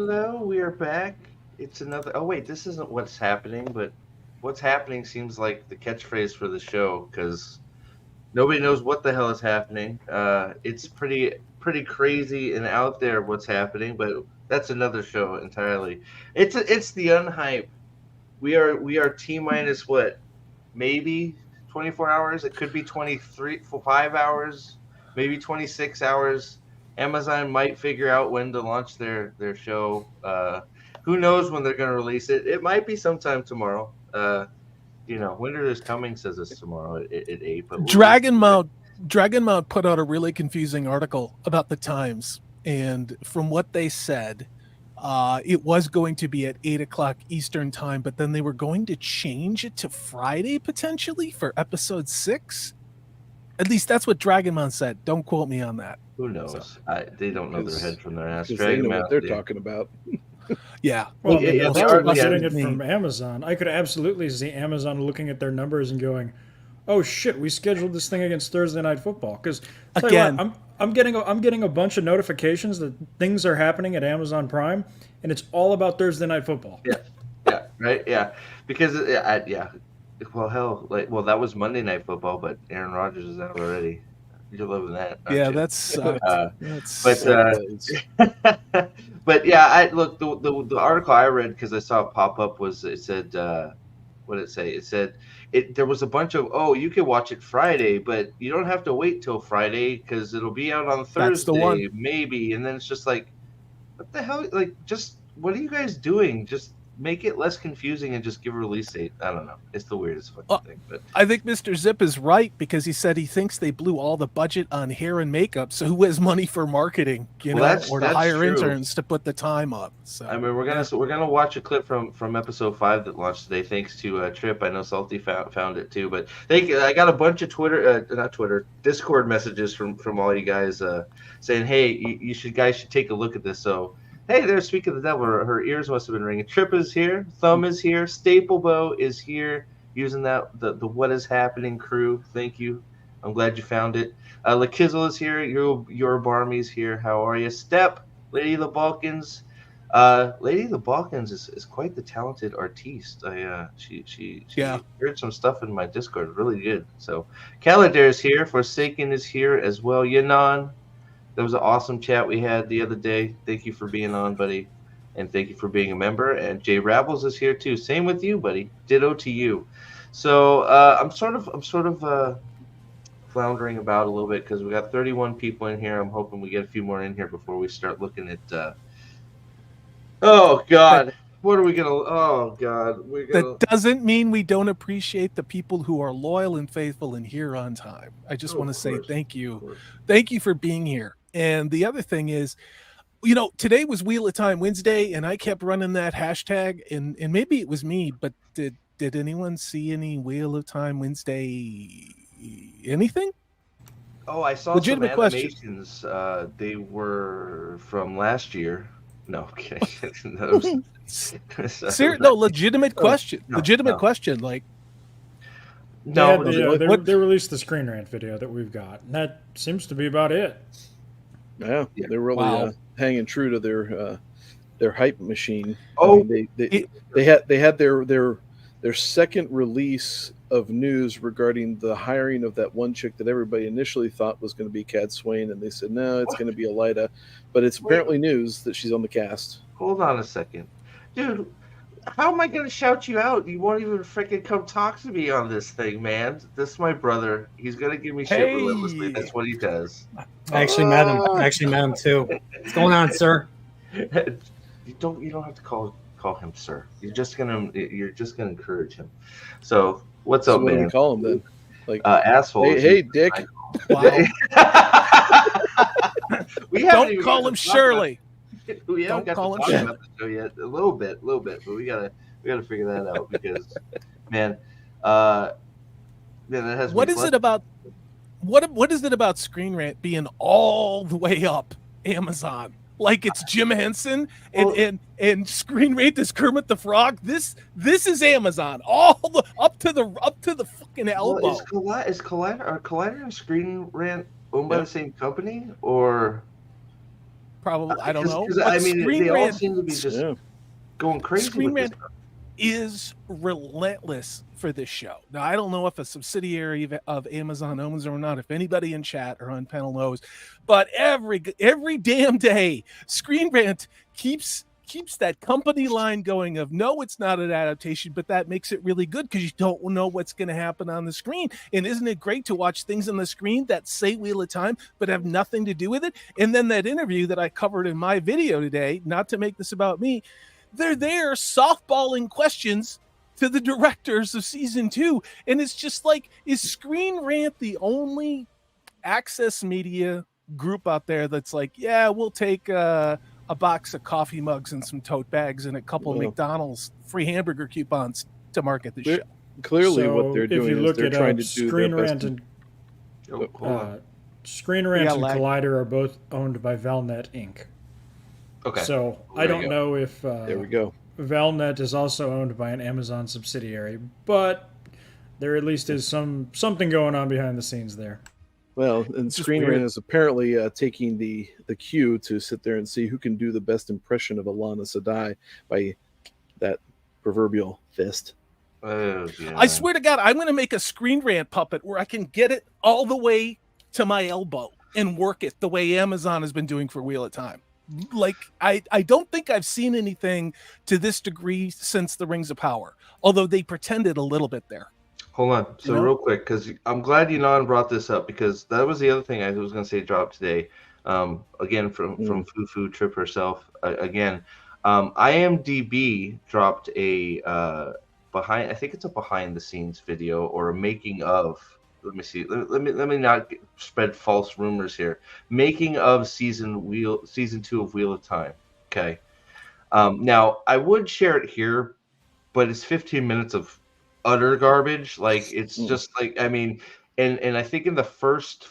Hello, we are back. It's another. Oh wait, this isn't what's happening, but what's happening seems like the catchphrase for the show because nobody knows what the hell is happening. It's pretty crazy and out there what's happening, but that's another show entirely. It's the unhype. We are T minus what? Maybe 24 hours. It could be 23 for 5 hours, maybe 26 hours. Amazon might figure out when to launch their show. Who knows when they're going to release it? It might be sometime tomorrow. Winter is coming says it's tomorrow at 8. But Dragon Mount put out a really confusing article about the times, and from what they said, it was going to be at 8 o'clock Eastern time, but then they were going to change it to Friday potentially for episode 6. At least that's what Dragonmount said. Don't quote me on that. who knows? They don't know their head from their ass. They know what they're talking about. Yeah. Well, Yeah, if they I are- was yeah. getting it from Amazon, I could absolutely see Amazon looking at their numbers and going, "Oh shit, we scheduled this thing against Thursday Night Football." Because Again- I'm getting a bunch of notifications that things are happening at Amazon Prime, and it's all about Thursday Night Football. Yeah, right. Yeah, because yeah. Well, hell, that was Monday Night Football, but Aaron Rodgers is out already. You're loving that. aren't Yeah, you? that's But yeah, I look the article I read because I saw it pop up was it said what did it say? It said there was a bunch of you can watch it Friday, but you don't have to wait till Friday because it'll be out on Thursday, That's the one. maybe. And then it's just like, what the hell? Like, just what are you guys doing? Just make it less confusing and just give a release date. I don't know. It's the weirdest fucking thing. But I think Mr. Zip is right because he said he thinks they blew all the budget on hair and makeup. So who has money for marketing, or to hire true. interns to put the time up? So I mean, we're gonna watch a clip from episode 5 that launched today, thanks to Trip. I know Salty found it too, but I got a bunch of Discord messages from all you guys saying, hey, you guys should take a look at this. So. Hey there, speak of the devil. Her ears must have been ringing. Trip is here. Thumb is here. Staplebow is here. Using the What Is Happening crew. Thank you. I'm glad you found it. Lakizzle is here. Your Barmy's here. How are you? Step, Lady of the Balkans. Lady of the Balkans is quite the talented artiste. She heard some stuff in my Discord. Really good. So, Caladair is here. Forsaken is here as well. Yanan. That was an awesome chat we had the other day. Thank you for being on, buddy. And thank you for being a member. And Jay Rabbles is here too. Same with you, buddy. Ditto to you. So I'm sort of floundering about a little bit because we got 31 people in here. I'm hoping we get a few more in here before we start looking at oh God. What are we gonna that doesn't mean we don't appreciate the people who are loyal and faithful and here on time. I just want to say thank you. Thank you for being here. And the other thing is, today was Wheel of Time Wednesday, and I kept running that hashtag, and maybe it was me, but did anyone see any Wheel of Time Wednesday anything? Oh, I saw Legitimate some animations. They were from last year. No, okay. Legitimate question. Legitimate question. Like, they released the Screen Rant video that we've got, and that seems to be about it. Yeah, they're really hanging true to their hype machine. Oh, I mean, they had their second release of news regarding the hiring of that one chick that everybody initially thought was going to be Cad Swain, and they said no, it's going to be Elida, but it's apparently news that she's on the cast. Hold on a second, dude. How am I going to shout you out? You won't even freaking come talk to me on this thing, man. This is my brher. He's going to give me shit relentlessly. That's what he does. I actually met him too. What's going on, sir? You don't have to call him sir. You're just gonna encourage him. So what's up, what man? do we call him then? Like asshole. Hey, Dick. Wow. Don't call him Shirley. We haven't got to talk about the show yet. A little bit, but we gotta figure that out because, man, that has. What is it about? What is it about Screen Rant being all the way up Amazon? Like it's Jim Henson and Screen Rant is Kermit the Frog. This is Amazon all the up to the fucking elbow. Well, is Collider and Screen Rant owned by the same company or? Probably, I don't know. I mean, they all Rant, seem to be just going crazy Screen with this Rant stuff. is relentless for this show. Now, I don't know if a subsidiary of Amazon owns it or not, if anybody in chat or on panel knows, but every damn day, Screen Rant keeps that company line going of no, it's not an adaptation, but that makes it really good because you don't know what's going to happen on the screen. And isn't it great to watch things on the screen that say Wheel of Time but have nothing to do with it? And then that interview that I covered in my video today, not to make this about me, they're there softballing questions to the directors of season 2. And it's just like, is Screen Rant the only access media group out there that's like, yeah, we'll take a box of coffee mugs and some tote bags and a couple of McDonald's free hamburger coupons to market the show? Clearly, what they're doing is they're trying to do Screen their best. Rant and Screen Rant and Collider are both owned by Valnet Inc. Okay. So I don't know if there we go. Valnet is also owned by an Amazon subsidiary, but there at least is something going on behind the scenes there. Well, and Screen Rant is apparently taking the cue to sit there and see who can do the best impression of Alana Sedai by that proverbial fist. Yeah. I swear to God, I'm going to make a Screen Rant puppet where I can get it all the way to my elbow and work it the way Amazon has been doing for Wheel of Time. Like, I don't think I've seen anything to this degree since the Rings of Power, although they pretended a little bit there. Hold on. So real quick, because I'm glad Ynon brought this up, because that was the other thing I was going to say dropped today. Again, from Fufu Trip herself. IMDb dropped a I think it's a behind the scenes video or a making of. Let me see. Let me not spread false rumors here. Making of season 2 of Wheel of Time. Okay. Now I would share it here, but it's 15 minutes of utter garbage. Like, it's just like, I mean, and I think in the first,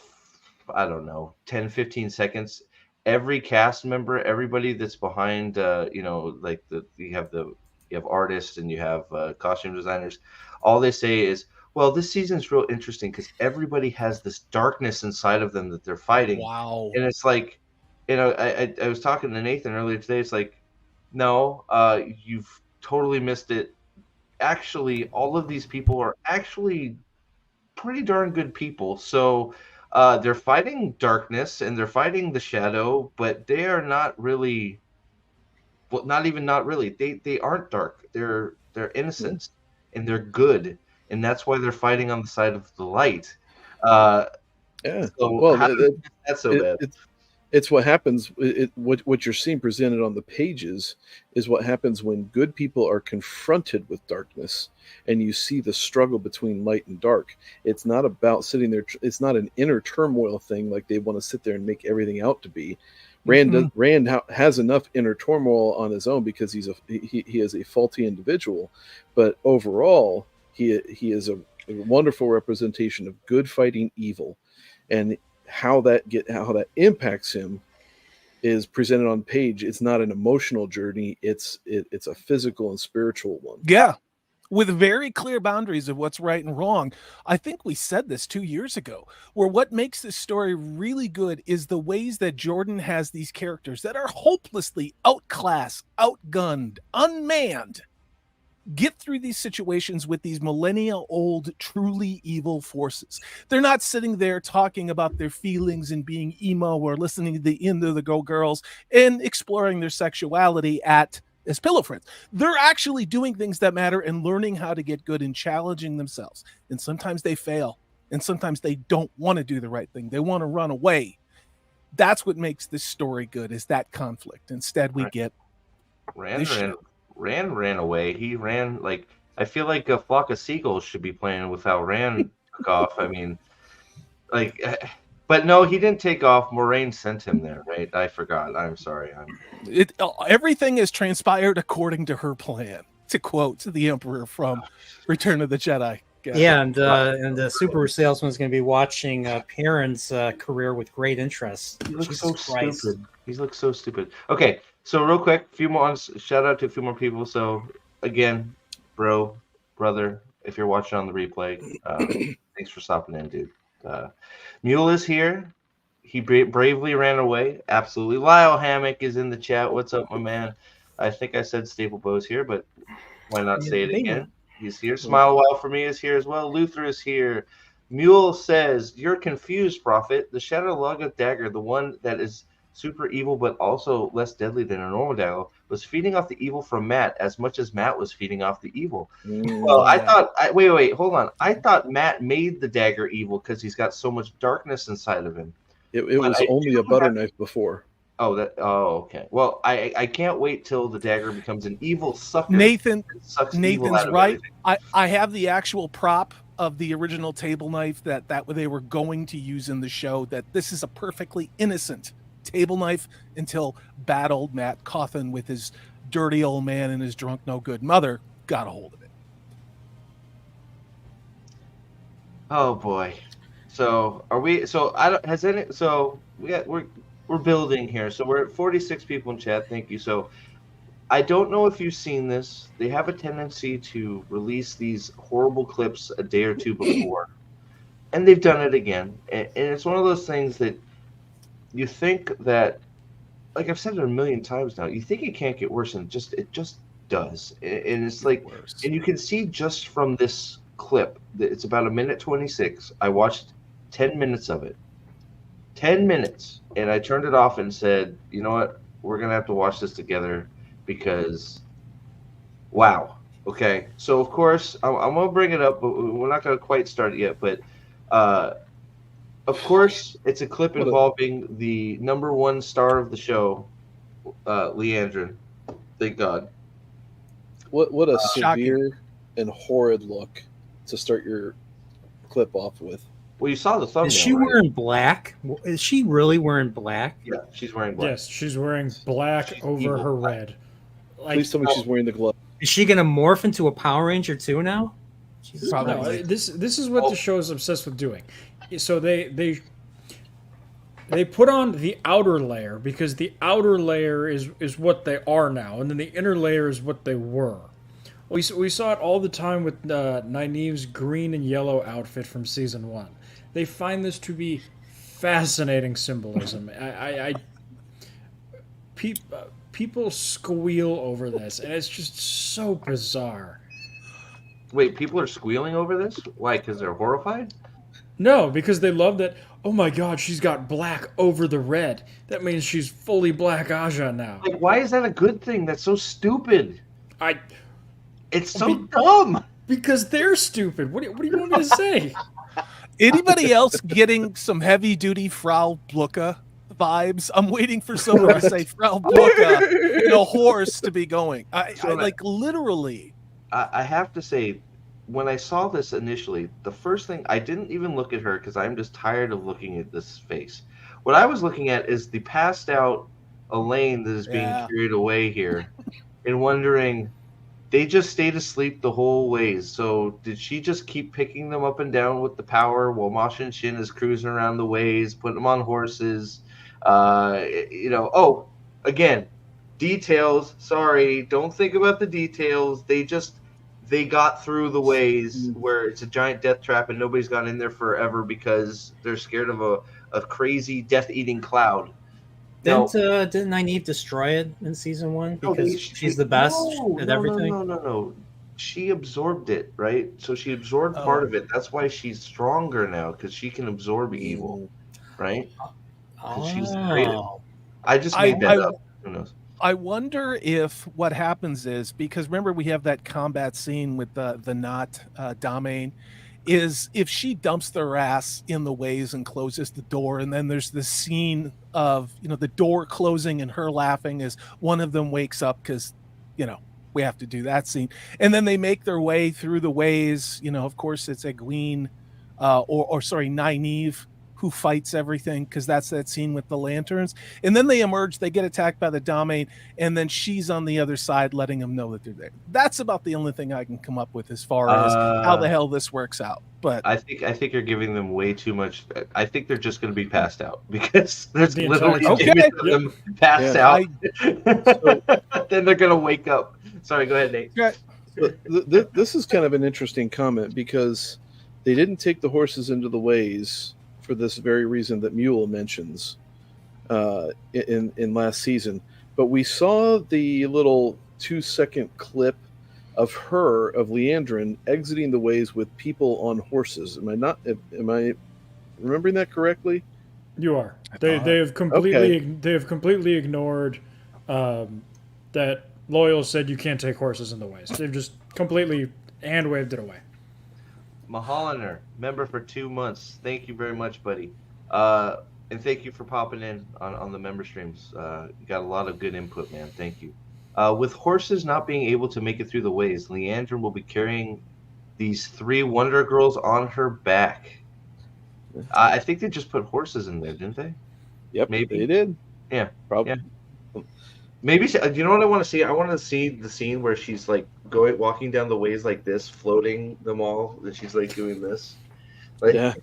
I don't know, 10, 15 seconds, every cast member, everybody that's behind, like you have artists and you have costume designers, all they say is, well, this season's real interesting because everybody has this darkness inside of them that they're fighting. Wow. And it's like, I was talking to Nathan earlier today. It's like, no, you've totally missed it. Actually, all of these people are actually pretty darn good people. So they're fighting darkness and they're fighting the shadow, but they are not really, well, not really. They aren't dark. They're innocent and they're good. And that's why they're fighting on the side of the light. So well, that's so bad. It's what happens. What you're seeing presented on the pages is what happens when good people are confronted with darkness, and you see the struggle between light and dark. It's not about sitting there. It's not an inner turmoil thing like they want to sit there and make everything out to be. Rand has enough inner turmoil on his own because he is a faulty individual, but overall he is a wonderful representation of good fighting evil, and how that impacts him is presented on page. It's not an emotional journey. It's a physical and spiritual one. Yeah. With very clear boundaries of what's right and wrong. I think we said this 2 years ago, where what makes this story really good is the ways that Jordan has these characters that are hopelessly outclassed, outgunned, unmanned, get through these situations with these millennia-old, truly evil forces. They're not sitting there talking about their feelings and being emo or listening to the Into the Go Girls and exploring their sexuality as pillow friends. They're actually doing things that matter and learning how to get good and challenging themselves. And sometimes they fail, and sometimes they don't want to do the right thing. They want to run away. That's what makes this story good, is that conflict. Instead, we get Rand ran away. He ran like, I feel like a flock of seagulls should be playing with how Rand took off. I mean, like, but no, he didn't take off. Moraine sent him there, right? I forgot. I'm sorry. Everything has transpired according to her plan, to quote the Emperor from Return of the Jedi. Yeah, and the super salesman's going to be watching Perrin's career with great interest. He looks so stupid. He looks so stupid. Okay, so real quick, shout out to a few more people. So again, brother, if you're watching on the replay, thanks for stopping in, dude. Mule is here. he bravely ran away. Absolutely. Lyle Hammock is in the chat. What's up, my man? I think I said Staple Bow's here, but why not say it again? He's here. Smile a While for Me is here as well. Luther is here. Mule says, "You're confused, Prophet. The Shadow Logos dagger, the one that is super evil but also less deadly than a normal dagger, was feeding off the evil from Matt as much as Matt was feeding off the evil." Well, I thought, wait, hold on. I thought Matt made the dagger evil because he's got so much darkness inside of him. It was only a butter knife before. Oh, okay. Well, I can't wait till the dagger becomes an evil sucker. Nathan's right. Everything. I have the actual prop of the original table knife that they were going to use in the show, that this is a perfectly innocent table knife until bad old Matt Cawthon with his dirty old man and his drunk no good mother got a hold of it. Oh boy. So are we? So we're building here. So we're at 46 people in chat. Thank you. So I don't know if you've seen this. They have a tendency to release these horrible clips a day or two before, and they've done it again. And it's one of those things that you think that, like I've said it a million times now, you think it can't get worse, and it just does. And it's like, and you can see just from this clip that it's about 1:26. I watched 10 minutes of it. 10 minutes. And I turned it off and said, you know what? We're going to have to watch this together because, wow. Okay. So, of course, I'm going to bring it up, but we're not going to quite start it yet. But, of course, it's a clip involving the #1 star of the show, Leandrin. Thank God. What a severe and horrid look to start your clip off with. Well, you saw the thumbnail. Is she wearing black? Is she really wearing black? Yeah, she's wearing black. Yes, she's wearing black over her red. Please tell me she's wearing the glove. Is she going to morph into a Power Ranger too now? No, this is what the show is obsessed with doing. So they put on the outer layer because the outer layer is what they are now, and then the inner layer is what they were. We saw it all the time with Nynaeve's green and yellow outfit from season 1. They find this to be fascinating symbolism. People squeal over this, and it's just so bizarre. Wait, people are squealing over this? Why? Because they're horrified? No, because they love that. Oh my God, she's got black over the red. That means she's fully Black Aja now. Like, why is that a good thing? That's so stupid. It's so dumb. Because they're stupid. What do you want me to say? Anybody else getting some heavy-duty Frau Blucke vibes? I'm waiting for someone to say Frau Blucke, a horse to be going. Literally. I have to say, when I saw this initially, the first thing, I didn't even look at her because I'm just tired of looking at this face. What I was looking at is the passed out Elaine that is being carried away here and wondering, they just stayed asleep the whole ways. So did she just keep picking them up and down with the power while Masha and Shin is cruising around the ways, putting them on horses? Again, details. Sorry, don't think about the details. They got through the ways where it's a giant death trap and nobody's gone in there forever because they're scared of a crazy death-eating cloud. Didn't Nynaeve destroy it in season 1 because she's the best at everything? No. She absorbed it, right? So she absorbed part of it. That's why she's stronger now, because she can absorb evil, right? She's creative. I just made that up. Who knows? I wonder if what happens is, because remember we have that combat scene with the Not Damain, is if she dumps their ass in the ways and closes the door, and then there's this scene of the door closing and her laughing as one of them wakes up because we have to do that scene, and then they make their way through the ways. Of course it's Egwene Nynaeve who fights everything, because that's that scene with the lanterns, and then they emerge, they get attacked by the Damain, and then she's on the other side letting them know that they're there. That's about the only thing I can come up with as far as how the hell this works out. But I think you're giving them way too much. I think they're just going to be passed out, because there's The literally entire them passed out. Then they're going to wake up. Sorry, go ahead, Nate. This is kind of an interesting comment, because they didn't take the horses into the ways for this very reason that Mule mentions in last season. But we saw the little 2-second clip of Leandrin exiting the ways with people on horses. Am I remembering that correctly? You are. They have completely ignored that Loyal said you can't take horses in the ways. They've just completely hand waved it away. Mahalaner, member for 2 months. Thank you very much, buddy. And thank you for popping in on the member streams. You got a lot of good input, man. Thank you. With horses not being able to make it through the ways, Leandrin will be carrying these 3 Wonder Girls on her back. I think they just put horses in there, didn't they? Yep, maybe they did. Yeah, probably. Yeah. Maybe. Do you know what I want to see? I want to see the scene where she's like walking down the ways like this, floating them all, and she's like doing this. Like, yeah.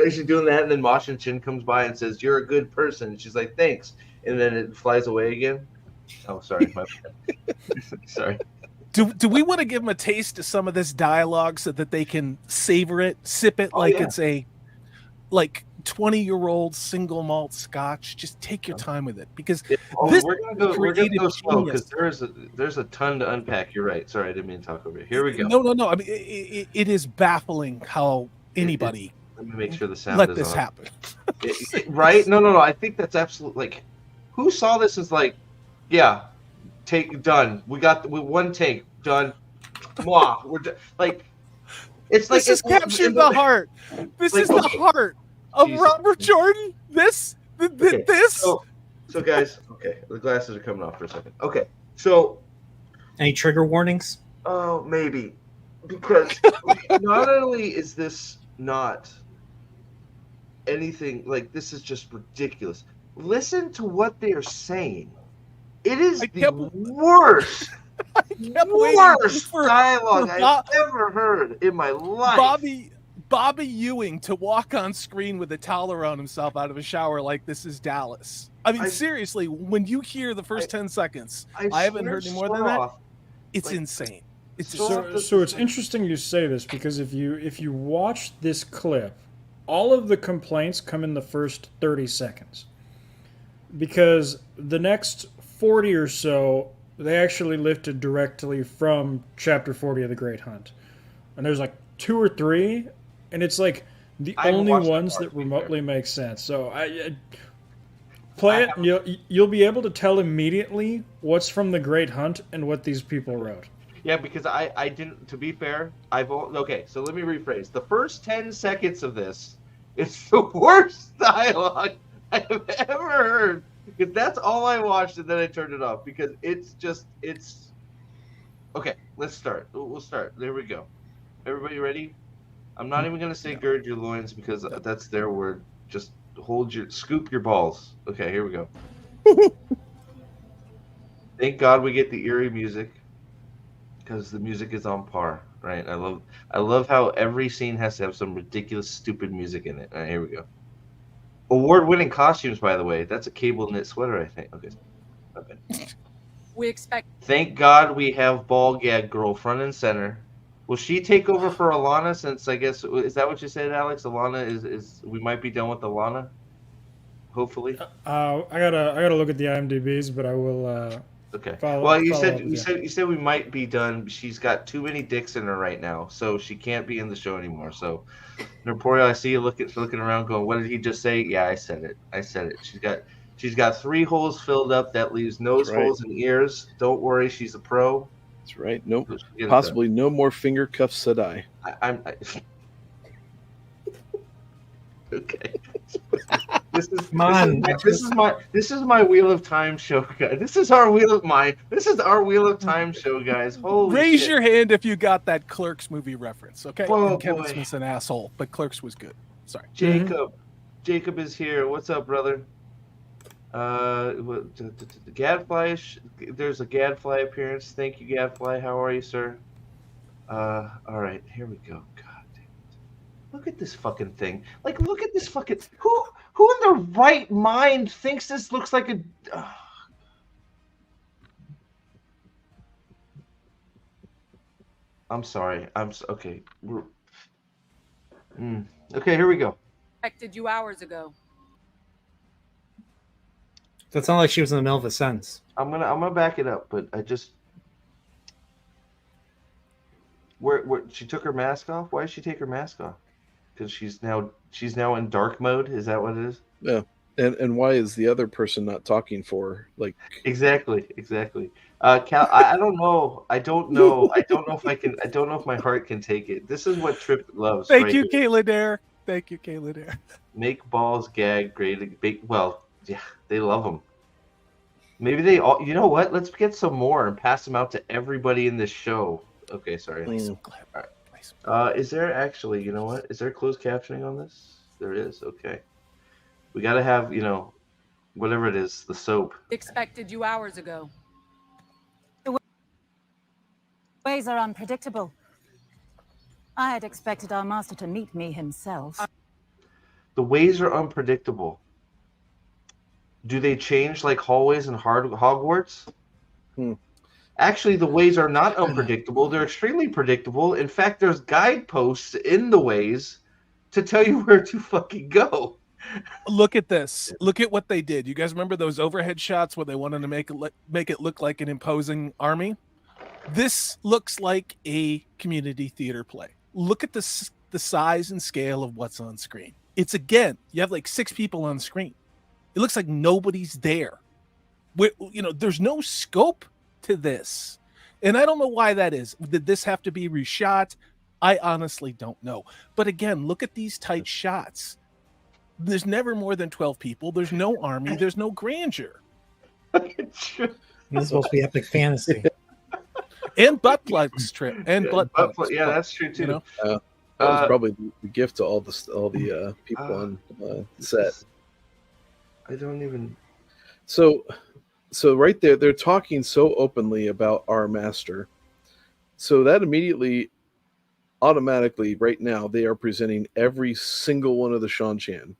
She's doing that, and then Mashin Chin comes by and says, "You're a good person." And she's like, "Thanks," and then it flies away again. Oh, sorry, my bad. Sorry. Do we want to give them a taste of some of this dialogue so that they can savor it, sip it it's a 20-year-old single malt scotch? Just take your time with it, because we're gonna go slow because there's a ton to unpack. You're right. Sorry, I didn't mean to talk over you. Here we go. No. I mean, it is baffling how anybody let me make sure the sound let this happen. Right? No. I think that's absolutely who saw this as yeah, done. We one take done. Mwah, we're done. It's this has captured the heart. This is the heart of Robert Jordan. This. So guys, okay, the glasses are coming off for a second. Okay, so any trigger warnings? Oh, maybe, because not only is this not anything this is just ridiculous. Listen to what they are saying. It is the worst. Worst dialogue I've ever heard in my life. Bobby Ewing to walk on screen with a towel around himself out of a shower like this is Dallas. I mean, seriously, when you hear the first 10 seconds, I haven't heard any more than that. It's insane. So it's interesting you say this, because if you watch this clip, all of the complaints come in the first 30 seconds. Because the next 40 or so, they actually lifted directly from Chapter 40 of The Great Hunt. And there's 2 or 3, and it's the only ones that remotely make sense. So I play it, and you'll be able to tell immediately what's from The Great Hunt and what these people wrote. Yeah, because I didn't, to be fair, okay, so let me rephrase. The first 10 seconds of this, it's the worst dialogue I have ever heard. Because that's all I watched, and then I turned it off because it's okay. Let's start. We'll start. There we go. Everybody ready? I'm not even gonna say gird your loins because that's their word. Just scoop your balls. Okay, here we go. Thank God we get the eerie music because the music is on par, right? I love how every scene has to have some ridiculous, stupid music in it. All right, here we go. Award-winning costumes, by the way. That's a cable knit sweater, I think. Okay. We expect. Thank God we have Ball Gag Girl front and center. Will she take over for Alana? Since I guess is that what you said, Alex? Alana is we might be done with Alana. Hopefully. I gotta look at the IMDb's, but I will. Okay. You said we might be done. She's got too many dicks in her right now, so she can't be in the show anymore. So, Noporio, I see you looking around, going, "What did he just say?" Yeah, I said it. She's got 3 holes filled up. That leaves nose holes and ears. Don't worry, she's a pro. That's right. Nope. Possibly no more finger cuffs, said I. Okay. This is my Wheel of Time show, guys. This is our Wheel of Time show, guys. Holy Raise shit. your hand if you got that Clerks movie reference, okay? Whoa, Kevin Smith's an asshole, but Clerks was good. Sorry. Jacob is here. What's up, brother? Gadfly. There's a Gadfly appearance. Thank you, Gadfly. How are you, sir? All right, here we go. God damn it! Look at this fucking thing. Look at this fucking. Who in their right mind thinks this looks like a? I'm sorry. Okay. Okay, here we go. expected you hours ago. That sounded like she was in the middle of a sentence. I'm gonna back it up, but I just where she took her mask off. Why did she take her mask off? Because she's now in dark mode. Is that what it is? Yeah. And why is the other person not talking for her? Like Exactly. Cal, I don't know. I don't know if I can. I don't know if my heart can take it. This is what Trip loves. Thank you, here. Caitlin Dare. Thank you, Caitlin Dare. Make balls gag great. Well, yeah, they love them. Maybe they all. You know what? Let's get some more and pass them out to everybody in this show. Okay, sorry. All right. Is there actually? You know what? Is there closed captioning on this? There is. Okay. We got to have, whatever it is, the soap. Expected you hours ago. The ways are unpredictable. I had expected our master to meet me himself. The ways are unpredictable. Do they change like hallways in Hogwarts? Actually, the ways are not unpredictable. They're extremely predictable. In fact, there's guideposts in the ways to tell you where to fucking go. Look at this. Look at what they did. You guys remember those overhead shots where they wanted to make it look like an imposing army? This looks like a community theater play. Look at the size and scale of what's on screen. It's, again, you have like 6 people on screen. It looks like nobody's there. There's no scope to this. And I don't know why that is. Did this have to be reshot? I honestly don't know. But again, look at these tight shots. There's never more than 12 people. There's no army. There's no grandeur. This is supposed to be epic fantasy. And butt plugs, Trip. And butt plugs. Yeah, that's true too. that was probably the gift to all the people on set. I don't even. So right there, they're talking so openly about our master. So that immediately, automatically, right now, they are presenting every single one of the Shan-Chan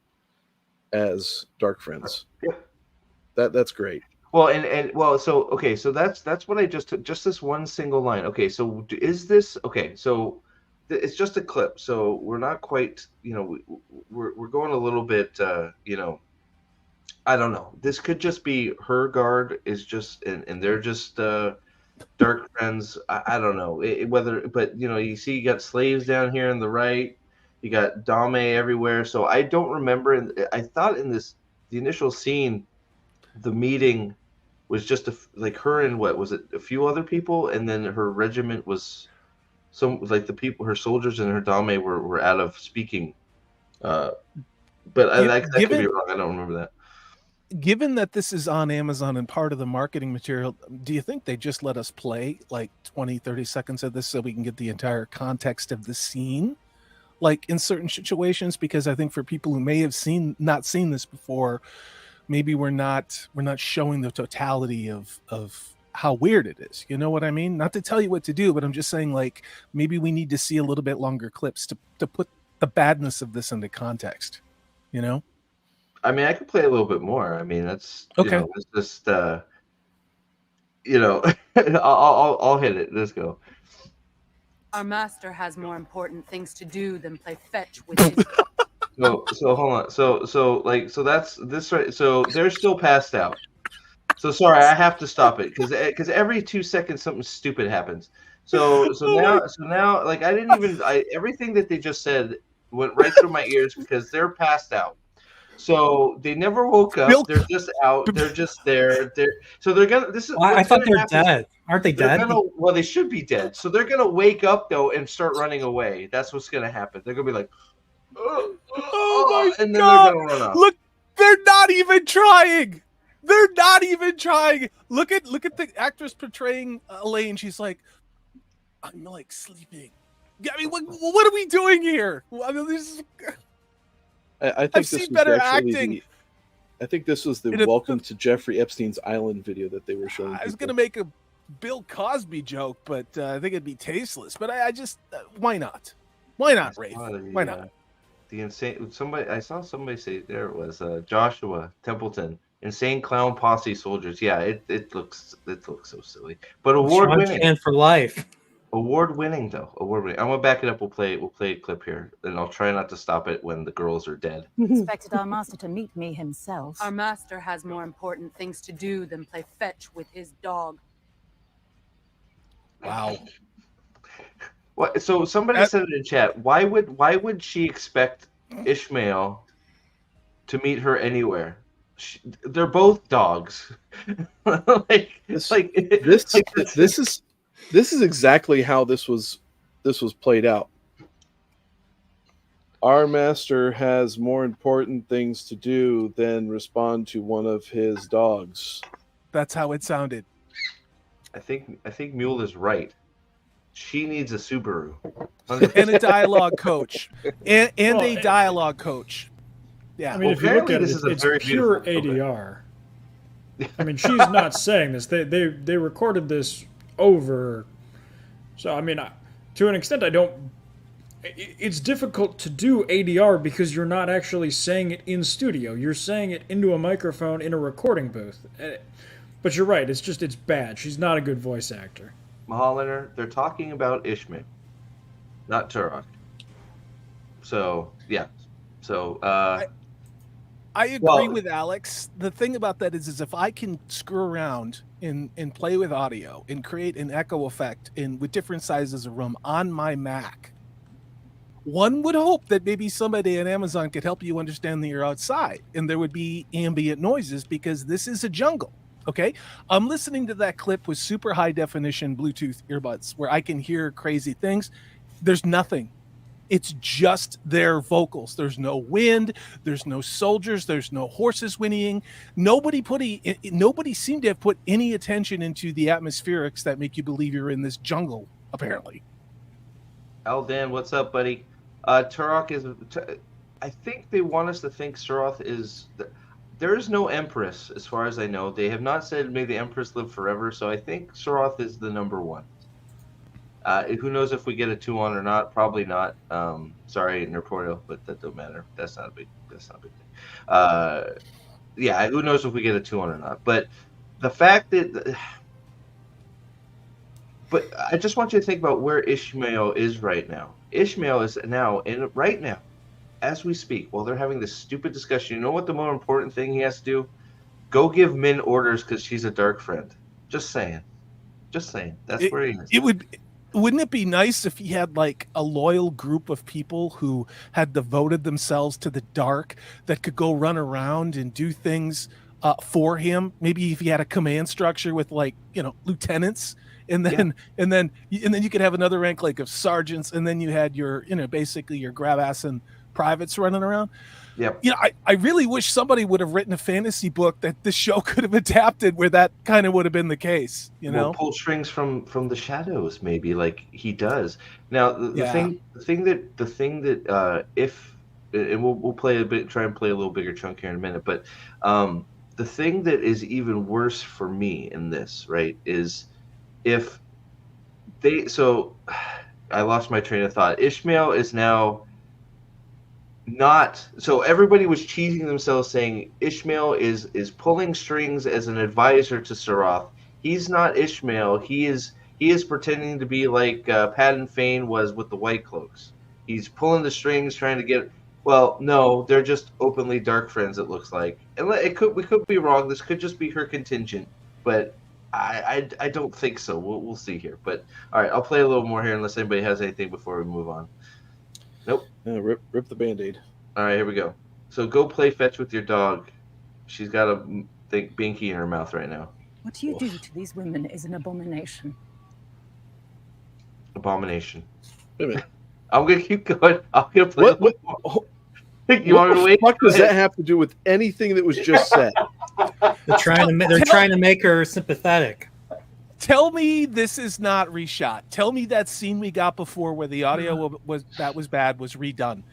as dark friends. Yeah. That's great. Well, so that's what I just took. Just this one single line. Okay, so is this okay? So it's just a clip. So we're not quite. We're going a little bit. I don't know. This could just be her guard is just, and they're just dark friends. I don't know but you see, you got slaves down here on the right. You got Dame everywhere. So I don't remember. I thought in the initial scene, the meeting was just like her and what was it? A few other people, and then her regiment was like the people, her soldiers and her Dame were out of speaking. But I could be wrong. I don't remember that. Given that this is on Amazon and part of the marketing material, do you think they just let us play like 20, 30 seconds of this so we can get the entire context of the scene? Like in certain situations, because I think for people who may have not seen this before, maybe we're not showing the totality of how weird it is. You know what I mean? Not to tell you what to do, but I'm just saying, like, maybe we need to see a little bit longer clips to put the badness of this into context, I mean, I could play a little bit more. I mean, that's okay. It's just I'll hit it. Let's go. Our master has more important things to do than play fetch with his. So hold on. So that's this right. So they're still passed out. So sorry, I have to stop it because every 2 seconds something stupid happens. So now like I didn't even everything that they just said went right through my ears because they're passed out. So they never woke up. They're just out. They're just there. They're gonna. This is. I thought they're dead. Aren't they dead? Well, they should be dead. So they're gonna wake up though and start running away. That's what's gonna happen. They're gonna be like, oh my and then God. they're gonna run off. Look, they're not even trying. They're not even trying. Look at the actress portraying Elaine. She's like, I'm like sleeping. I mean, what are we doing here? I mean, this is. I think I've this seen was better actually acting. I think this was the Welcome to Jeffrey Epstein's Island video that they were showing. I was going to make a Bill Cosby joke, but I think it'd be tasteless. But I just, why not? Why not, Rafe? Why not? The insane. I saw somebody say there it was Joshua Templeton. Insane clown posse soldiers. Yeah, it looks so silly, but award winning for life. Award-winning though. Award-winning. I'm gonna back it up. We'll play a clip here, and I'll try not to stop it when the girls are dead. Expected our master to meet me himself. Our master has more important things to do than play fetch with his dog. Wow. What? So somebody said it in chat. Why would she expect Ishmael to meet her anywhere? They're both dogs. This is exactly how this was played out. Our master has more important things to do than respond to one of his dogs. That's how it sounded. I think Mule is right. She needs a Subaru. And a dialogue coach. And a dialogue coach. Yeah. I mean, if you look at it, it's pure ADR. I mean, she's not saying this. They recorded this over. So, I mean, to an extent, I don't... It's difficult to do ADR because you're not actually saying it in studio. You're saying it into a microphone in a recording booth. But you're right. It's bad. She's not a good voice actor. Mahalander, they're talking about Ishmael, not Turok. So, yeah. So, I agree with Alex. The thing about that is if I can screw around and play with audio and create an echo effect with different sizes of room on my Mac, one would hope that maybe somebody at Amazon could help you understand that you're outside and there would be ambient noises because this is a jungle. Okay, I'm listening to that clip with super high definition Bluetooth earbuds where I can hear crazy things. There's nothing. It's just their vocals. There's no wind. There's no soldiers. There's no horses whinnying. Nobody seemed to have put any attention into the atmospherics that make you believe you're in this jungle, apparently. Aldan, what's up, buddy? Turok is... I think they want us to think Suroth is... There is no Empress, as far as I know. They have not said may the Empress live forever, so I think Suroth is the number one. Who knows if we get a 2-1 or not? Probably not. Sorry, Nerporio, but that don't matter. That's not a big thing. Yeah, who knows if we get a 2-1 or not? But the fact that... But I just want you to think about where Ishmael is right now. Ishmael is right now, as we speak, while they're having this stupid discussion. You know what the more important thing he has to do? Go give Min orders because she's a dark friend. Just saying. That's where he is. Wouldn't it be nice if he had like a loyal group of people who had devoted themselves to the dark that could go run around and do things for him? Maybe if he had a command structure with lieutenants, and then you could have another rank like of sergeants, and then you had your basically your grab ass and privates running around. Yep. I really wish somebody would have written a fantasy book that this show could have adapted where that kind of would have been the case. Pull strings from the shadows, maybe like he does now. The thing that if and we'll play a bit, try and play a little bigger chunk here in a minute, but the thing that is even worse for me in this, right, is if they. So I lost my train of thought. Ishmael is now. Not so everybody was cheating themselves saying Ishmael is pulling strings as an advisor to Suroth. He's not Ishmael. He is pretending to be like Padden Fane was with the White Cloaks. He's pulling the strings, trying to get. Well, no, they're just openly dark friends. It looks like, and we could be wrong. This could just be her contingent, but I don't think so. We'll see here. But all right, I'll play a little more here unless anybody has anything before we move on. Nope. Yeah, rip the Band-Aid. All right, here we go. So go play fetch with your dog. She's got a binky in her mouth right now. What you do to these women is an abomination. Abomination. Wait a minute. I'm going to keep going. I'm going to play a little more. You want me to wait? What does that have to do with anything that was just said? They're trying to make her sympathetic. Tell me this is not reshot. Tell me that scene we got before where the audio was bad was redone.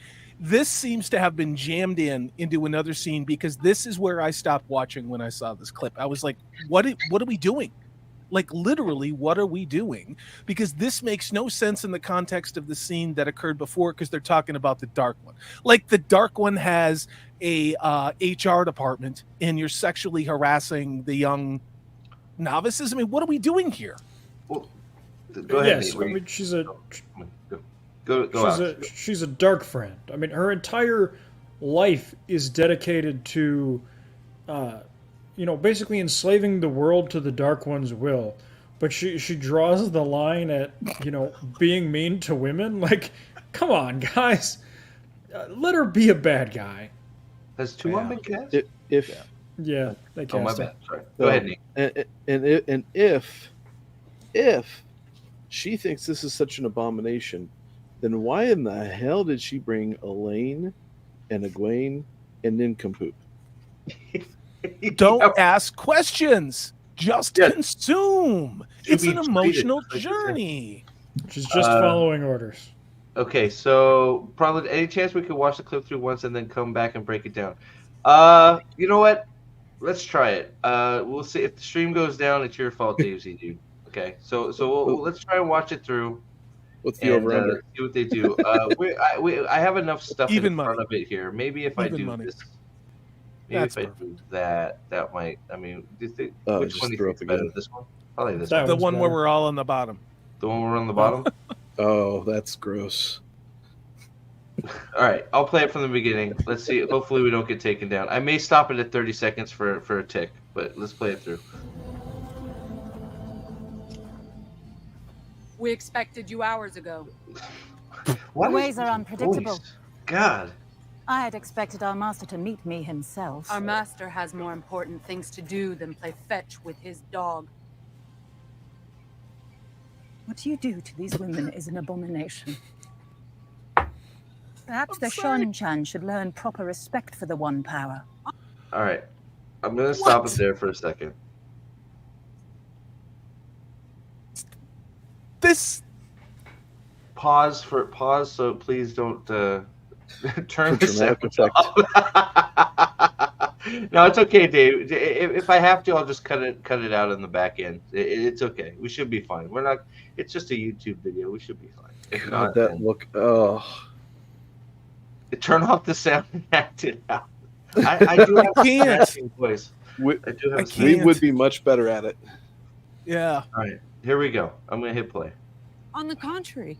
This seems to have been jammed into another scene because this is where I stopped watching when I saw this clip. I was like, what are we doing? Like literally, what are we doing? Because this makes no sense in the context of the scene that occurred before because they're talking about the Dark One. Like the Dark One has a HR department and you're sexually harassing the young novices. I mean, what are we doing here? Well, Go ahead. Yes, Nate, I mean she's a go she's a dark friend. I mean her entire life is dedicated to, basically enslaving the world to the Dark One's will. But she draws the line at being mean to women. Like, come on, guys, let her be a bad guy. Has 2-1 been cast? Yeah, they cast my her. bad. Sorry. Go ahead, Nate. And if she thinks this is such an abomination, then why in the hell did she bring Elaine and Egwene and Nincompoop? Don't ask questions. Just consume. It's an emotional journey. She's just following orders. Okay, so probably any chance we could watch the clip through once and then come back and break it down. You know what? Let's try it. We'll see if the stream goes down. It's your fault, Dave Z, dude. Okay, so let's try and watch it through. What's the over-under? See what they do. I have enough stuff Even in money. front of it here. Maybe if I Even do money. this, maybe That's if I do that might. I mean, do you think, which just one do you throw think's up better? again. This one? Probably this That one. The one's one where better. we're all on the bottom. The one we're on the bottom. Oh, that's gross. All right, I'll play it from the beginning. Let's see. Hopefully, we don't get taken down. I may stop it at 30 seconds for a tick, but let's play it through. We expected you hours ago. What The is ways are this unpredictable. voice? God. I had expected our master to meet me himself. Our master has more important things to do than play fetch with his dog. What you do to these women is an abomination. Perhaps the Shan-Chan should learn proper respect for the One Power. All right, I'm gonna stop it there for a second. This Pause, so please don't turn the Dramatic sound off. No, it's okay, Dave. If I have to, I'll just cut it out in the back end. It's okay. We should be fine. We're not. It's just a YouTube video. We should be fine. If God, not, that then look. Oh, turn off the sound and act it out. I do have a can't. scratching voice. we, I do have. I a can't. scratching- we would be much better at it. Yeah. All right, here we go. I'm gonna hit play. On the contrary,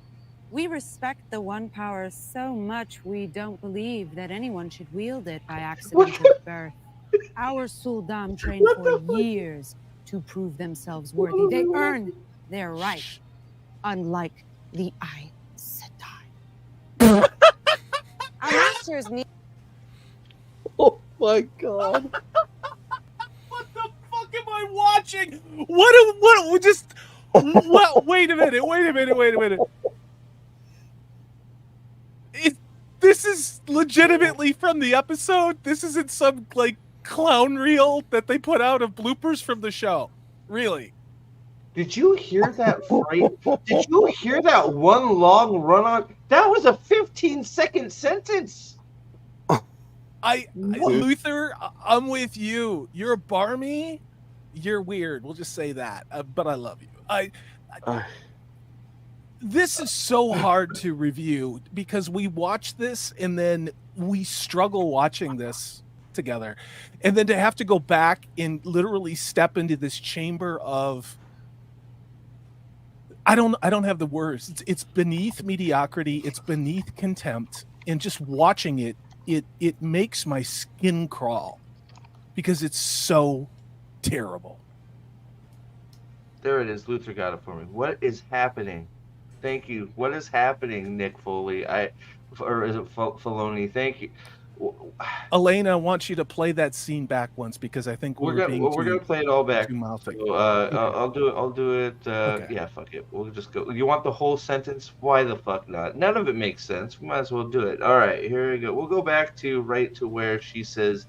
we respect the One Power so much we don't believe that anyone should wield it by accident of birth. Our Suldam trained for years to prove themselves worthy. They earn their right, unlike the Aes Sedai. Our masters need. Oh my God! What the fuck am I watching? What just what wait a minute. This is legitimately from the episode. This isn't some like clown reel that they put out of bloopers from the show. Really? Did you hear that phrase? Did you hear that one long run on? That was a 15-second sentence. Luther, I'm with you. You're a barmy. You're weird. We'll just say that. But I love you. This is so hard to review because we watch this and then we struggle watching this together, and then to have to go back and literally step into this chamber of I don't have the words. It's beneath mediocrity. It's beneath contempt, and just watching it makes my skin crawl because it's so terrible. There it is. Luther got it for me. What is happening? Thank you. What is happening, Nick Foley? Or is it Filoni? Thank you. Elena wants you to play that scene back once because I think we're gonna play it all back. Too So, I'll do it. Okay. Yeah, fuck it. We'll just go. You want the whole sentence? Why the fuck not? None of it makes sense. We might as well do it. All right, here we go. We'll go back to where she says,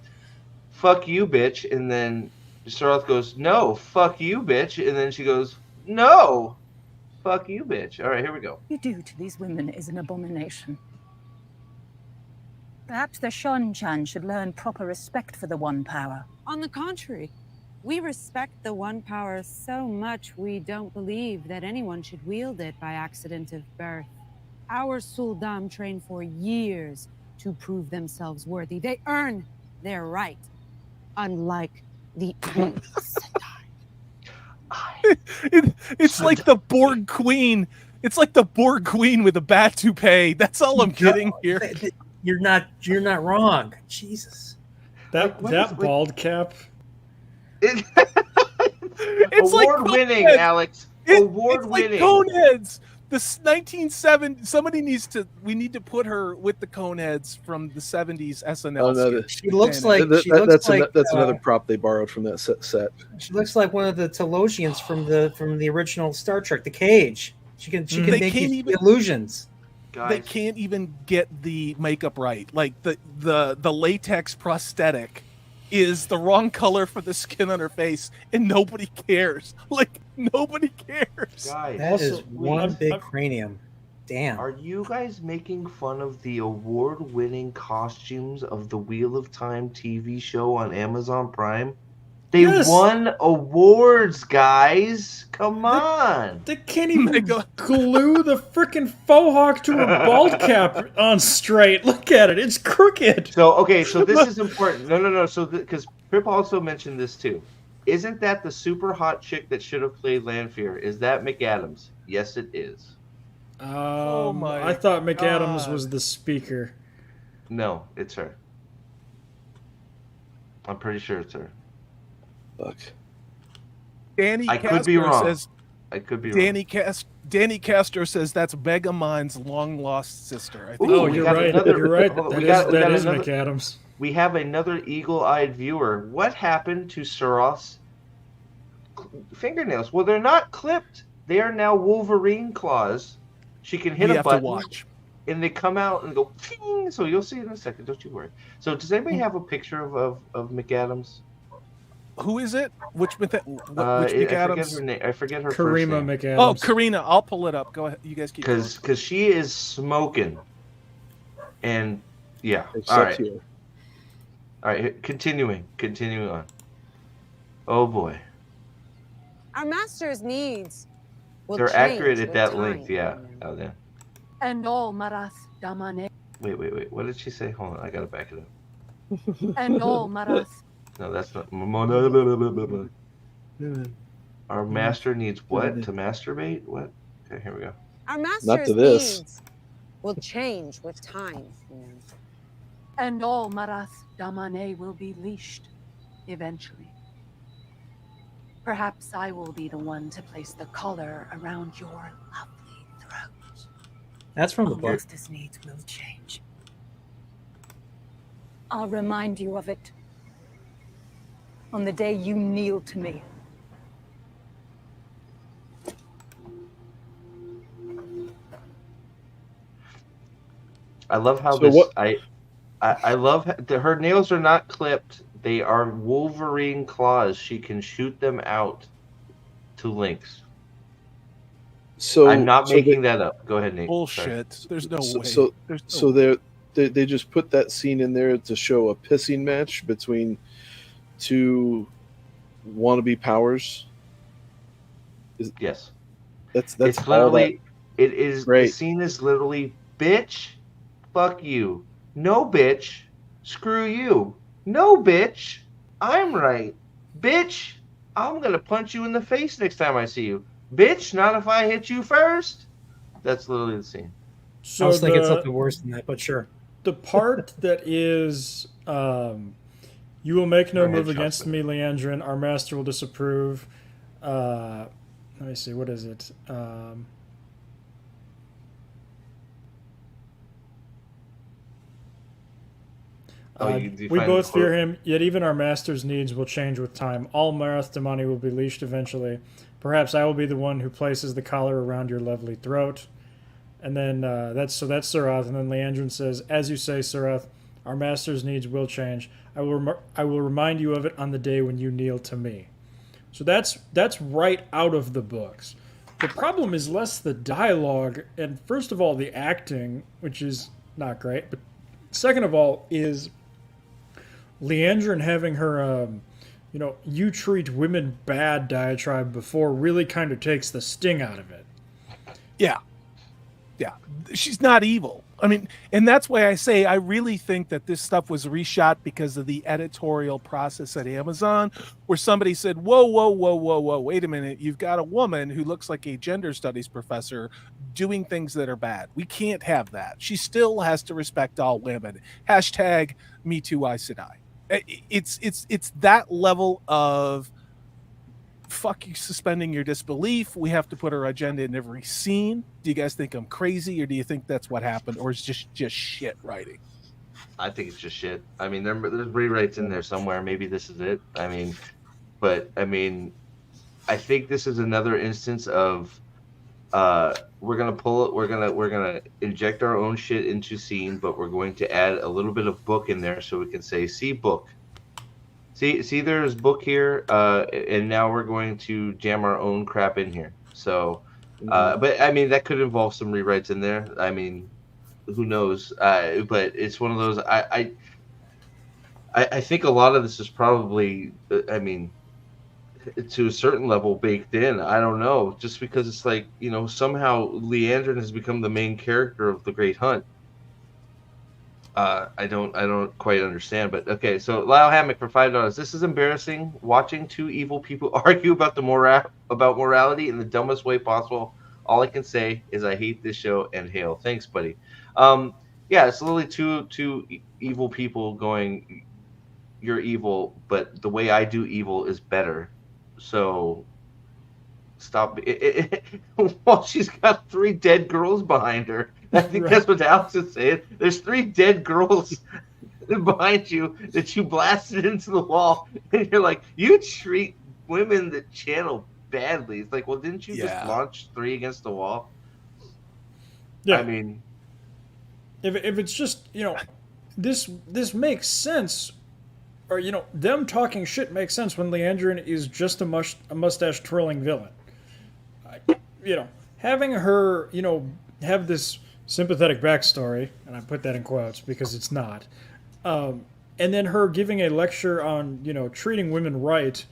"Fuck you, bitch," and then Saroth goes, "No, fuck you, bitch," and then she goes, "No, fuck you, bitch." All right, here we go. What you do to these women is an abomination. Perhaps the Shan-Chan should learn proper respect for the One Power. On the contrary, we respect the One Power so much we don't believe that anyone should wield it by accident of birth. Our Suldam trained for years to prove themselves worthy. They earn their right, unlike the Aes Sedai. It's like the Borg Queen. It's like the Borg Queen with a bat toupee. That's all I'm getting here. You're not wrong. Jesus. That bald cap. It's award-winning, like Alex. It's Award-winning. like Coneheads. The 1970. We need to put her with the Coneheads from the 70s SNL. Oh, no, She looks like that's another prop they borrowed from that set. She looks like one of the Telosians from the original Star Trek, the Cage. She can make these illusions. Guys. They can't even get the makeup right. Like the latex prosthetic is the wrong color for the skin on her face, and nobody cares. Like, nobody cares. Guys, that is one big cranium. Damn. Are you guys making fun of the award-winning costumes of the Wheel of Time TV show on Amazon Prime? They won awards, guys. Come on. They can't even glue the freaking faux hawk to her bald cap on straight. Look at it. It's crooked. So this is important. No. So, because Pip also mentioned this too. Isn't that the super hot chick that should have played Lanfear? Is that McAdams? Yes, it is. I thought McAdams was the speaker. No, it's her. I'm pretty sure it's her. Fuck. I could be wrong. Danny Castro says that's Megamind's long lost sister. I think. Oh, you're right. You're right. That is McAdams. We have another eagle-eyed viewer. What happened to Suroth's fingernails? Well, they're not clipped. They are now Wolverine claws. She can hit a button, and they come out and go. Ping! So you'll see in a second. Don't you worry. So does anybody have a picture of McAdams? Who is it? Which McAdams? I forget her Karima first name. McAdams. Oh, Karina. I'll pull it up. Go ahead. You guys keep going. Because she is smoking. And, yeah. Except all right. here. All right. Continuing on. Oh, boy. Our master's needs will They're change accurate at with that time. length, yeah. Oh, yeah. And all Marath Damane. Wait. What did she say? Hold on. I got to back it up. And all Marath. No, that's not. Our master needs what? To masturbate? What? Okay, here we go. Our master's this. needs will change with time. And all Marath Damane will be leashed eventually. Perhaps I will be the one to place the collar around your lovely throat. That's from the Our book. master's needs will change. I'll remind you of it on the day you kneel to me. I love how I love her nails are not clipped. They are Wolverine claws. She can shoot them out to links. So I'm not making that up. Go ahead, Nate. Bullshit. Sorry. There's no way. So they just put that scene in there to show a pissing match between two wannabe powers. Yes. That's it's literally it is great. The scene is literally bitch, fuck you. No bitch, screw you. No bitch, I'm right. Bitch, I'm gonna punch you in the face next time I see you. Bitch, not if I hit you first. That's literally the scene. So I was thinking something worse than that, but sure. The part that is, you will make no move against me, Leandrin. Our master will disapprove. Let me see, what is it? We both fear him, yet even our master's needs will change with time. All Marath Damani will be leashed eventually. Perhaps I will be the one who places the collar around your lovely throat. And then that's Surath. And then Leandrin says, as you say, Surath, our master's needs will change. I will remind you of it on the day when you kneel to me. So that's right out of the books. The problem is less the dialogue, and first of all, the acting, which is not great. But second of all, is Leandrin having her, you treat women bad diatribe before really kind of takes the sting out of it. Yeah. Yeah, she's not evil. I mean, and that's why I say I really think that this stuff was reshot because of the editorial process at Amazon, where somebody said, whoa, whoa, whoa, whoa, whoa, wait a minute. You've got a woman who looks like a gender studies professor doing things that are bad. We can't have that. She still has to respect all women. Hashtag Me Too Aes Sedai. It's that level of fuck you suspending your disbelief. We have to put our agenda in every scene. Do you guys think I'm crazy, or do you think that's what happened, or is just shit writing? I think it's just shit. I mean, there's rewrites in there somewhere. Maybe this is it. I mean, but I mean, I think this is another instance of we're gonna pull it. We're gonna inject our own shit into scene, but we're going to add a little bit of book in there so we can say, see book. See, there's book here, and now we're going to jam our own crap in here. So, but I mean, that could involve some rewrites in there. I mean, who knows? But it's one of those. I think a lot of this is probably, I mean, to a certain level baked in. I don't know, just because it's like, you know, somehow Leandrin has become the main character of The Great Hunt. I don't quite understand, but okay. So Lyle Hammock for $5. This is embarrassing. Watching two evil people argue about morality in the dumbest way possible. All I can say is I hate this show and hail. Thanks, buddy. Yeah, it's literally two evil people going, you're evil, but the way I do evil is better. So stop. Well, she's got 3 dead girls behind her. I think that's what Alex is saying. There's 3 dead girls behind you that you blasted into the wall, and you're like, you treat women that channel badly. It's like, well, didn't you just launch 3 against the wall? Yeah. I mean, if it's just, you know, this makes sense, or, you know, them talking shit makes sense when Leandrin is just a mustache twirling villain. You know, having her, you know, have this sympathetic backstory, and I put that in quotes because it's not, and then her giving a lecture on, you know, treating women right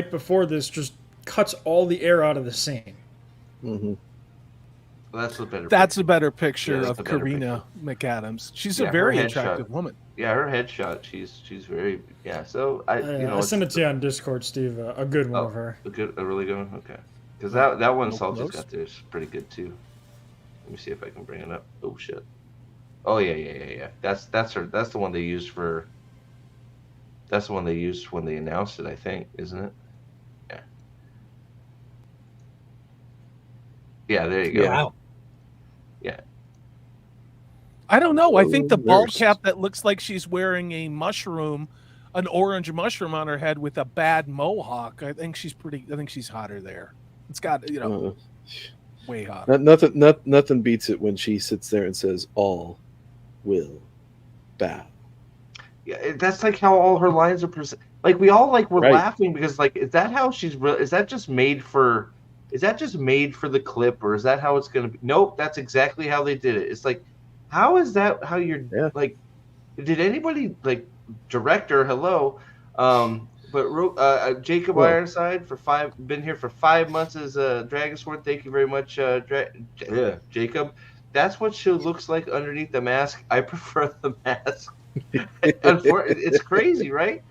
before this just cuts all the air out of the scene. Mm-hmm. Well, that's a better picture of Karina McAdams. She's a very attractive woman. Yeah, her headshot. She's very So I sent it to you on Discord, Steve. A good one of her. A really good one. Okay, because that one Salty's got there is pretty good too. Let me see if I can bring it up. Oh shit. Oh yeah. That's her. That's the one they used for. That's the one they used when they announced it, I think, isn't it? Yeah. Yeah, there you go. Yeah. Yeah. I don't know. I think the bald cap that looks like she's wearing a mushroom, an orange mushroom on her head with a bad mohawk. I think she's hotter there. It's got, you know, way hotter. Nothing beats it when she sits there and says, "All will bow." Yeah, that's like how all her lines are like we all like were laughing because like is that how she's is that just made for the clip, or is that how it's gonna be? Nope, that's exactly how they did it. It's like, how is that how you're like, did anybody like director but Jacob Ironside for been here for 5 months as Dragonsword. Thank you very much, Jacob. That's what she looks like underneath the mask. I prefer the mask. It's crazy, right?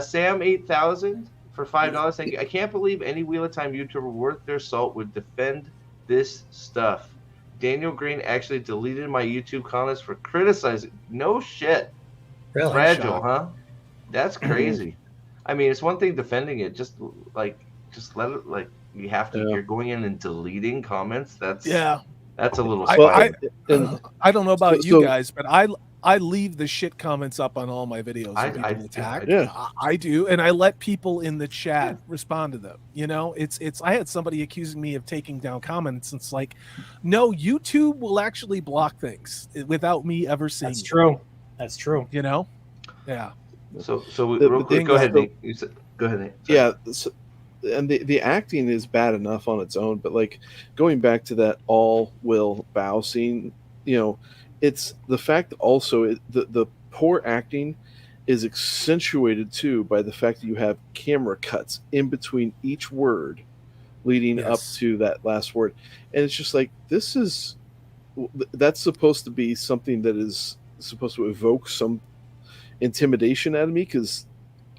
Sam 8000 for $5. Thank you. I can't believe any Wheel of Time YouTuber worth their salt would defend this stuff. Daniel Green actually deleted my YouTube comments for criticizing. No shit. Really? Fragile, huh? That's crazy. I mean, it's one thing defending it. Just let it. Like you have to. You're going in and deleting comments. That's a little. I don't know about you guys, but I leave the shit comments up on all my videos. People attack. I do, and I let people in the chat respond to them. You know, it's. I had somebody accusing me of taking down comments. It's like, no, YouTube will actually block things without me ever seeing. That's true. That's true. You know, yeah. So real quick, go ahead, Nate. Go ahead, Nate. Sorry. Yeah. And the acting is bad enough on its own, but like going back to that all will bow scene, you know, it's the fact that also the poor acting is accentuated too by the fact that you have camera cuts in between each word leading up to that last word. And it's just like, this is that's supposed to be something that is supposed to evoke some intimidation out of me, because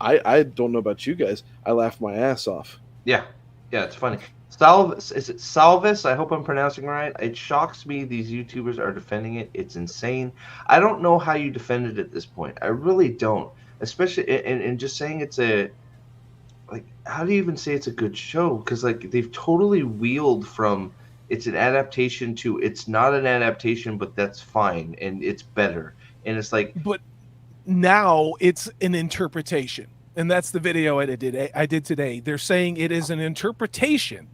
I don't know about you guys. I laugh my ass off. Yeah, it's funny. Salvis, is it Salvis? I hope I'm pronouncing right. It shocks me these YouTubers are defending it. It's insane. I don't know how you defend it at this point. I really don't. Especially and just saying it's a, like, how do you even say it's a good show? Because like they've totally wheeled from it's an adaptation to it's not an adaptation, but that's fine and it's better. And it's like, but now it's an interpretation. And that's the video I did today. They're saying it is an interpretation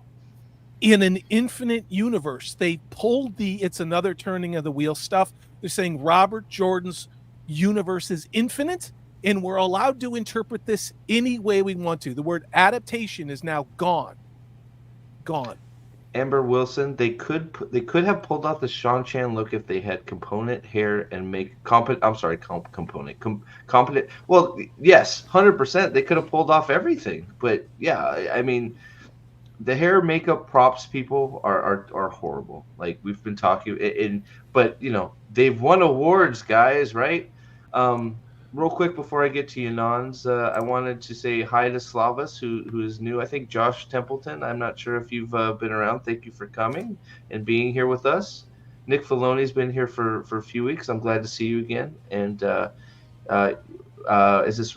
in an infinite universe. They pulled the it's another turning of the wheel stuff. They're saying Robert Jordan's universe is infinite, and we're allowed to interpret this any way we want to. The word adaptation is now gone. Amber Wilson, they could have pulled off the Sean Chan look if they had component hair and make competent. Well, yes, 100%. They could have pulled off everything, but yeah, I mean, the hair, makeup, props people are horrible. Like we've been talking, but you know they've won awards, guys, right? Real quick before I get to Yanon's, I wanted to say hi to Slavas, who is new. I think Josh Templeton. I'm not sure if you've been around. Thank you for coming and being here with us. Nick Filoni's been here for a few weeks. I'm glad to see you again. And is this?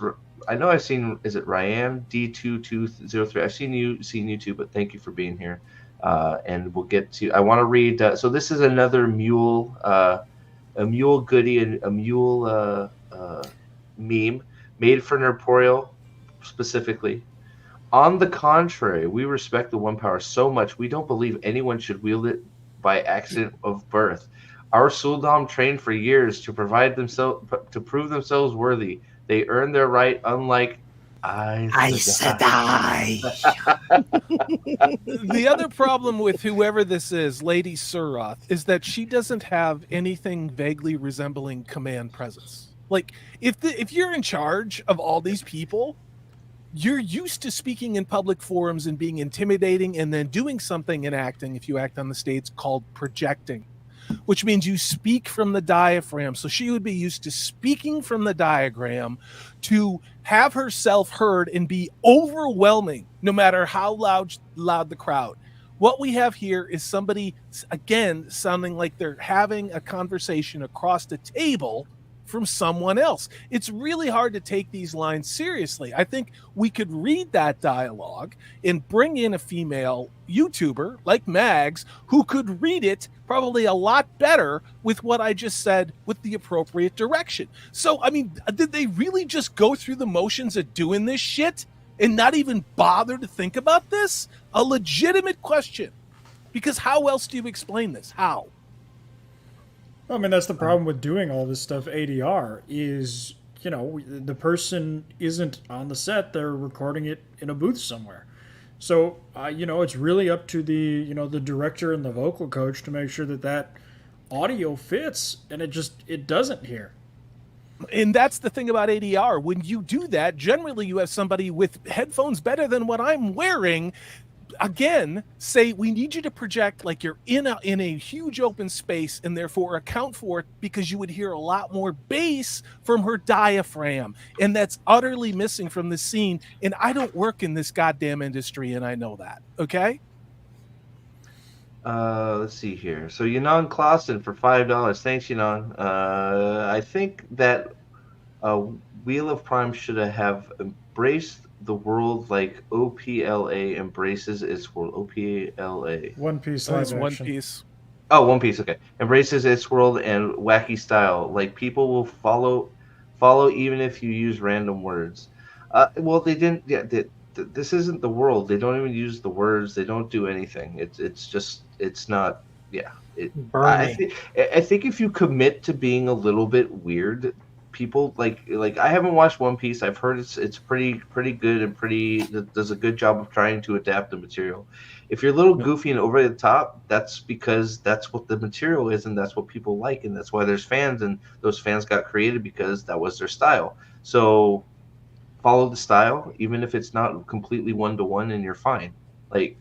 I know I've seen. Is it Ryan D2203? I've seen you too. But thank you for being here. And we'll get to. I want to read. So this is another mule, a mule goodie, and a mule. Meme made for Nerporial specifically. On the contrary, we respect the One Power so much we don't believe anyone should wield it by accident of birth. Our Suldam trained for years to prove themselves worthy. They earned their right, unlike Aes Sedai. The other problem with whoever this is, Lady Suroth, is that she doesn't have anything vaguely resembling command presence. Like, if you're in charge of all these people, you're used to speaking in public forums and being intimidating and then doing something and acting, if you act on the stage, called projecting, which means you speak from the diaphragm. So she would be used to speaking from the diagram to have herself heard and be overwhelming, no matter how loud the crowd. What we have here is somebody, again, sounding like they're having a conversation across the table from someone else. It's really hard to take these lines seriously. I think we could read that dialogue and bring in a female YouTuber like Mags who could read it probably a lot better with what I just said with the appropriate direction. So, I mean, did they really just go through the motions of doing this shit and not even bother to think about this? A legitimate question. Because how else do you explain this? How? I mean, that's the problem with doing all this stuff ADR is, you know, the person isn't on the set. They're recording it in a booth somewhere. So, you know, it's really up to the, you know, the director and the vocal coach to make sure that audio fits, and it doesn't here. And that's the thing about ADR. When you do that, generally you have somebody with headphones better than what I'm wearing. Again, say we need you to project like you're in a huge open space and therefore account for it, because you would hear a lot more bass from her diaphragm, and that's utterly missing from the scene. And I don't work in this goddamn industry, and I know that. Okay. Let's see here. So Yanon Clausen for $5. Thanks, Yanon. I think that Wheel of Prime should have embraced the world like OPLA embraces its world. OPLA. One Piece. One Piece. Oh, One Piece. Okay, embraces its world and wacky style. Like people will follow even if you use random words. Well, they didn't. Yeah, this isn't the world. They don't even use the words. They don't do anything. It's not. Yeah. I think if you commit to being a little bit weird, people like I haven't watched One Piece. I've heard it's pretty good and does a good job of trying to adapt the material. If you're a little goofy and over the top, that's because that's what the material is and that's what people like, and that's why there's fans, and those fans got created because that was their style. So follow the style, even if it's not completely one-to-one, and you're fine. Like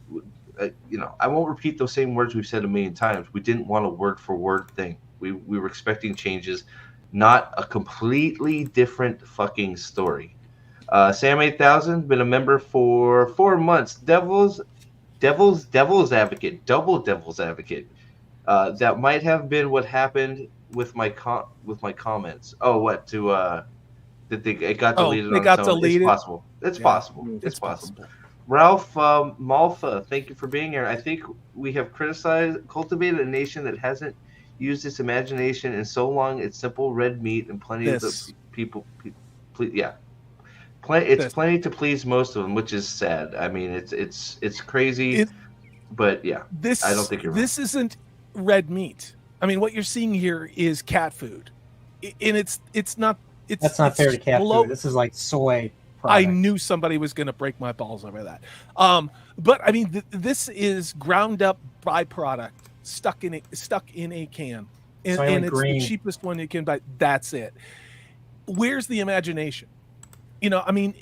I won't repeat those same words we've said a million times. We didn't want a word for word thing. We were expecting changes, not a completely different fucking story. Sam 8000, been a member for 4 months. Devil's advocate, double devil's advocate. That might have been what happened with my comments. Oh, what to it got deleted on its own? Deleted. It's possible. It's possible. It's possible. Ralph Malfa, thank you for being here. I think we have cultivated a nation that hasn't used its imagination in so long. It's simple red meat and plenty of the people. Plenty to please most of them, which is sad. I mean, it's crazy, but yeah, I don't think you're right. This isn't red meat. I mean, what you're seeing here is cat food, and it's not. That's not fair to cat food. This is like soy product. I knew somebody was going to break my balls over that. But I mean, this is ground up byproduct stuck in a can, and it's the cheapest one you can buy. That's it. Where's the imagination? I mean,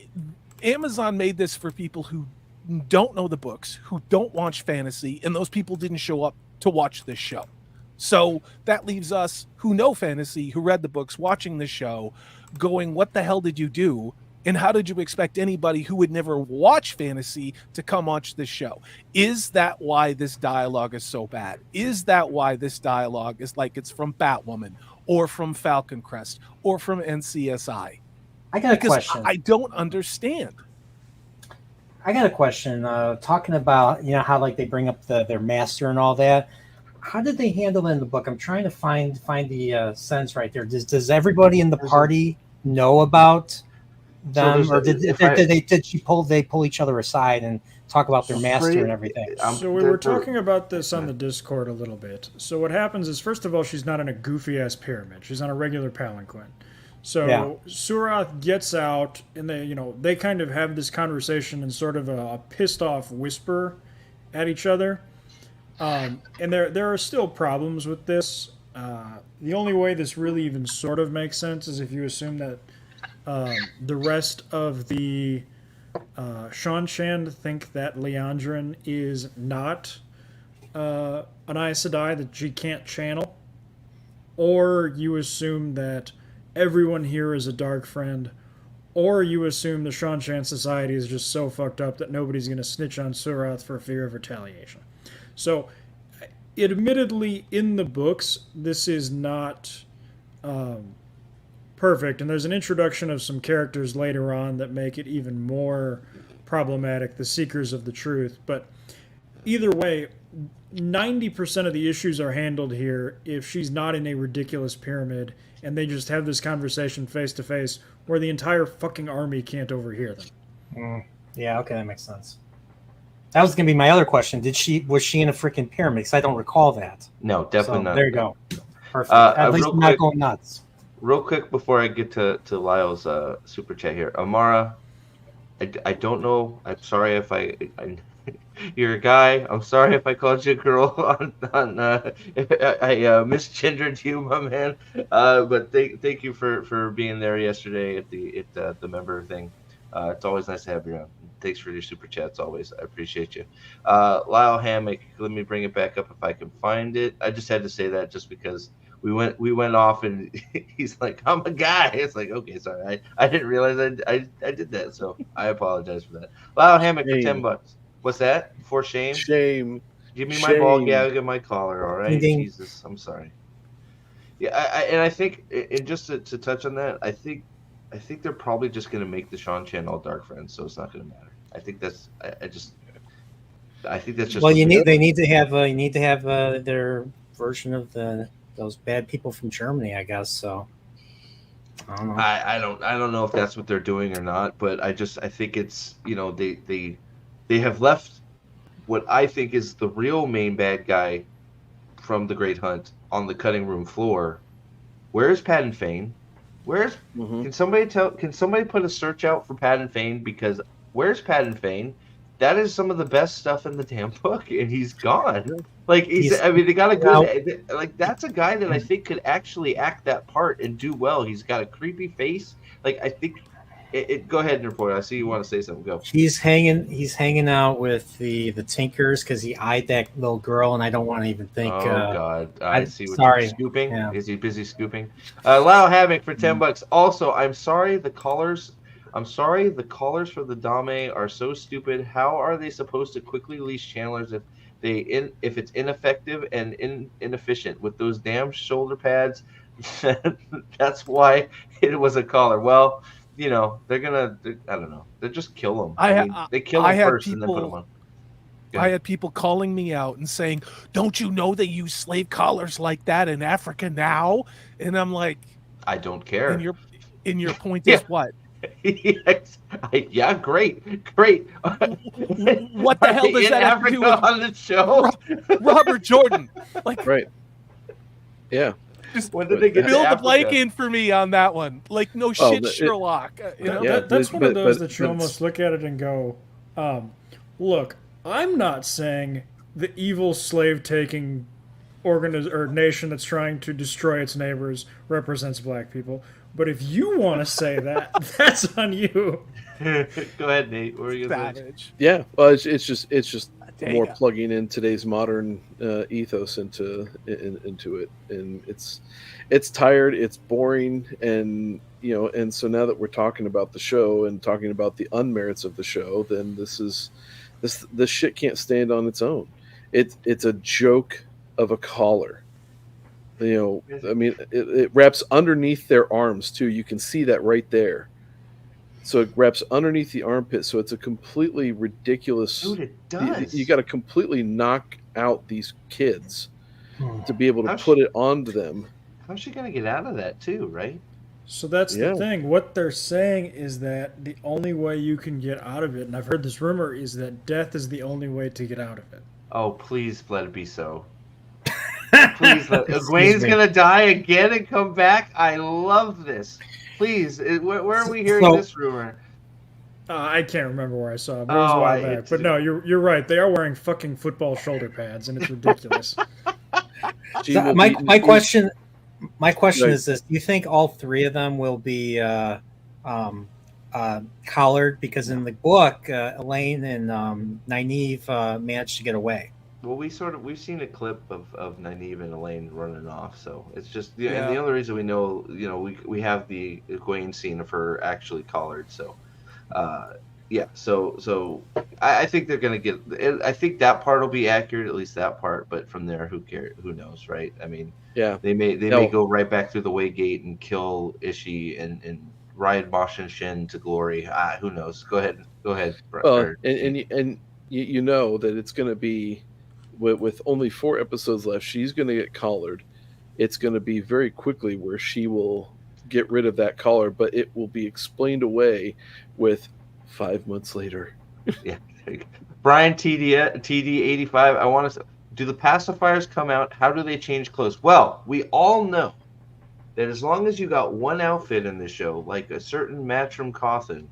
Amazon made this for people who don't know the books, who don't watch fantasy, and those people didn't show up to watch this show. So that leaves us who know fantasy, who read the books, watching the show, going, what the hell did you do? And how did you expect anybody who would never watch fantasy to come watch this show? Is that why this dialogue is so bad? Is that why this dialogue is like it's from Batwoman or from Falcon Crest or from NCSI? I got a question. I don't understand. I got a question. Talking about, how like they bring up their master and all that. How did they handle it in the book? I'm trying to find the sense right there. Does everybody in the party know about them, or did they pull each other aside and talk about their master and everything? So we were talking about this on the Discord a little bit. So what happens is, first of all, she's not in a goofy ass pyramid. She's on a regular palanquin. So Surath gets out, and they kind of have this conversation in sort of a pissed off whisper at each other. And there are still problems with this. The only way this really even sort of makes sense is if you assume that the rest of the Shanshan think that Leandrin is not an Aes Sedai that she can't channel, or you assume that everyone here is a dark friend, or you assume the Shanshan society is just so fucked up that nobody's going to snitch on Surath for fear of retaliation. So, admittedly, in the books, this is not perfect, and there's an introduction of some characters later on that make it even more problematic, the Seekers of the Truth. But either way, 90% of the issues are handled here if she's not in a ridiculous pyramid, and they just have this conversation face-to-face where the entire fucking army can't overhear them. Yeah, okay, that makes sense. That was going to be my other question. Was she in a freaking pyramid? Because I don't recall that. No, definitely not. There you go. Perfect. At least I'm not going nuts. Real quick before I get to Lyle's super chat here, Amara, I don't know. I'm sorry if I you're a guy. I'm sorry if I called you a girl I misgendered you, my man. But thank you for being there yesterday at the member thing. It's always nice to have you around. Thanks for your super chats always. I appreciate you. Lyle Hammock, let me bring it back up if I can find it. I just had to say that just because we went off and he's like, I'm a guy. It's like, okay, sorry. I didn't realize I did that, so I apologize for that. Lyle Hammock for $10. What's that? For shame? Shame. Give me my ball gag and my collar, all right? Jesus, I'm sorry. Yeah, I think, and just to touch on that, I think they're probably just going to make the Shanshan all dark friends, so it's not going to matter. I think that's I think that's just. Well, they need to have their version of those bad people from Germany, I guess. So I don't know. I don't know if that's what they're doing or not, but I think it's they have left what I think is the real main bad guy from the Great Hunt on the cutting room floor. Where's Patton Fane? Can somebody put a search out for Patton Fane? Because where's Patton Fane? That is some of the best stuff in the damn book, and he's gone. Like they got a good that's a guy that I think could actually act that part and do well. He's got a creepy face. Like I think Go ahead and report. I see you want to say something. Go. He's hanging out with the Tinkers because he eyed that little girl, and I don't want to even think. Oh God, I see what sorry. you're scooping. Yeah. Is he busy scooping? Lao Havoc for $10. Also, I'm sorry the callers for the Dame are so stupid. How are they supposed to quickly release channelers if it's ineffective and inefficient with those damn shoulder pads? That's why it was a caller. Well, you know, I don't know. They just kill them. They kill them first and then put them on. I had people calling me out and saying, "Don't you know they use slave collars like that in Africa now?" And I'm like, I don't care. And your point is what? Yeah, great. What the hell does that have to do with on the show? Robert Jordan? Like, right? Yeah. Just when did they get fill the blank in for me on that one? Like, no shit, Sherlock. You know? Yeah, that's one of those that you almost look at it and go, look, I'm not saying the evil slave-taking nation that's trying to destroy its neighbors represents black people. But if you want to say that, that's on you. Go ahead, Nate. What are you gonna say? Yeah, well, it's just more plugging in today's modern ethos into it, and it's tired, it's boring, and and so now that we're talking about the show and talking about the unmerits of the show, then this shit can't stand on its own. It's a joke of a collar. I mean, it wraps underneath their arms too. You can see that right there. So it wraps underneath the armpit. So it's a completely ridiculous. Dude, it does. You got to completely knock out these kids to be able to put it onto them. How's she gonna get out of that too, right? So that's the thing. What they're saying is that the only way you can get out of it, and I've heard this rumor, is that death is the only way to get out of it. Oh, please let it be so. Please let Egwene's gonna die again and come back. I love this. Please, where are we hearing this rumor? I can't remember where I saw it, but it was a while back. But no, you're right. They are wearing fucking football shoulder pads, and it's ridiculous. My question is this: do you think all three of them will be collared? Because in the book, Elaine and Nynaeve managed to get away. Well, we've seen a clip of Nynaeve and Elaine running off, so it's just and the only reason we know, we have the Egwene scene of her actually collared, so so I think they're gonna get. I think that part will be accurate, at least that part. But from there, who cares? Who knows, right? I mean, they may go right back through the way gate and kill Ishii and ride Mosh and Shin to glory. Who knows? Go ahead. Well, and you know that it's gonna be. With only 4 episodes left, she's going to get collared. It's going to be very quickly where she will get rid of that collar, but it will be explained away with 5 months later. Yeah. Brian TD85, I want to. Do the pacifiers come out? How do they change clothes? Well, we all know that as long as you got one outfit in the show, like a certain Matrim Cawthon,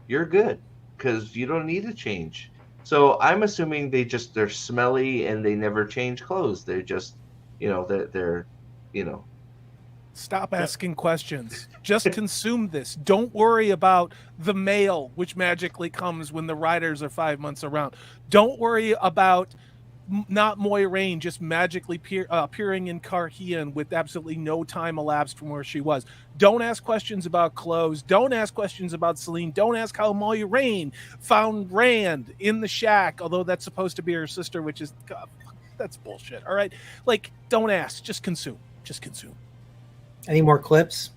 you're good because you don't need to change. So I'm assuming they're smelly and they never change clothes. They're just, they're. Stop asking questions. Just consume this. Don't worry about the mail, which magically comes when the riders are 5 months around. Don't worry about not Moiraine just magically appearing in Carhian with absolutely no time elapsed from where she was. Don't ask questions about clothes. Don't ask questions about Selene. Don't ask how Moiraine found Rand in the shack, although that's supposed to be her sister, which is that's bullshit. All right, like don't ask. Just consume. Just consume. Any more clips?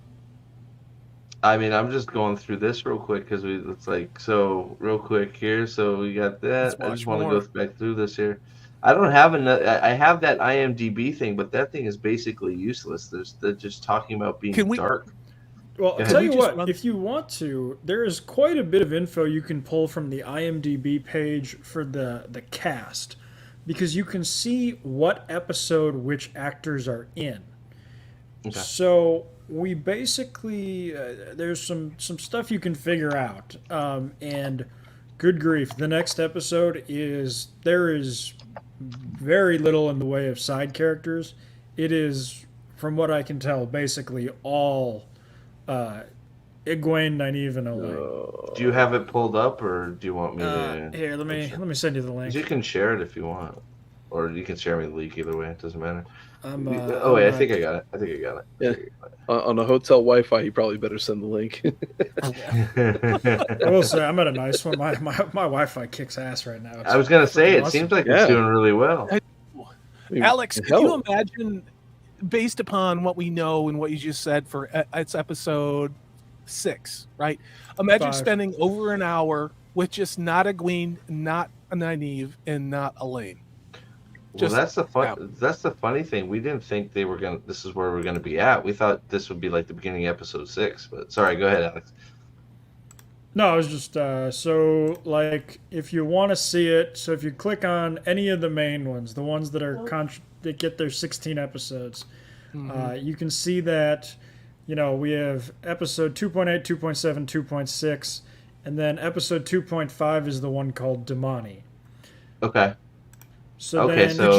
I mean, I'm just going through this real quick because it's like so real quick here. So we got that. I just want to go back through this here. I don't have I have that IMDb thing, but that thing is basically useless. They're just talking about being dark. Well, I'll tell you what, if you want to, there is quite a bit of info you can pull from the IMDb page for the cast, because you can see what episode which actors are in. Okay. So we basically, there's some stuff you can figure out. And good grief, the next episode there is very little in the way of side characters. It is, from what I can tell, basically all Egwene, Nynaeve, and Elaine. Do you have it pulled up, or do you want me to? Here, let me send you the link. You can share it if you want, or you can share me the link. Either way, it doesn't matter. I think I got it. I think I got it. Yeah. On a hotel Wi-Fi, you probably better send the link. I will say I'm at a nice one. My Wi-Fi kicks ass right now. I was gonna say it seems like it's doing really well. Alex, can you imagine, based upon what we know and what you just said, for it's episode 6, right? Imagine 5. spending over an hour with just not Egwene, not a Nynaeve, and not Elaine. Well, that's the funny thing. We didn't think they were gonna. This is where we're gonna be at. We thought this would be like the beginning of episode 6. But sorry, go ahead, Alex. No, I was just so like if you want to see it. So if you click on any of the main ones, the ones that are that get their 16 episodes, you can see that. We have episode 2.8, 2.7, 2.6, and then episode 2.5 is the one called Damani. Okay. So go ahead. Did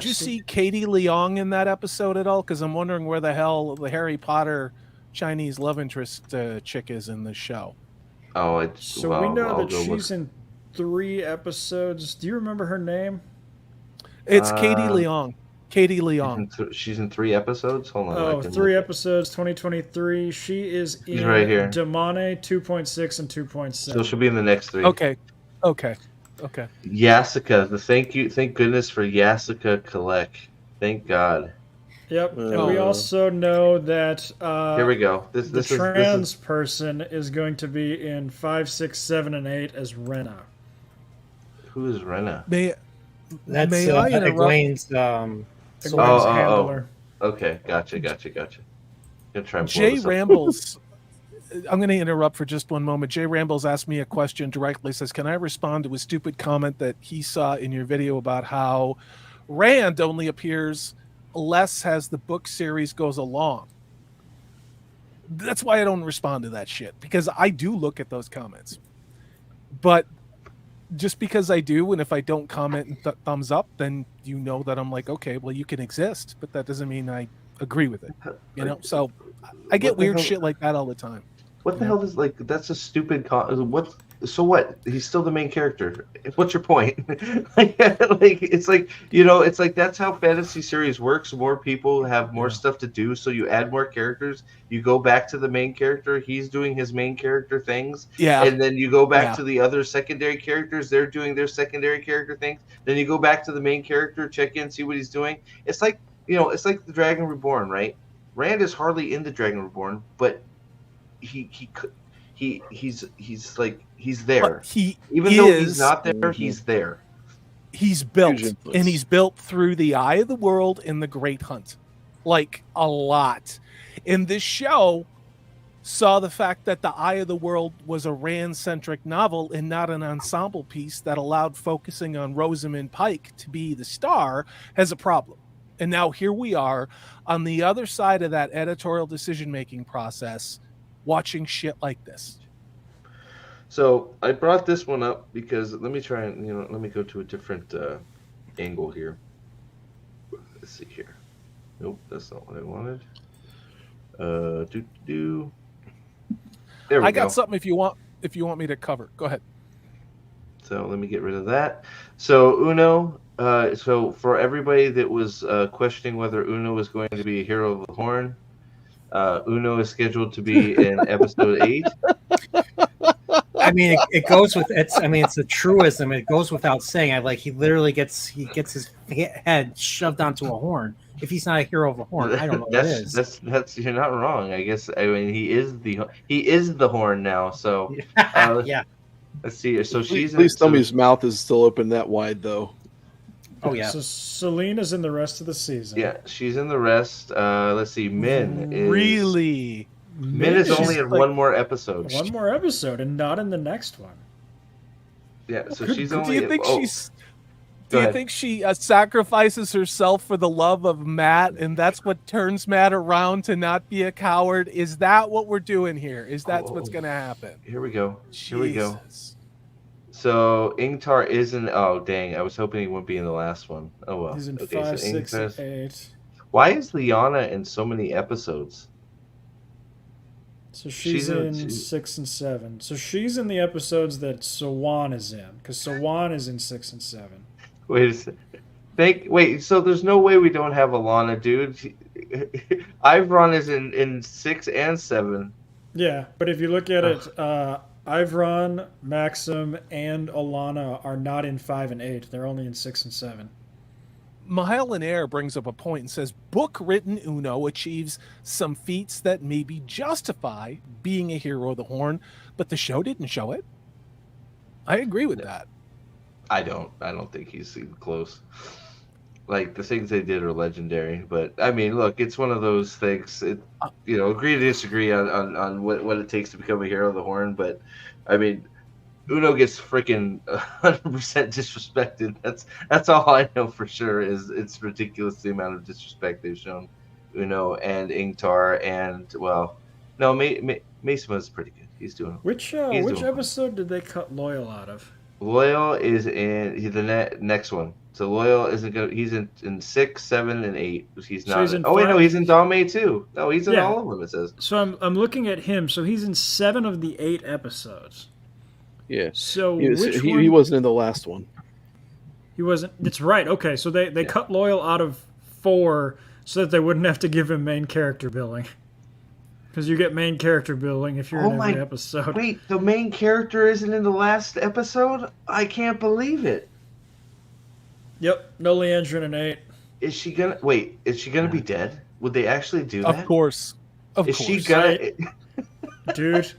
you see Katie Leong in that episode at all? Because I'm wondering where the hell the Harry Potter Chinese love interest chick is in the show. Oh, we know that she's in 3 episodes. Do you remember her name? It's Katie Leong. Katie Leong. She's in 3 episodes. Hold on. Oh, 3 episodes, 2023. She is in right here. Damane 2.6 and 2.7. So she'll be in the next 3. Okay. Yasuka. Thank goodness for Yasuka Kalek. Thank God. Yep. And we also know that here we go. The trans person is going to be in 5, 6, 7, and 8 as Rena. Who is Rena? That's Egwene's handler. Okay, gotcha. Gonna try and Jay Rambles. I'm going to interrupt for just one moment. Jay Rambles asked me a question directly. Says, "Can I respond to a stupid comment that he saw in your video about how Rand only appears less as the book series goes along?" That's why I don't respond to that shit, because I do look at those comments. But just because I do, and if I don't comment and thumbs up, then you know that I'm like, okay, well, you can exist, but that doesn't mean I agree with it. So I get weird shit like that all the time. What the hell is that's a stupid so what? He's still the main character. What's your point? It's like that's how fantasy series works. More people have more stuff to do, so you add more characters. You go back to the main character. He's doing his main character things. Yeah. And then you go back to the other secondary characters. They're doing their secondary character things. Then you go back to the main character, check in, see what he's doing. It's like it's like the Dragon Reborn, right? Rand is hardly in the Dragon Reborn, but he's there. Even though he's not there, he's there. He's built, and he's built through the Eye of the World and the Great Hunt, like a lot. And this show saw the fact that the Eye of the World was a Rand-centric novel and not an ensemble piece that allowed focusing on Rosamund Pike to be the star as a problem. And now here we are on the other side of that editorial decision-making process, watching shit like this. So I brought this one up because let me try and let me go to a different angle here. Let's see here. Nope, that's not what I wanted. There we go. I got something if you want me to cover. Go ahead. So let me get rid of that. So Uno. So for everybody that was questioning whether Uno was going to be a hero of the Horn, Uno is scheduled to be in episode 8. I mean, it goes with it's. I mean, it's a truism. It goes without saying. He literally gets his head shoved onto a horn. If he's not a hero of a horn, I don't know what it is. That's you're not wrong. I guess. I mean, he is the horn now. So yeah. Let's see. So she's at least somebody's mouth is still open that wide, though. Oh yeah. So Selena's in the rest of the season. Yeah, she's in the rest. Let's see. Min is really. Min is only in one more episode. One more episode, and not in the next one. Yeah, so she's only. Do you think Do you think she sacrifices herself for the love of Matt, and that's what turns Matt around to not be a coward? Is that what we're doing here? Is that what's going to happen? Here we go. Here we go. So Ingtar isn't. Oh dang! I was hoping he wouldn't be in the last one. Oh well. He's in 5, 6, 8. Why is Liana in so many episodes? So she's in 6 and 7. So she's in the episodes that Sawan is in, because Sawan is in 6 and 7. Wait a second. Wait, so there's no way we don't have Alana, dude. Ivron is in 6 and 7. Yeah, but if you look at it, Ivron, Maxim, and Alana are not in 5 and 8. They're only in 6 and 7. Mahal Air brings up a point and says, book-written Uno achieves some feats that maybe justify being a hero of the Horn, but the show didn't show it. I agree with that. I don't think he's even close. Like, the things they did are legendary, but I mean, look, it's one of those things. Agree to disagree on what it takes to become a hero of the Horn, but I mean, Uno gets freaking 100% disrespected. That's all I know for sure. Is it's ridiculous the amount of disrespect they've shown Uno and Ingtar, and Mason is pretty good. He's doing. Which episode did they cut Loyal out of? Loyal is in the next one. So Loyal isn't gonna. He's in 6, 7, and 8. He's not. So he's in Dame too. No, he's in all of them. It says. So I'm looking at him. So he's in 7 of the 8 episodes. Yeah. So he wasn't in the last one. He wasn't. That's right. Okay. So they cut Loyal out of 4 so that they wouldn't have to give him main character billing. Because you get main character billing if you're in every episode. Wait, the main character isn't in the last episode? I can't believe it. Yep, no Leandrin in 8. Is she gonna be dead? Would they actually do that? Of course. Is she gonna? Dude,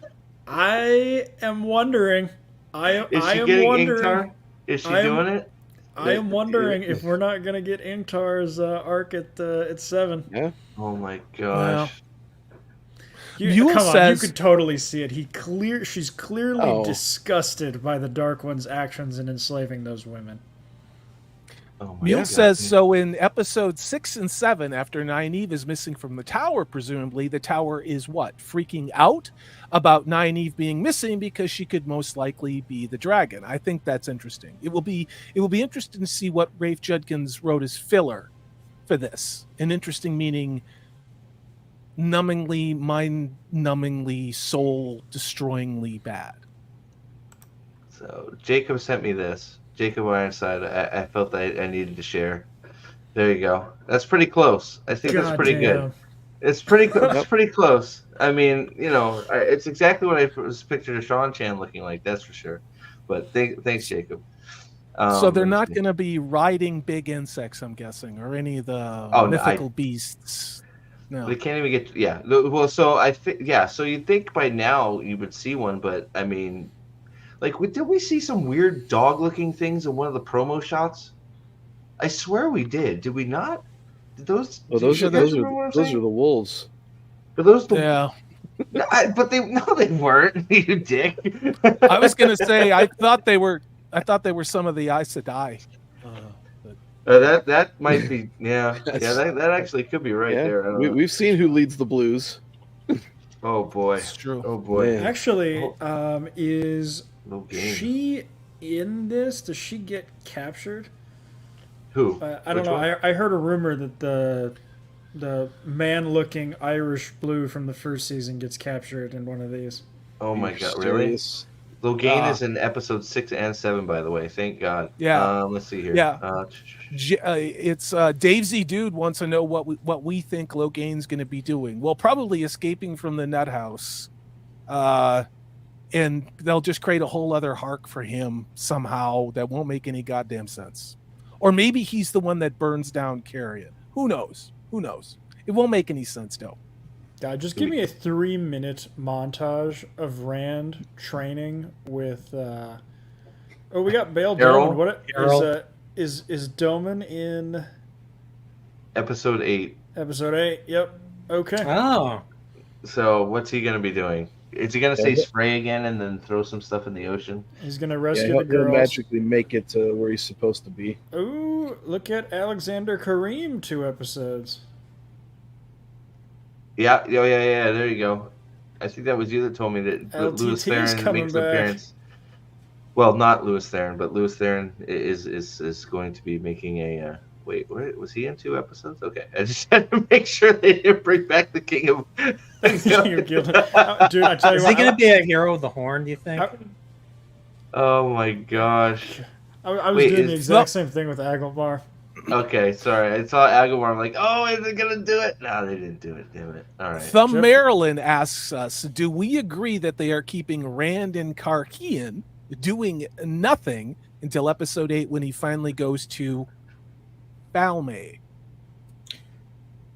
I am wondering. Is she getting Ingtar? Is she doing it? I am wondering if we're not gonna get Ingtar's arc at 7. Yeah. Oh my gosh. You could totally see it. She's clearly disgusted by the Dark One's actions in enslaving those women. Mule says, so in episode 6 and 7, after Nynaeve is missing from the tower, presumably, the tower is what? Freaking out about Nynaeve being missing because she could most likely be the dragon. I think that's interesting. It will be interesting to see what Rafe Judkins wrote as filler for this. An interesting meaning, numbingly, mind-numbingly, soul-destroyingly bad. So Jacob sent me this. Jacob Ironside, I felt that I needed to share. There you go. That's pretty close. I think that's pretty good. It's pretty close. I mean, it's exactly what I was pictured Sean Chan looking like. That's for sure. But thanks, Jacob. So they're not going to be riding big insects, I'm guessing, or any of the mythical beasts. No, they can't even get. Yeah. Well, so I think. Yeah. So you'd think by now you would see one, but I mean. Like, did we see some weird dog-looking things in one of the promo shots? I swear we did. Did we not? Did those? Oh, those are the wolves. Are those the? Yeah. But they weren't. You dick. I was gonna say I thought they were some of the Aes Sedai. That might be. Yeah. That actually could be right there. We've seen who leads the blues. Oh boy. It's true. Oh boy. Man. Actually, is she in this? Does she get captured? Who? I don't know. I heard a rumor that the man-looking Irish blue from the first season gets captured in one of these. Oh my god! Really? Logain is in episode 6 and 7, by the way. Thank God. Yeah. Let's see here. Yeah. It's Dave Z Dude wants to know what we think Logain's going to be doing. Well, probably escaping from the nut house. And they'll just create a whole other arc for him somehow that won't make any goddamn sense. Or maybe he's the one that burns down Carrion. Who knows? It won't make any sense, though. God, just give me a 3-minute montage of Rand training with. We got Bail Doman. What is Doman in? Episode 8. Episode 8. Yep. Okay. Oh. So what's he gonna be doing? Is he gonna say spray again and then throw some stuff in the ocean? He's gonna rescue the girls. He'll magically make it to where he's supposed to be. Ooh, look at Alexander Kareem 2 episodes. Yeah. There you go. I think that was you that told me that Louis Theron makes an appearance. Well, not Louis Theron, but Louis Theron is going to be making a Wait, was he in 2 episodes? Okay, I just had to make sure they didn't bring back the King of. Dude, I tell you Is what, he going to be a hero of the horn? Do you think? Oh my gosh! I was Wait, doing the exact same thing with Agelbar. Okay, sorry. I saw Agawar. I'm like, oh, is it gonna do it? No, they didn't do it. Damn it! All right. Thumb Maryland asks us, do we agree that they are keeping Rand and Karkian doing nothing until episode 8 when he finally goes to Falme?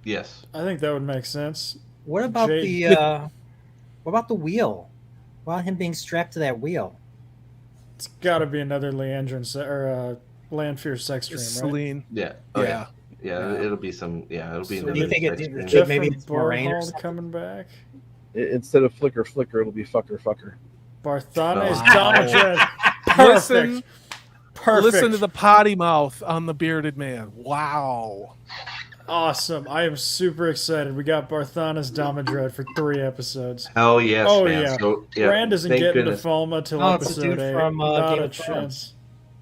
Yes. I think that would make sense. What about what about the wheel? What about him being strapped to that wheel? It's got to be another Leandrin or Lanfear sex dream, right? Celine. Yeah. Yeah. Yeah, it'll be some. Yeah, it'll be. So do you think maybe it's Moraine or something? coming back? Instead of flicker, it'll be fucker. Barthane's Wow. Damodred. Perfect. Listen to the potty mouth on the bearded man. Wow. Awesome. I am super excited. We got Barthana's Damodred for 3 episodes. Hell yes, Oh, man. yeah. So, yeah. Rand isn't thank getting goodness. to Falma till Oh, it's a episode dude 8. from, Not Game a of Thrones. chance.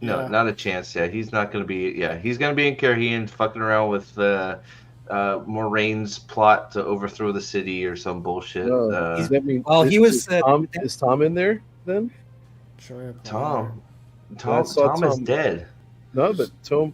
No, Yeah. not a chance. Yeah, he's not going to be. Yeah, he's going to be in Carhian fucking around with Moraine's plot to overthrow the city or some bullshit. Does that mean? Well, he was, Is Tom in there then? Sure, Tom I saw is dead. No, but Tom.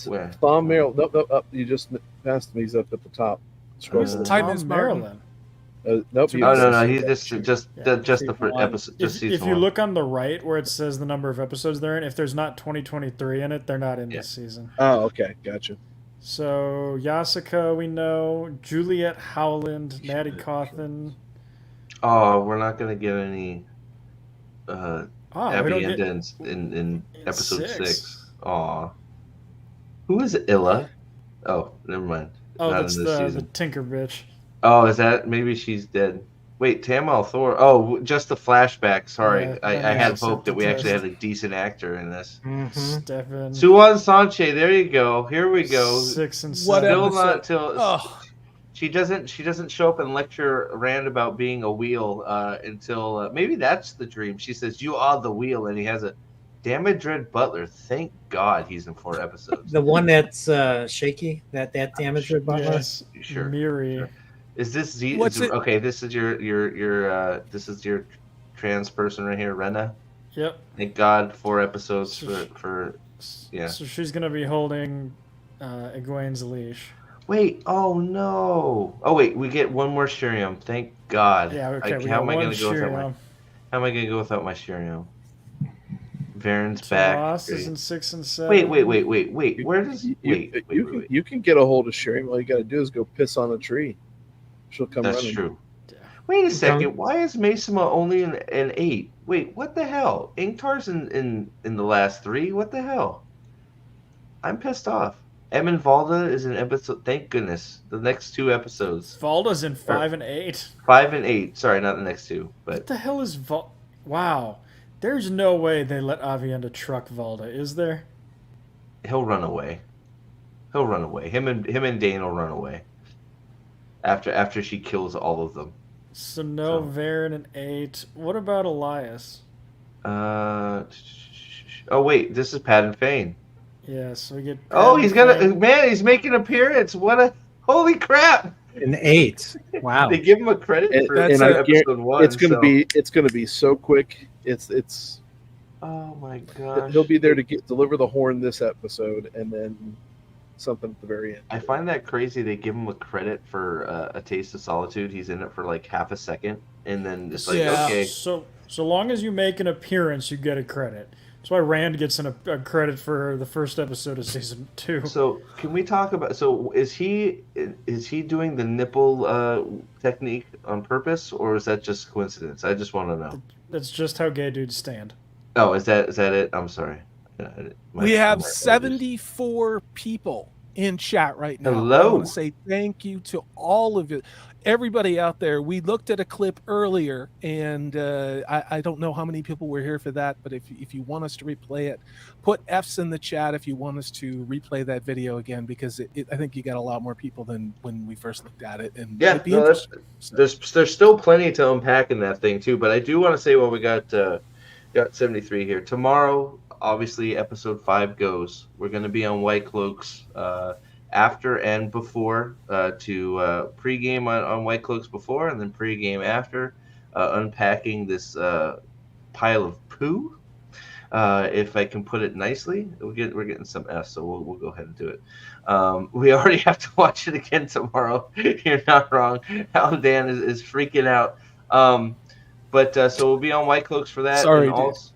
Where? Tom Merrill. Nope. Up. You just passed me. He's up at the top. Scroll down. Time Tom is Martin. Maryland. Nope. Oh no, he's just Yeah. the first episode. Just If season you 1. look on the right where it says the number of episodes they're in, if there's not 2023 in it, they're not in Yeah. this season. Oh, okay. Gotcha. So Yasuka, we know. Juliet Howland, Natty Cawthon. Oh, we're not going to get any. We don't Abby get in episode 6. 6. Aw. Who is Illa? Oh, never mind. Oh, Not that's in this the season. Tinker bitch. Oh, is that maybe she's dead? Wait, Tamal Thor. Oh, just the flashback. Sorry, Yeah, I that had makes hoped that we actually sense. had a decent actor in this. Stefan. Suan Sanche, there you go. Here we go. 6 and What 7. Still episode? not till Oh, she doesn't show up and lecture Rand about being a wheel until maybe that's the dream. She says you are the wheel, and he has a Damodred butler. Thank God he's in 4 episodes. The one that's shaky, that Damodred butler. Yes, Sure. Miri. Sure. Is this Z? What's it? Okay, this is your this is your trans person right here, Rena. Yep. Thank God 4 episodes for yeah. So she's gonna be holding Egwene's leash. Wait, oh no. Oh wait, we get one more Shiriam. Thank God. Yeah. Okay. we how got am I one gonna go without my Shiriam. how am I gonna go without my Shiriam? Varen's back. Ross is Great. in 6 and 7. Wait. Where does wait? You can get a hold of Sherry. All you got to do is go piss on a tree. She'll come That's running. true. Wait a second. Why is Mesima only an 8? Wait, what the hell? Ingtar's in the last 3. What the hell? I'm pissed off. Emin Valda is in episode. Thank goodness. The next 2 episodes. Valda's in 5 and 8. 5 and 8. Sorry, not the next 2. What But the hell is Wow. There's no way they let Avienda truck Valda, is there? he'll run away. He'll run away. Him and Dane will run away. After she kills all of them. So no Varen in 8. What about Elias? Oh wait, this is Pat and Fane. Yeah, so we get. Oh, he's he's making an appearance. What a holy crap! An 8. Wow. They give him a credit for episode 1. It's gonna be so quick. It's. Oh my gosh. He'll be there to deliver the horn this episode, and then something at the very end. I find that crazy. They give him a credit for a Taste of Solitude. He's in it for like half a second, and then it's like okay. So long as you make an appearance, you get a credit. That's why Rand gets a credit for the first episode of season 2. So can we talk about? So is he doing the nipple technique on purpose, or is that just coincidence? I just want to know. That's just how gay dudes stand. Oh, is that it? I'm sorry. We have 74 people in chat right now. Hello. I want to say thank you to all of it. Everybody out there. We looked at a clip earlier, and I don't know how many people were here for that, but if you want us to replay it, put F's in the chat if you want us to replay that video again, because I think you got a lot more people than when we first looked at it. And yeah, there's still plenty to unpack in that thing too. But I do want to say, well, we got 73 here tomorrow. obviously episode 5 goes. We're going to be on White Cloaks after and before to pregame on White Cloaks before and then pregame after, unpacking this pile of poo. If I can put it nicely, we're getting some S, so we'll go ahead and do it. We already have to watch it again tomorrow. You're not wrong. Alan Dan is freaking out. But so we'll be on White Cloaks for that. Sorry, and dude. also,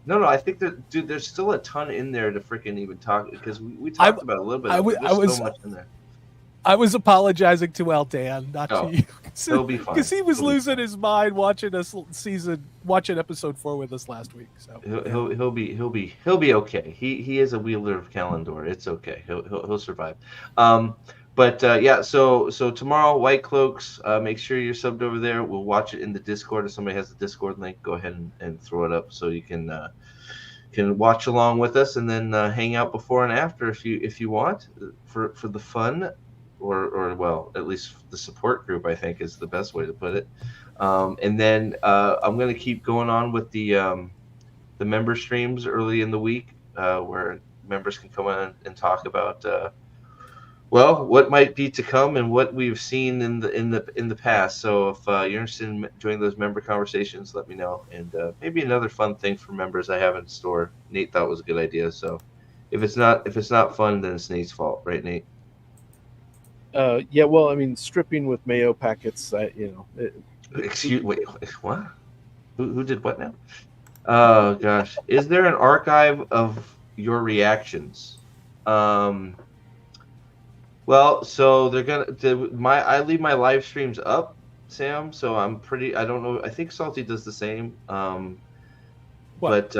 no. I think that, dude, there's still a ton in there to freaking even talk, because we talked about a little bit. There's so much in there. I was apologizing to El Dan, not to you. It'll be fine. Because he was losing his mind watching episode 4 with us last week. So he'll be okay. He is a wielder of Kalendor. It's okay. He'll survive. Yeah. So tomorrow, White Cloaks. Make sure you're subbed over there. We'll watch it in the Discord. If somebody has the Discord link, go ahead and throw it up so you can watch along with us, and then hang out before and after if you want for the fun. Or well, at least the support group, I think, is the best way to put it. And then I'm going to keep going on with the member streams early in the week, where members can come on and talk about what might be to come and what we've seen in the past. So if you're interested in joining those member conversations, let me know. And maybe another fun thing for members I have in store. Nate thought was a good idea. So if it's not fun, then it's Nate's fault, right, Nate? Yeah, well, I mean, stripping with mayo packets, Excuse, wait, what? Who did what now? Oh gosh, is there an archive of your reactions? Well, so they're I leave my live streams up, Sam. So I don't know. I think Salty does the same. But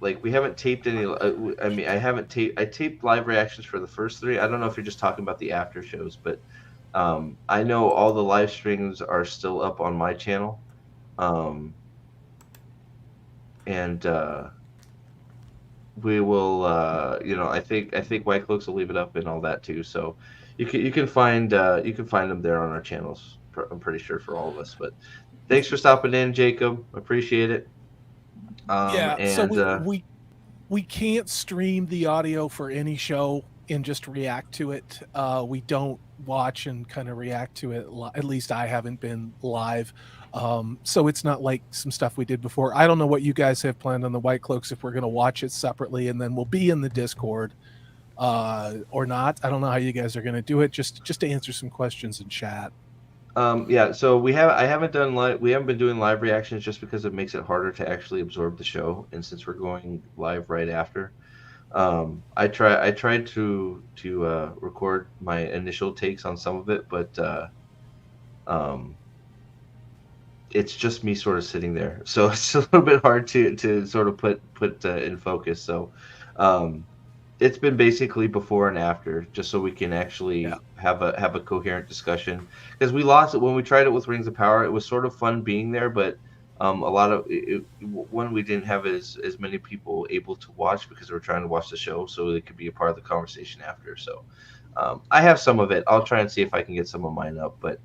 like we haven't taped any. I taped live reactions for the first 3. I don't know if you're just talking about the after shows, but I know all the live streams are still up on my channel, and we will. I think White Cloaks will leave it up and all that too. So you can find them there on our channels. I'm pretty sure for all of us. But thanks for stopping in, Jacob. Appreciate it. So we can't stream the audio for any show and just react to it. We don't watch and kind of react to it. At least I haven't been live. So it's not like some stuff we did before. I don't know what you guys have planned on the White Cloaks, if we're going to watch it separately and then we'll be in the Discord or not. I don't know how you guys are going to do it. Just to answer some questions in chat. So we haven't been doing live reactions just because it makes it harder to actually absorb the show, and since we're going live right after, I tried to record my initial takes on some of it, but it's just me sort of sitting there, so it's a little bit hard to sort of put in focus. So it's been basically before and after, just so we can actually have a coherent discussion. Because we lost it when we tried it with Rings of Power. It was sort of fun being there, but a lot of when we didn't have as many people able to watch because we were trying to watch the show, so they could be a part of the conversation after. So I have some of it. I'll try and see if I can get some of mine up. But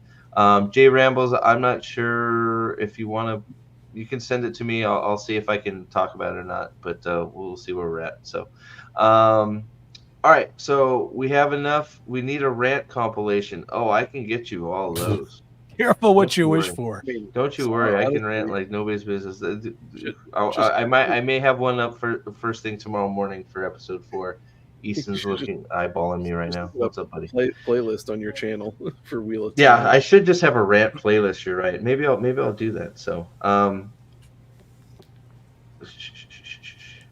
Jay Rambles, I'm not sure if you want to. You can send it to me. I'll see if I can talk about it or not. But we'll see where we're at. So. All right, so we have enough. We need a rant compilation. Oh, I can get you all those. Careful what you wish for. Don't you worry. I can rant like nobody's business. I may have one up for the first thing tomorrow morning for episode 4. Easton's looking eyeballing me right now. What's up, buddy? Playlist on your channel for Wheel of Time. Yeah, I should just have a rant playlist. You're right. Maybe I'll do that. So,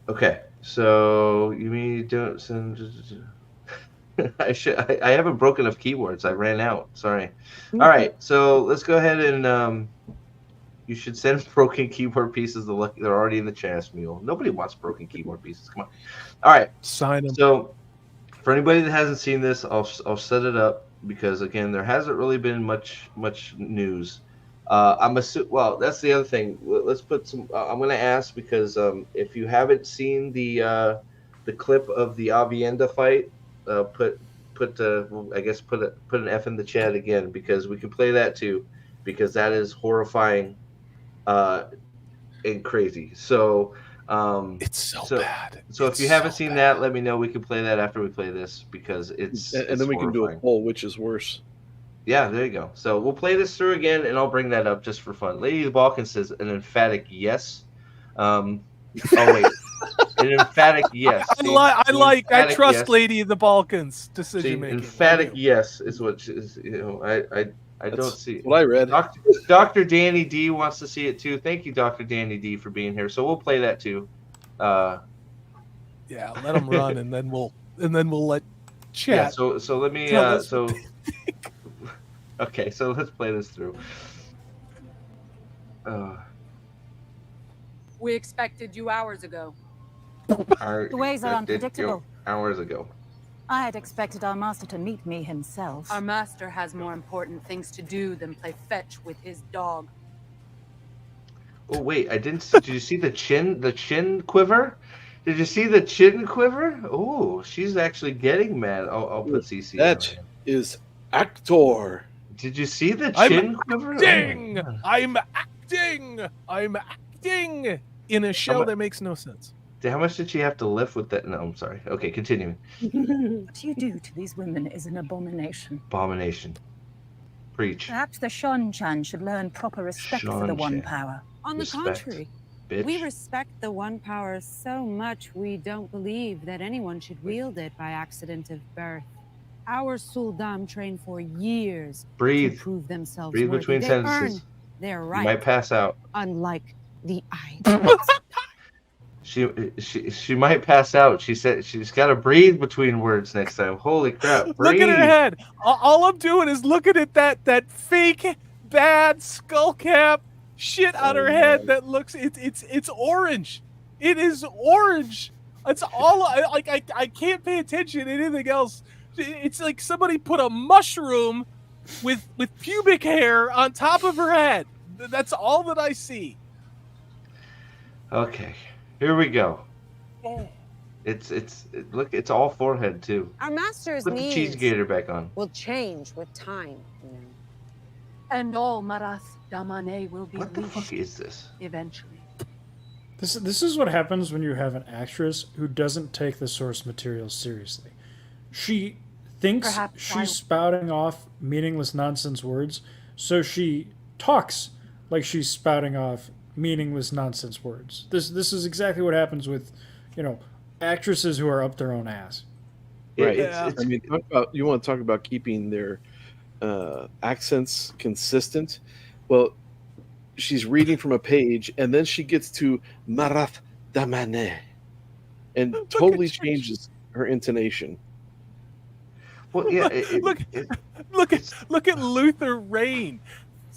okay. So you mean you don't send? I haven't broken enough keywords. I ran out. Sorry. All right. So let's go ahead and you should send broken keyboard pieces. They're already in the chest mule. Nobody wants broken keyboard pieces. Come on. All right. Sign them. So for anybody that hasn't seen this, I'll set it up because again there hasn't really been much news. Well, that's the other thing. Let's put some. I'm going to ask because if you haven't seen the clip of the Avienda fight, put an F in the chat again because we can play that too, because that is horrifying and crazy. So It's so bad. So if you haven't seen that, let me know. We can play that after we play this because it's then we can do a poll, which is worse. Yeah, there you go. So we'll play this through again, and I'll bring that up just for fun. Lady of the Balkans says an emphatic yes. Oh wait, an emphatic yes. I trust yes. Lady of the Balkans decision making. Emphatic yes is what she is. I don't see. What I read. Dr. Danny D wants to see it too. Thank you, Dr. Danny D, for being here. So we'll play that too. Yeah, let them run, and then we'll let chat. Yeah. So let me. Okay, so let's play this through. We expected you hours ago. The ways are unpredictable. Hours ago. I had expected our master to meet me himself. Our master has more important things to do than play fetch with his dog. Oh wait, I didn't. Did you see the chin quiver? Did you see the chin quiver? Oh, she's actually getting mad. I'll put CC. That is actor. Did you see the chin quiver? Acting! Oh, I'm acting in a show that makes no sense. How much did she have to lift with that? No, I'm sorry. Okay, continuing. What you do to these women is an abomination. Abomination. Preach. Perhaps the Shon-chan should learn proper respect for the One Power. On the contrary, we respect the One Power so much we don't believe that anyone should wield it by accident of birth. Our Suldam trained for years to prove themselves Breathe worthy. Between sentences. They're right. You might pass out. Unlike the I. She might pass out. She said she's got to breathe between words next time. Holy crap! Breathe. Look at her head. All I'm doing is looking at that fake bad skull cap shit on her head that looks it's orange. It is orange. It's all I can't pay attention to anything else. It's like somebody put a mushroom with pubic hair on top of her head. That's all that I see. Okay, here we go. It's look, it's all forehead too. Our master's Put the cheese gator back on. Will change with time. And all Marath Damane will be What the fuck is this? Eventually. This is what happens when you have an actress who doesn't take the source material seriously. She thinks she's spouting off meaningless nonsense words, so she talks like she's spouting off meaningless nonsense words. This is exactly what happens with, actresses who are up their own ass. Right. Yeah. I mean, you want to talk about keeping their accents consistent? Well, she's reading from a page, and then she gets to Marath Damane, and totally changes her intonation. Well, yeah. Look at Luther Rain.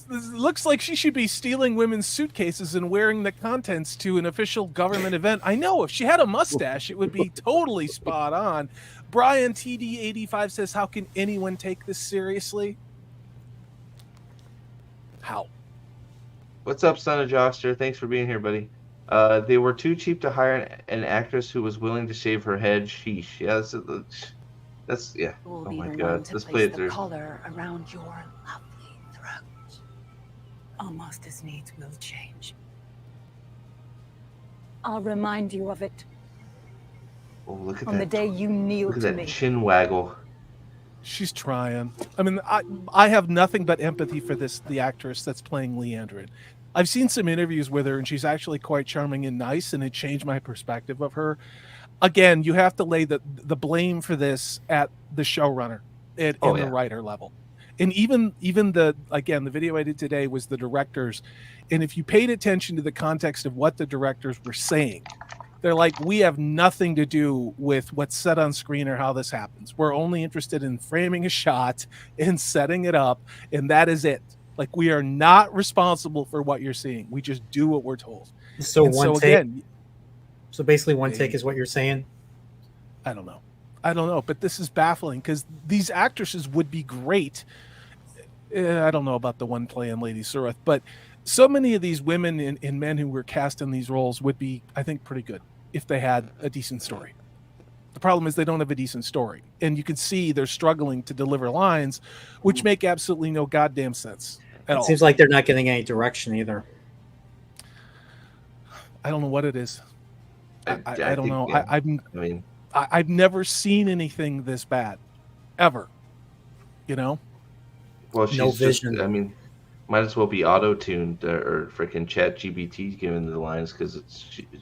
This looks like she should be stealing women's suitcases and wearing the contents to an official government event. I know if she had a mustache, it would be totally spot on. Brian TD85 says, "How can anyone take this seriously?" How? What's up, son of Joster? Thanks for being here, buddy. They were too cheap to hire an actress who was willing to shave her head. Sheesh. Yeah, that's yeah. Oh my god. Let's play it through. Collar around your lovely throat. Our master's needs will change. I'll remind you of it. Oh, look at that. On the day you kneel look at to that me. Chin waggle. She's trying. I mean, I have nothing but empathy for the actress that's playing Leandrin. I've seen some interviews with her, and she's actually quite charming and nice, and it changed my perspective of her. Again, you have to lay the blame for this at the showrunner the writer level. And even the video I did today was the directors. And if you paid attention to the context of what the directors were saying, they're like, we have nothing to do with what's said on screen or how this happens. We're only interested in framing a shot and setting it up, and that is it. Like, we are not responsible for what you're seeing. We just do what we're told. So basically one take is what you're saying? I don't know, but this is baffling because these actresses would be great. I don't know about the one playing Lady Suroth, but so many of these women and men who were cast in these roles would be, I think, pretty good if they had a decent story. The problem is they don't have a decent story, and you can see they're struggling to deliver lines, which make absolutely no goddamn sense at all. It seems like they're not getting any direction either. I don't know what it is. I don't know. Yeah. I've never seen anything this bad, ever. You know. Well, she's just. Might as well be auto-tuned or freaking ChatGPT giving the lines because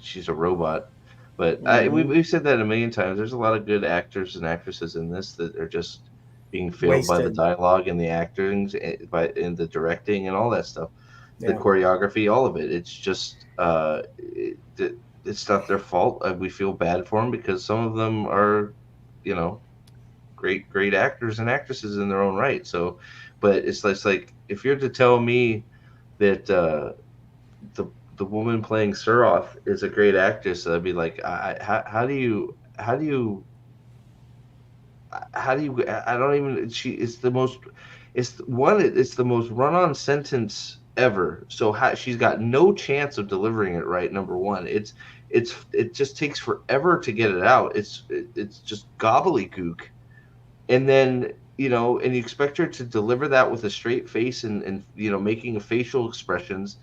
she's a robot. But we've said that a million times. There's a lot of good actors and actresses in this that are just being failed by the dialogue and the acting, and the directing and all that stuff, the choreography, all of it. It's just it's not their fault. We feel bad for them because some of them are, great actors and actresses in their own right. So, but it's like if you're to tell me that the woman playing Suroth is a great actress, I'd be like, how do you I don't even. It's the most run-on sentence ever. So she's got no chance of delivering it right. Number one, it just takes forever to get it out. It's just gobbledygook, and then and you expect her to deliver that with a straight face and making facial expressions,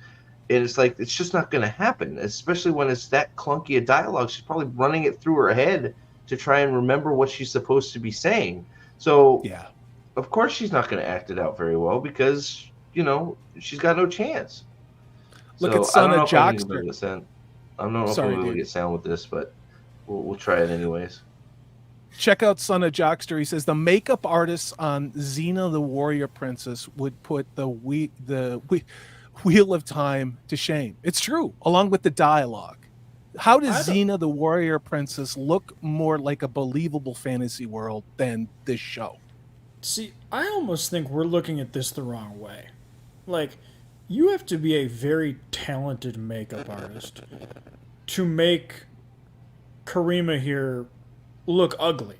and it's like it's just not going to happen. Especially when it's that clunky a dialogue. She's probably running it through her head to try and remember what she's supposed to be saying. So yeah, of course she's not going to act it out very well because she's got no chance. Look at Son of Jockster. I don't know if I'm going to get sound with this, but we'll try it anyways. Check out Son of Jockster. He says the makeup artists on Xena the Warrior Princess would put the Wheel of Time to shame. It's true, along with the dialogue. How does Xena the Warrior Princess look more like a believable fantasy world than this show? See, I almost think we're looking at this the wrong way. Like, you have to be a very talented makeup artist to make Karima here look ugly.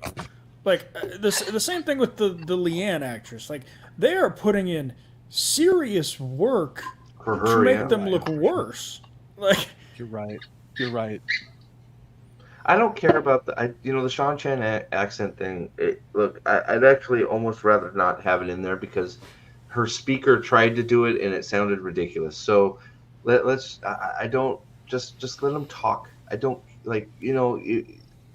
Like, the same thing with the Leanne actress. Like, they are putting in serious work to make them look worse. Like, you're right. You're right. I don't care about the Sean Chen accent thing. I'd actually almost rather not have it in there because her speaker tried to do it and it sounded ridiculous. So let's let them talk. I don't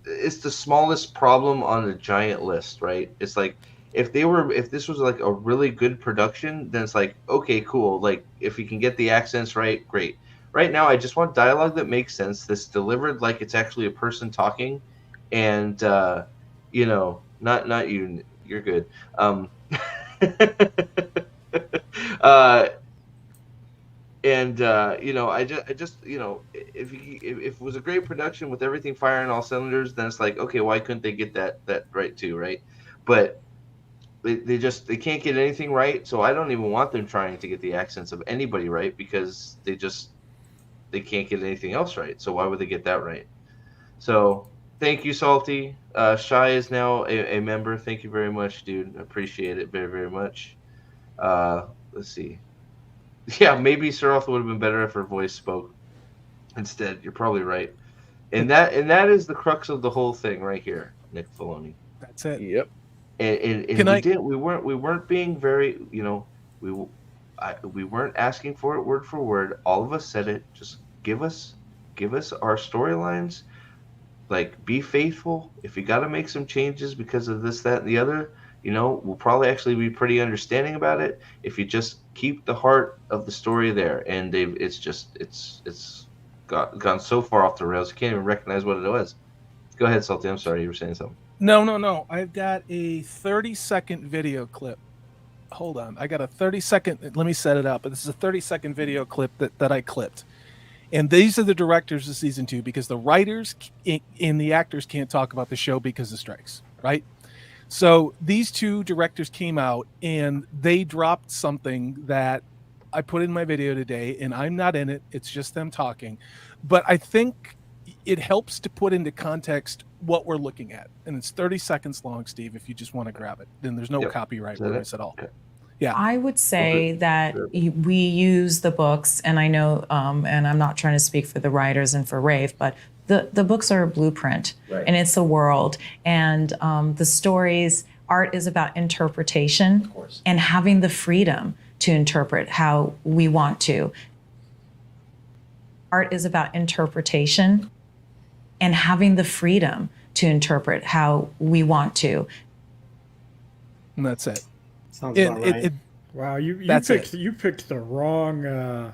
it's the smallest problem on the giant list, right? It's like if this was like a really good production, then it's like, okay, cool. Like if you can get the accents right, great. Right now, I just want dialogue that makes sense, that's delivered like it's actually a person talking, and not you. You're good. If it was a great production with everything firing all cylinders, then it's like, okay, why couldn't they get that right too, right? But they can't get anything right, so I don't even want them trying to get the accents of anybody right because they can't get anything else right. So why would they get that right? So thank you, Salty. Shy is now a member. Thank you very much, dude. I appreciate it very, very much. Let's see. Yeah, maybe Suroth would have been better if her voice spoke instead. You're probably right. And that is the crux of the whole thing right here, Nick Filoni. That's it. Yep. And we weren't being very, we weren't asking for it word for word. All of us said it. Just give us our storylines. Like, be faithful. If you got to make some changes because of this, that, and the other, we'll probably actually be pretty understanding about it. If you just keep the heart of the story there, and it's gone so far off the rails, you can't even recognize what it was. Go ahead, Salty. I'm sorry, you were saying something. No. I've got a 30-second video clip. Hold on. I got a 30-second. Let me set it up. But this is a 30-second video clip that I clipped. And these are the directors of season 2 because the writers and the actors can't talk about the show because of strikes, right? So these two directors came out and they dropped something that I put in my video today, and I'm not in it. It's just them talking. But I think it helps to put into context what we're looking at. And it's 30 seconds long, Steve, if you just want to grab it. Then there's no copyright words at all. Yeah. I would say that we use the books, and I know, and I'm not trying to speak for the writers and for Rafe, but the books are a blueprint, and it's a world. And the stories, art is about interpretation and having the freedom to interpret how we want to. Art is about interpretation and having the freedom to interpret how we want to. And that's it. Sounds about right. Wow, you picked the wrong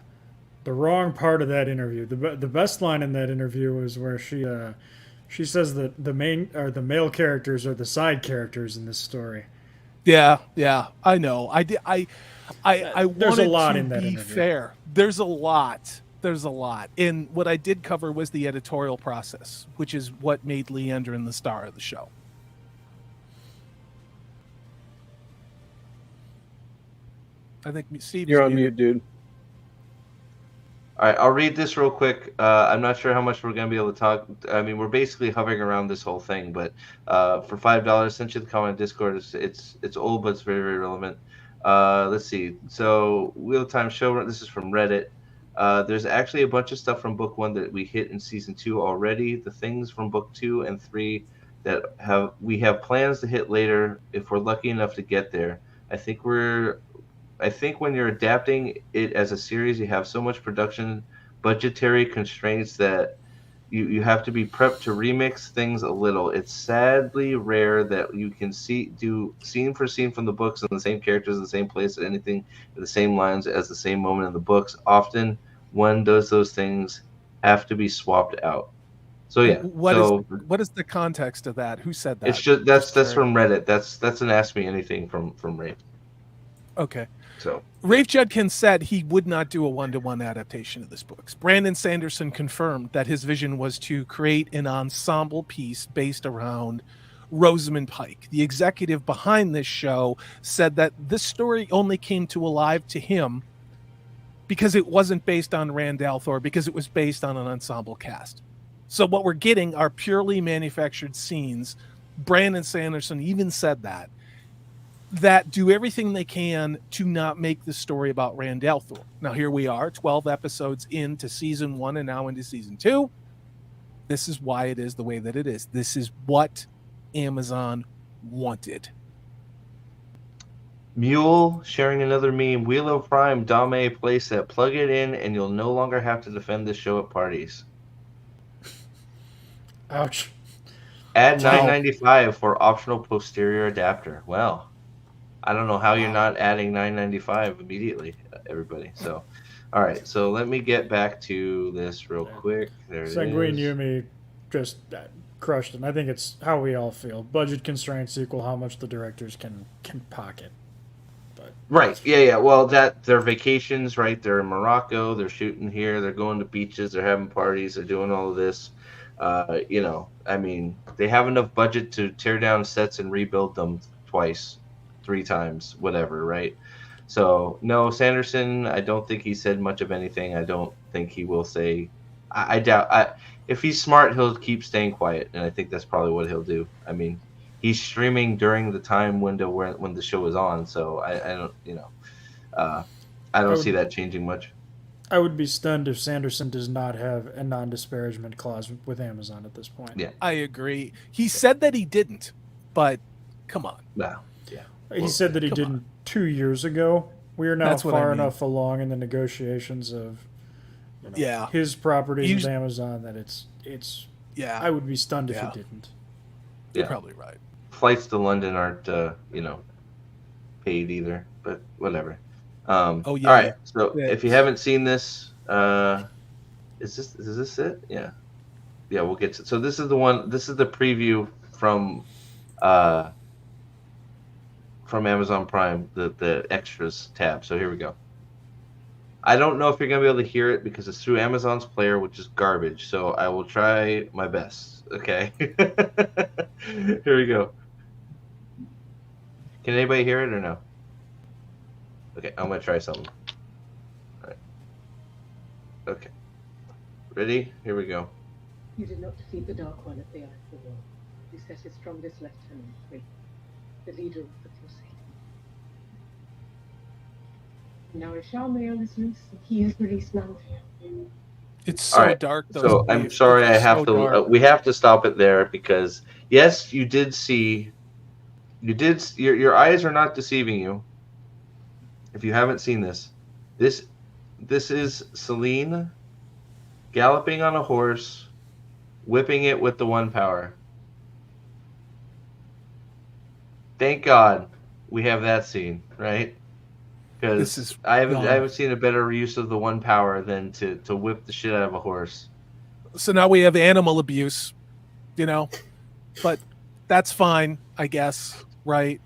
part of that interview. The best line in that interview was where she says that the male characters are the side characters in this story. Yeah, I know. I There's a lot in that interview. Fair. There's a lot. And what I did cover was the editorial process, which is what made Leandrin the star of the show. I think Steve, you're on mute, dude. All right, I'll read this real quick. I'm not sure how much we're going to be able to talk. I mean, we're basically hovering around this whole thing, but for $5, sent you the comment Discord. It's old, but it's very, very relevant. Let's see. So, Wheel of Time show. This is from Reddit. There's actually a bunch of stuff from book 1 that we hit in season 2 already. The things from book 2 and 3 that we have plans to hit later if we're lucky enough to get there. I think when you're adapting it as a series, you have so much production budgetary constraints that you have to be prepped to remix things a little. It's sadly rare that you can do scene for scene from the books and the same characters in the same place and anything with the same lines as the same moment in the books. Often when does those things have to be swapped out? So yeah. What is the context of that? Who said that? It's just that's from Reddit. That's an Ask Me Anything from Ray. Okay. So Rafe Judkins said he would not do a one-to-one adaptation of this book. Brandon Sanderson confirmed that his vision was to create an ensemble piece based around Rosamund Pike. The executive behind this show said that this story only came to alive to him because it wasn't based on Rand al'Thor, because it was based on an ensemble cast. So what we're getting are purely manufactured scenes. Brandon Sanderson even said that do everything they can to not make the story about Rand al'Thor. Now here we are, 12 episodes into season 1 and now into season 2. This is why it is the way that it is. This is what Amazon wanted. Mule sharing another meme. Wheel of Prime Dame playset. Plug it in and you'll no longer have to defend this show at parties. Ouch. Add $9.95 for optional posterior adapter. Well, I don't know how you're not adding $9.95 immediately, everybody. So, all right. So let me get back to this real quick. There it Sanguine is. Yumi just crushed it. I think it's how we all feel. Budget constraints equal how much the directors can pocket. But Right. Yeah. Well, their vacations, right? They're in Morocco. They're shooting here. They're going to beaches. They're having parties. They're doing all of this. I mean, they have enough budget to tear down sets and rebuild them twice, 3 times, whatever, right? So, no, Sanderson, I don't think he said much of anything. I don't think he will say. I doubt. If he's smart, he'll keep staying quiet, and I think that's probably what he'll do. I mean, he's streaming during the time window when the show is on, so I don't, I don't see that changing much. I would be stunned if Sanderson does not have a non-disparagement clause with Amazon at this point. Yeah, I agree. He said that he didn't, but come on. No. Yeah. He said that he didn't 2 years ago. We are now far enough along in the negotiations of his properties with Amazon that it's I would be stunned if he didn't. You're probably right. Flights to London aren't paid either, but whatever. All right. So if you haven't seen this, is this it? Yeah. We'll get to. So this is the one. This is the preview from Amazon Prime, the extras tab. So here we go. I don't know if you're gonna be able to hear it because it's through Amazon's player, which is garbage. So I will try my best. Okay. Here we go. Can anybody hear it or no? Okay, I'm going to try something. All right. Okay. Ready? Here we go. You did not defeat the Dark One at the Eye of the World. You set his strongest lieutenant free, the leader of the Crusade. Now Ishamael is loose, and he has released Malphia. It's so dark, though. So I'm sorry, I have to. We have to stop it there because yes, you did see. You did. Your eyes are not deceiving you. If you haven't seen this is Selene galloping on a horse whipping it with the one power. Thank God we have that scene, right? Because I haven't seen a better use of the one power than to whip the shit out of a horse. So now we have animal abuse, but that's fine, I guess, right?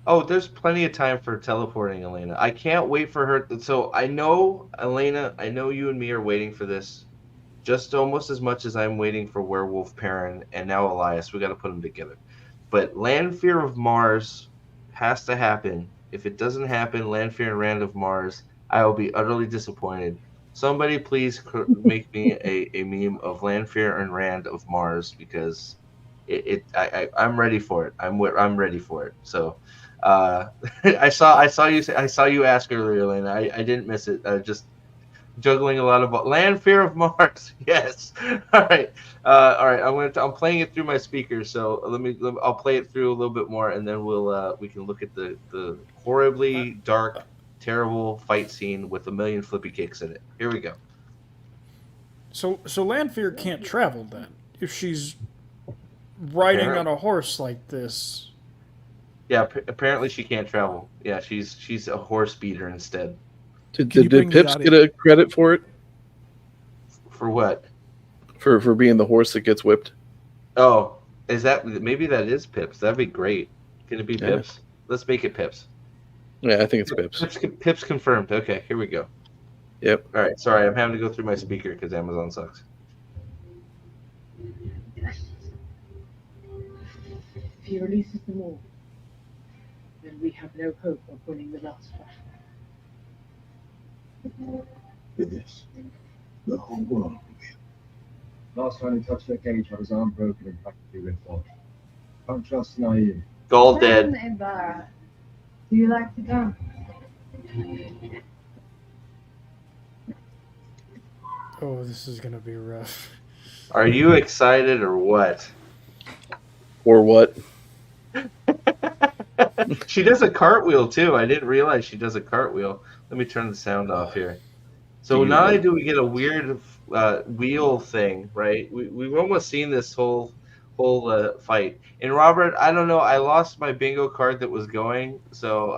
Oh, there's plenty of time for teleporting, Elena. I can't wait for her. So I know, Elena, I know you and me are waiting for this just almost as much as I'm waiting for Werewolf Perrin and now Elias. We got to put them together. But Land Fear of Mars has to happen. If it doesn't happen, Land Fear and Rand of Mars, I will be utterly disappointed. Somebody please make me a meme of Land Fear and Rand of Mars, because I'm ready for it. I'm ready for it. So I saw you ask earlier, Elena. I didn't miss it. Just juggling a lot of Land Fear of Mars. Yes. All right. I'm playing it through my speakers. So I'll play it through a little bit more, and then we can look at the horribly dark, terrible fight scene with a million flippy kicks in it. Here we go. So Land Fear can't travel then if she's riding on a horse like this. Yeah, apparently she can't travel. Yeah, she's a horse beater instead. Did Pips get a credit for it? For what? For being the horse that gets whipped. Oh, maybe that is Pips? That'd be great. Can it be Pips? Let's make it Pips. Yeah, I think it's Pips. Pips confirmed. Okay, here we go. Yep. All right. Sorry, I'm having to go through my speaker because Amazon sucks. If he releases them all, then we have no hope of winning the last fight. With this, the whole world will be. Last time he touched that cage, had his arm broken and practically ripped off. Don't trust naive. Gold dead. Do you like to go? Oh, this is gonna be rough. Are you excited or what? Or what? She does a cartwheel too. I didn't realize she does a cartwheel. Let me turn the sound off here. So not only do we get a weird wheel thing, right? We've almost seen this whole fight. And Robert, I don't know. I lost my bingo card that was going, so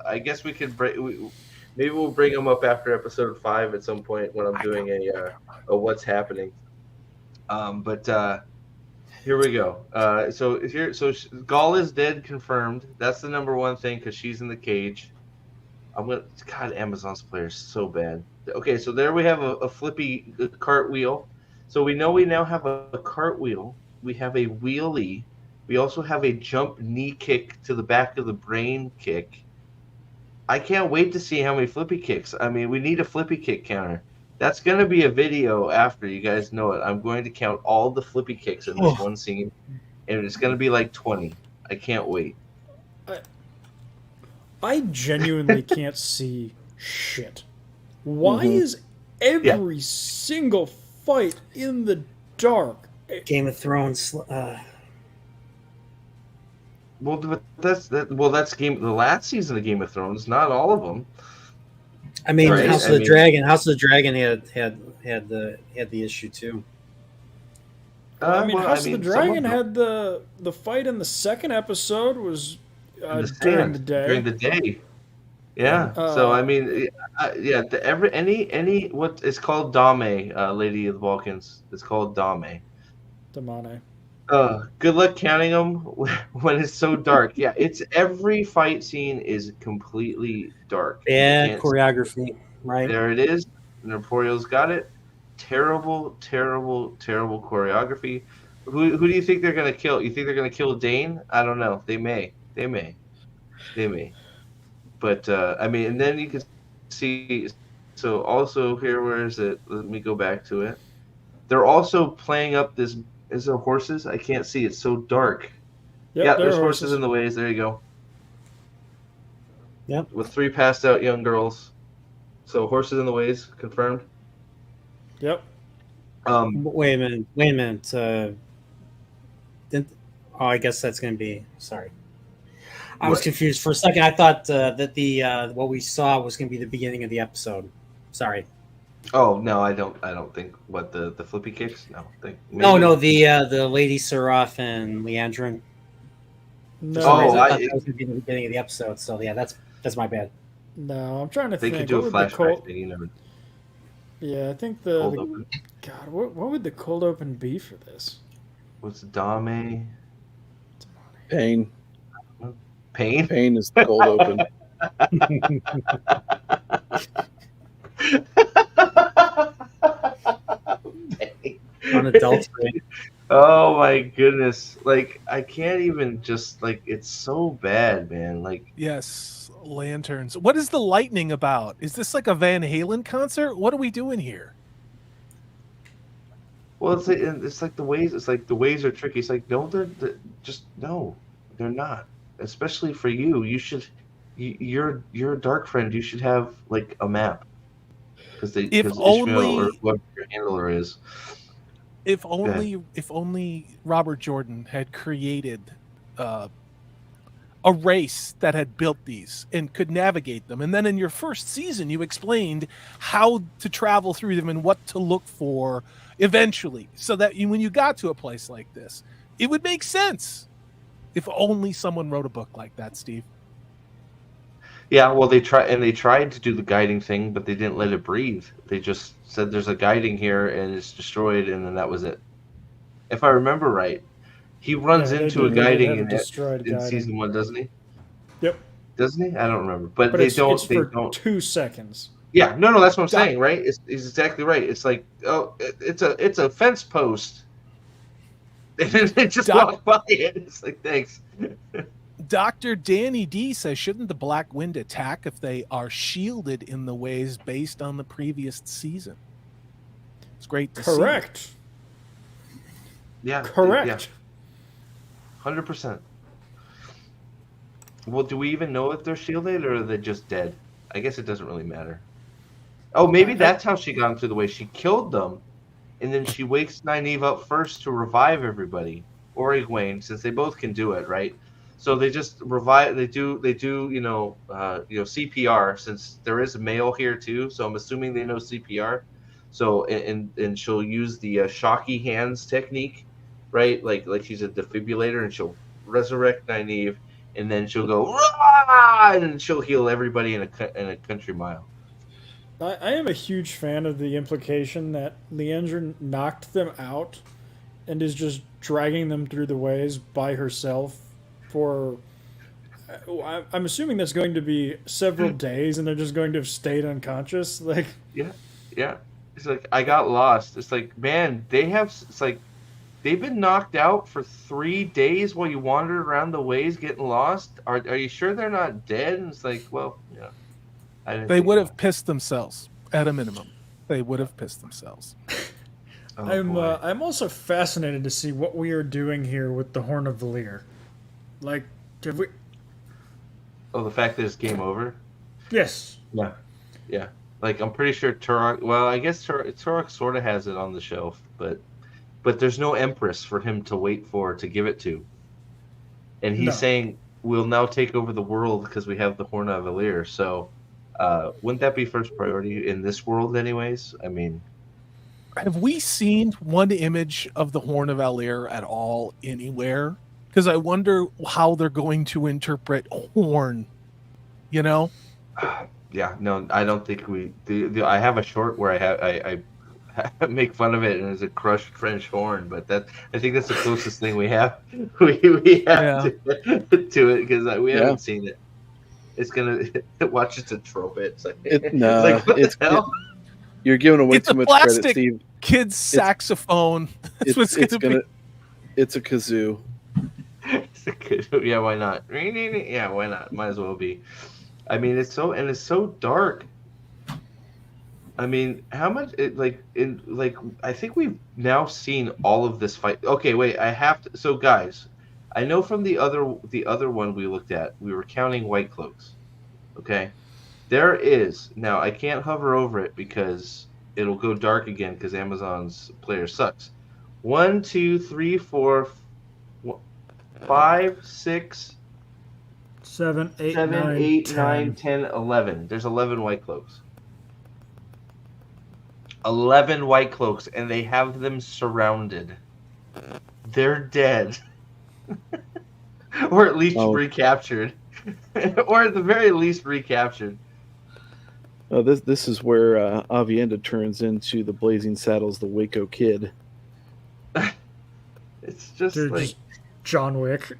I guess we could maybe we'll bring them up after episode 5 at some point when I'm doing a what's happening. But here we go. So Gaul is dead, confirmed. That's the number one thing because she's in the cage. God, Amazon's player is so bad. Okay, so there we have a flippy cartwheel. So we know we now have a cartwheel. We have a wheelie. We also have a jump knee kick to the back of the brain kick. I can't wait to see how many flippy kicks. I mean, we need a flippy kick counter. That's going to be a video after, you guys know it. I'm going to count all the flippy kicks in this one scene, and it's going to be like 20. I can't wait. I genuinely can't see shit. Why is every single fight in the dark? Game of Thrones. Well, that's the last season of Game of Thrones. Not all of them. I mean, right? House of the Dragon. House of the Dragon had the issue too. House of the Dragon had the fight in the second episode was during the day. During the day. Yeah. So I mean, any what is called Dame, Lady of the Balkans. It's called Dame. Damane. Good luck counting them when it's so dark. Yeah, it's every fight scene is completely dark. Yeah, choreography. Right. There it is. Napoleon's got it. Terrible, terrible, terrible choreography. Who do you think they're gonna kill? You think they're gonna kill Dane? I don't know. They may. But I mean, and then you can see. So also here, where is it? Let me go back to it. They're also playing up this. Is there horses? I can't see. It's so dark. Yep, yeah, there's horses in the ways. There you go. Yep. With 3 passed out young girls. So horses in the ways, confirmed. Yep. Wait a minute. I guess that's going to be. Sorry. I was confused for a second. I thought that the what we saw was going to be the beginning of the episode. Sorry. Oh no, I don't think what the flippy kicks. No, think maybe. No, the Lady Seraph and Leandrin. No, For some reason, I I- thought that was going to be the beginning of the episode. So yeah, that's my bad. no, I'm trying to They think. could do a What would the flashback thing, you know. Yeah, I think Cold the open. God, what would the cold open be for this? What's Dame? Pain. Pain? Pain is the cold open. Unadulterated. Oh my goodness! Like I can't even just like it's so bad, man. Like Yes, lanterns. What is the lightning about? Is this like a Van Halen concert? What are we doing here? well, it's like the waves. It's like the waves are tricky. It's like no, they're just no, they're not. Especially for you, you should. You're a dark friend. You should have like a map because Ishmael or whoever your handler is. If only Robert Jordan had created a race that had built these and could navigate them. And then in your first season, you explained how to travel through them and what to look for eventually, so that when you got to a place like this, it would make sense. If only someone wrote a book like that, Steve. Yeah, well, they tried to do the guiding thing, but they didn't let it breathe. They just said there's a guiding here and it's destroyed, and then that was it. If I remember right, he runs into a guiding in season 1, doesn't he? Yep. Doesn't he? I don't remember, but It's they for don't. 2 seconds. Yeah, no, that's what I'm saying, right? He's exactly right. It's like, oh, it's a fence post, and then they just walk by it. It's like, thanks. Dr. Danny D says, shouldn't the Black Wind attack if they are shielded in the ways based on the previous season? It's great to see. Correct. Yeah. Correct. 100%. Well, do we even know if they're shielded or are they just dead? I guess it doesn't really matter. Oh, maybe that's how she got them through the way. She killed them, and then she wakes Nynaeve up first to revive everybody, or Egwene, since they both can do it, right? So they just revive. They do CPR, since there is a male here too. So I'm assuming they know CPR. So and she'll use the shocky hands technique, right? Like she's a defibrillator, and she'll resurrect Nynaeve, and then she'll go Rah! And she'll heal everybody in a country mile. I am a huge fan of the implication that Leandrin knocked them out and is just dragging them through the ways by herself for... I'm assuming that's going to be several days and they're just going to have stayed unconscious. Like, yeah. It's like, I got lost. It's like, man, it's like they've been knocked out for 3 days while you wandered around the ways getting lost. Are you sure they're not dead? And it's like, well, yeah. They would have pissed themselves at a minimum. They would have pissed themselves. I'm also fascinated to see what we are doing here with the Horn of Valir. Like, have we? Oh, the fact that it's game over. Yes. Yeah. Like, I'm pretty sure Turok. Well, I guess Turok sort of has it on the shelf, but there's no Empress for him to wait for to give it to. And he's saying we'll now take over the world because we have the Horn of Valir. So. Wouldn't that be first priority in this world anyways? I mean... Have we seen one image of the Horn of Valir at all anywhere? Because I wonder how they're going to interpret horn, you know? Yeah, no, I don't think we... I have a short where I make fun of it and it's a crushed French horn, but I think that's the closest thing we have, we have to it, because we haven't seen it. It's gonna watch. It's a trumpet. It's like, what the hell? You're giving away too much credit, Steve. Kid's saxophone. That's what's gonna be. It's a kazoo. It's a kazoo. Yeah, why not? Yeah, why not? Might as well be. I mean, it's so dark. I mean, how much? I think we've now seen all of this fight. Okay, wait. I have to. So, guys. I know from the other one we looked at, we were counting white cloaks. Okay? There is, now I can't hover over it because it'll go dark again because Amazon's player sucks. 1, 2, 3, 4, 5, 6, 7, 8, 9, 10, 11. There's 11 white cloaks. 11 white cloaks, and they have them surrounded. They're dead. Or at least recaptured. Or at the very least recaptured. This is where Avienda turns into the Blazing Saddles, the Waco Kid. It's just like just John Wick.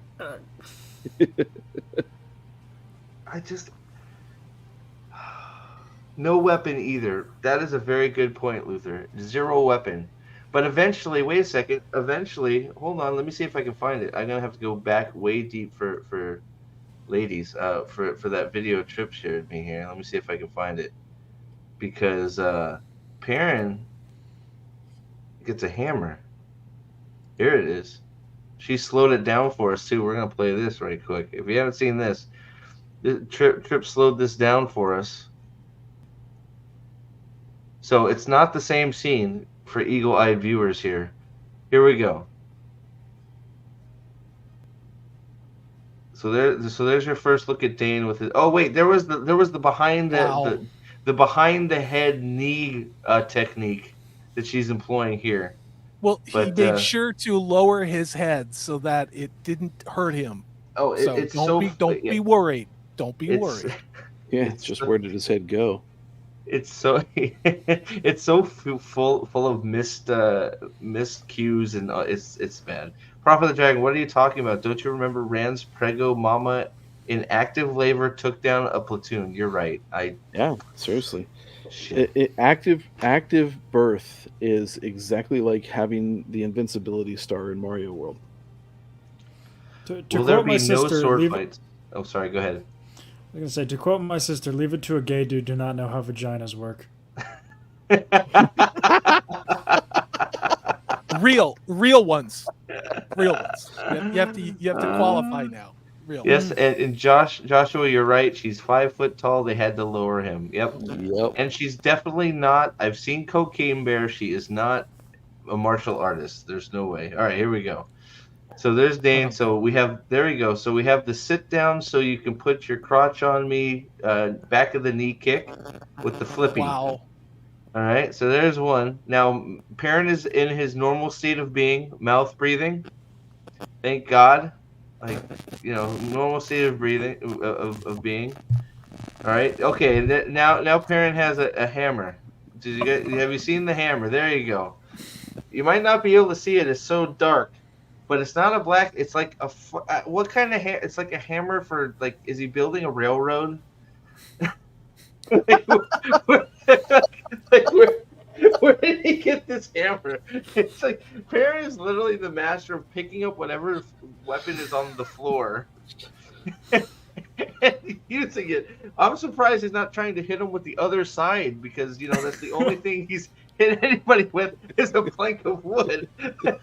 No weapon either. That is a very good point, Luther. 0 weapon. But eventually, wait a second. Eventually, hold on. Let me see if I can find it. I'm gonna have to go back way deep for ladies. For that video Trip shared me here. Let me see if I can find it. Because Perrin gets a hammer. Here it is. She slowed it down for us too. We're gonna play this right quick. If you haven't seen this, Trip slowed this down for us. So it's not the same scene for eagle-eyed viewers here. Here we go. So there's your first look at Dane with it. Oh wait, there was the behind the behind the head knee technique that she's employing here. Well, he made sure to lower his head so that it didn't hurt him. Oh, don't be worried. Don't be worried. Yeah, it's just where did his head go? It's so it's so full of missed cues, and it's bad. Prophet of the Dragon, what are you talking about? Don't you remember Rand's Prego Mama in active labor took down a platoon? You're right. Yeah, seriously. Active birth is exactly like having the invincibility star in Mario World. To quote my sister, fights? Oh, sorry. Go ahead. I was gonna say, to quote my sister, "Leave it to a gay dude. Do not know how vaginas work." Real ones. You have to qualify now. Real. Yes, and Joshua, you're right. She's 5 foot tall. They had to lower him. Yep. And she's definitely not. I've seen Cocaine Bear. She is not a martial artist. There's no way. All right, here we go. So there's Dane. So there we go. So we have the sit down so you can put your crotch on me, back of the knee kick with the flippy. Wow. All right, so there's one. Now, Perrin is in his normal state of being, mouth breathing. Thank God. Normal state of breathing, of being. All right, okay, now Perrin has a hammer. Have you seen the hammer? There you go. You might not be able to see it. It's so dark. But it's not a black. It's like what kind of it's like a hammer for like. Is he building a railroad? Where did he get this hammer? It's like Perrin is literally the master of picking up whatever weapon is on the floor and using it. I'm surprised he's not trying to hit him with the other side because that's the only thing he's hit anybody with is a plank of wood.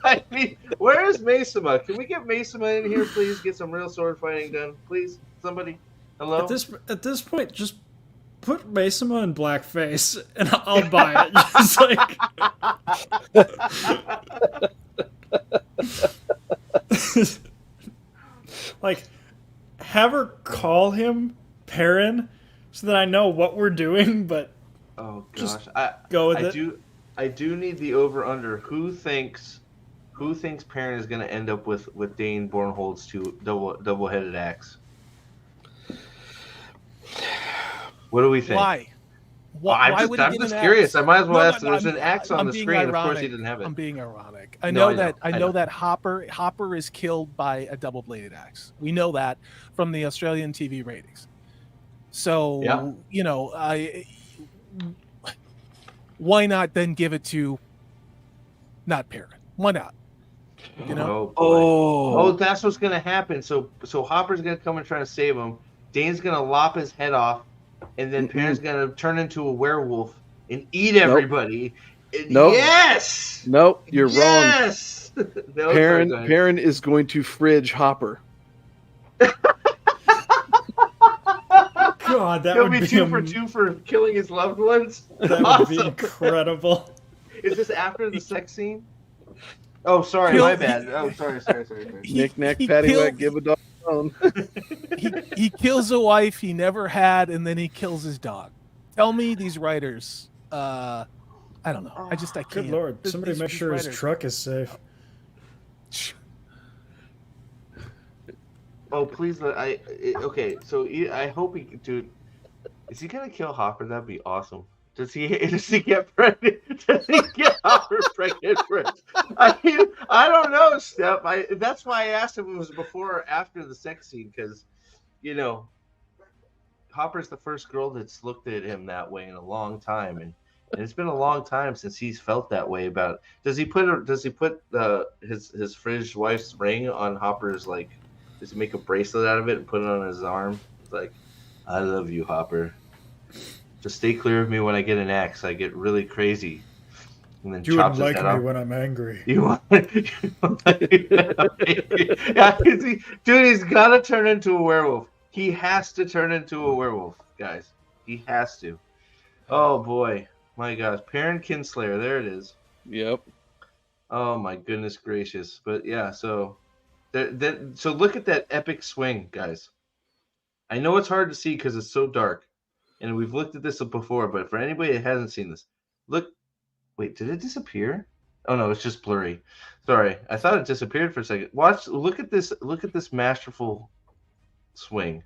I mean, where is Mesama? Can we get Mesama in here, please? Get some real sword fighting done, please. Somebody, hello. At this point, just put Mesama in blackface, and I'll buy it. Just like, have her call him Perrin, so that I know what we're doing. But oh gosh, just go with it. I do need the over under. Who thinks Perrin is going to end up with Dane Bornhold's double headed axe? What do we think? Why? I'm just curious. I might as well ask. There's an axe on the screen. Ironic. Of course, he didn't have it. I'm being ironic. I know that Hopper is killed by a double-bladed axe. We know that from the Australian TV ratings. So why not then give it to not Perrin? Why not? Oh, that's what's gonna happen. So Hopper's gonna come and try to save him. Dane's gonna lop his head off, and then Perrin's gonna turn into a werewolf and eat everybody. Nope. Yes. Nope, you're wrong. Yes. Perrin is going to fridge Hopper. God, that He'll would be 2 for 2 for killing his loved ones. That would be incredible. Is this after the sex scene? Oh, sorry, my bad. Oh, sorry. Knick-knack, paddywhack, give a dog a bone. He kills a wife he never had, and then he kills his dog. Tell me these writers. I I don't know. I can't. Good Lord. Somebody make sure his truck is safe. Oh, please let okay, so I hope he, dude, is he gonna kill Hopper? That'd be awesome. Does he get pregnant? Does he get Hopper pregnant first? I mean, I don't know, Steph. That's why I asked him if it was before or after the sex scene, because, you know, Hopper's the first girl that's looked at him that way in a long time, and it's been a long time since he's felt that way about. Does he put his fridge wife's ring on Hopper's, like? Does he make a bracelet out of it and put it on his arm? It's like, I love you, Hopper. Just stay clear of me when I get an axe. I get really crazy. And then you wouldn't like me when I'm angry. Yeah, dude, he's got to turn into a werewolf. He has to turn into a werewolf, guys. He has to. Oh, boy. My gosh. Perrin Kinslayer. There it is. Yep. Oh, my goodness gracious. But, yeah, so... So look at that epic swing, guys. I know it's hard to see because it's so dark, and we've looked at this before, but for anybody that hasn't seen this, look. Wait, did it disappear? Oh no, it's just blurry. Sorry, I thought it disappeared for a second. Look at this masterful swing.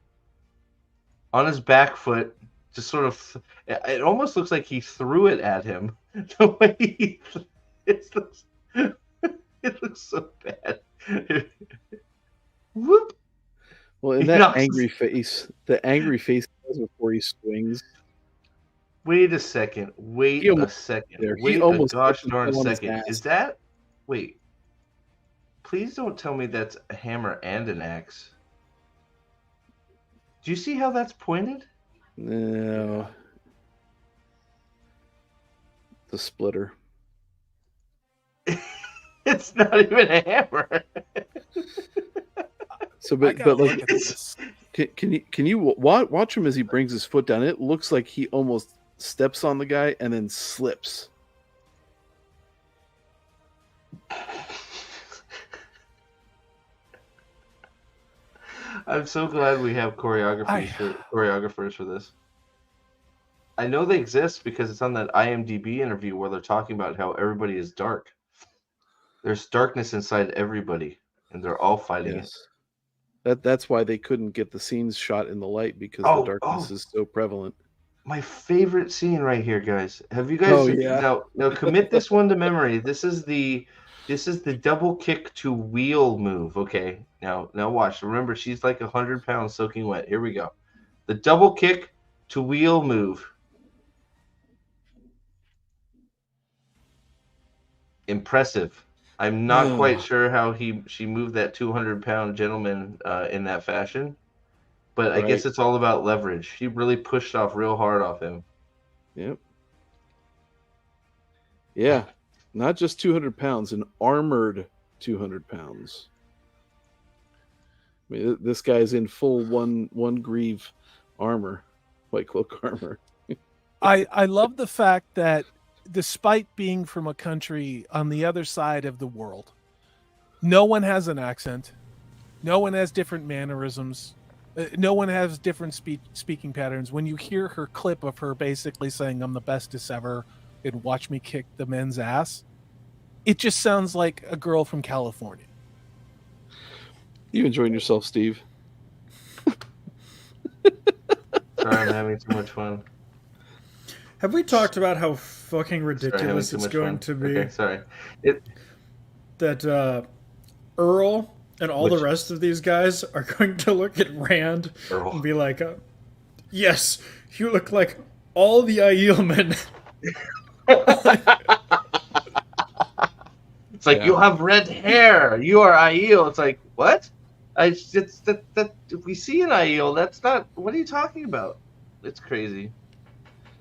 On his back foot, just sort of, it almost looks like he threw it at him. The way it looks so bad. Whoop. Well, in that angry face, the angry face before he swings. Wait a second. Wait a second. Wait a gosh darn second. Is that? Wait. Please don't tell me that's a hammer and an axe. Do you see how that's pointed? No. The splitter. It's not even a hammer. So, but like, can you watch him as he brings his foot down? It looks like he almost steps on the guy and then slips. I'm so glad we have choreographers for this. I know they exist because it's on that IMDb interview where they're talking about how everybody is dark. There's darkness inside everybody, and they're all fighting it. That's why they couldn't get the scenes shot in the light, because the darkness is so prevalent. My favorite scene right here, guys. Have you guys now commit this one to memory? This is the double kick to wheel move. Okay. Now watch. Remember, she's like 100 pounds soaking wet. Here we go. The double kick to wheel move. Impressive. I'm not quite sure how she moved that 200-pound gentleman in that fashion, but I guess it's all about leverage. She really pushed off real hard off him. Yep. Yeah, not just 200 pounds, an armored 200 pounds. I mean, this guy's in full one greave armor, white cloak armor. I love the fact that despite being from a country on the other side of the world, no one has an accent. No one has different mannerisms. No one has different speaking patterns. When you hear her clip of her basically saying, "I'm the bestest ever," and watch me kick the men's ass, it just sounds like a girl from California. You enjoying yourself, Steve? Sorry, I'm having too much fun. Have we talked about how fucking ridiculous it's going to be? Okay, sorry. That Earl and all the rest of these guys are going to look at Rand and be like, yes, you look like all the Aiel men. It's like, you have red hair. You are Aiel. It's like, what? We see an Aiel. That's not. What are you talking about? It's crazy.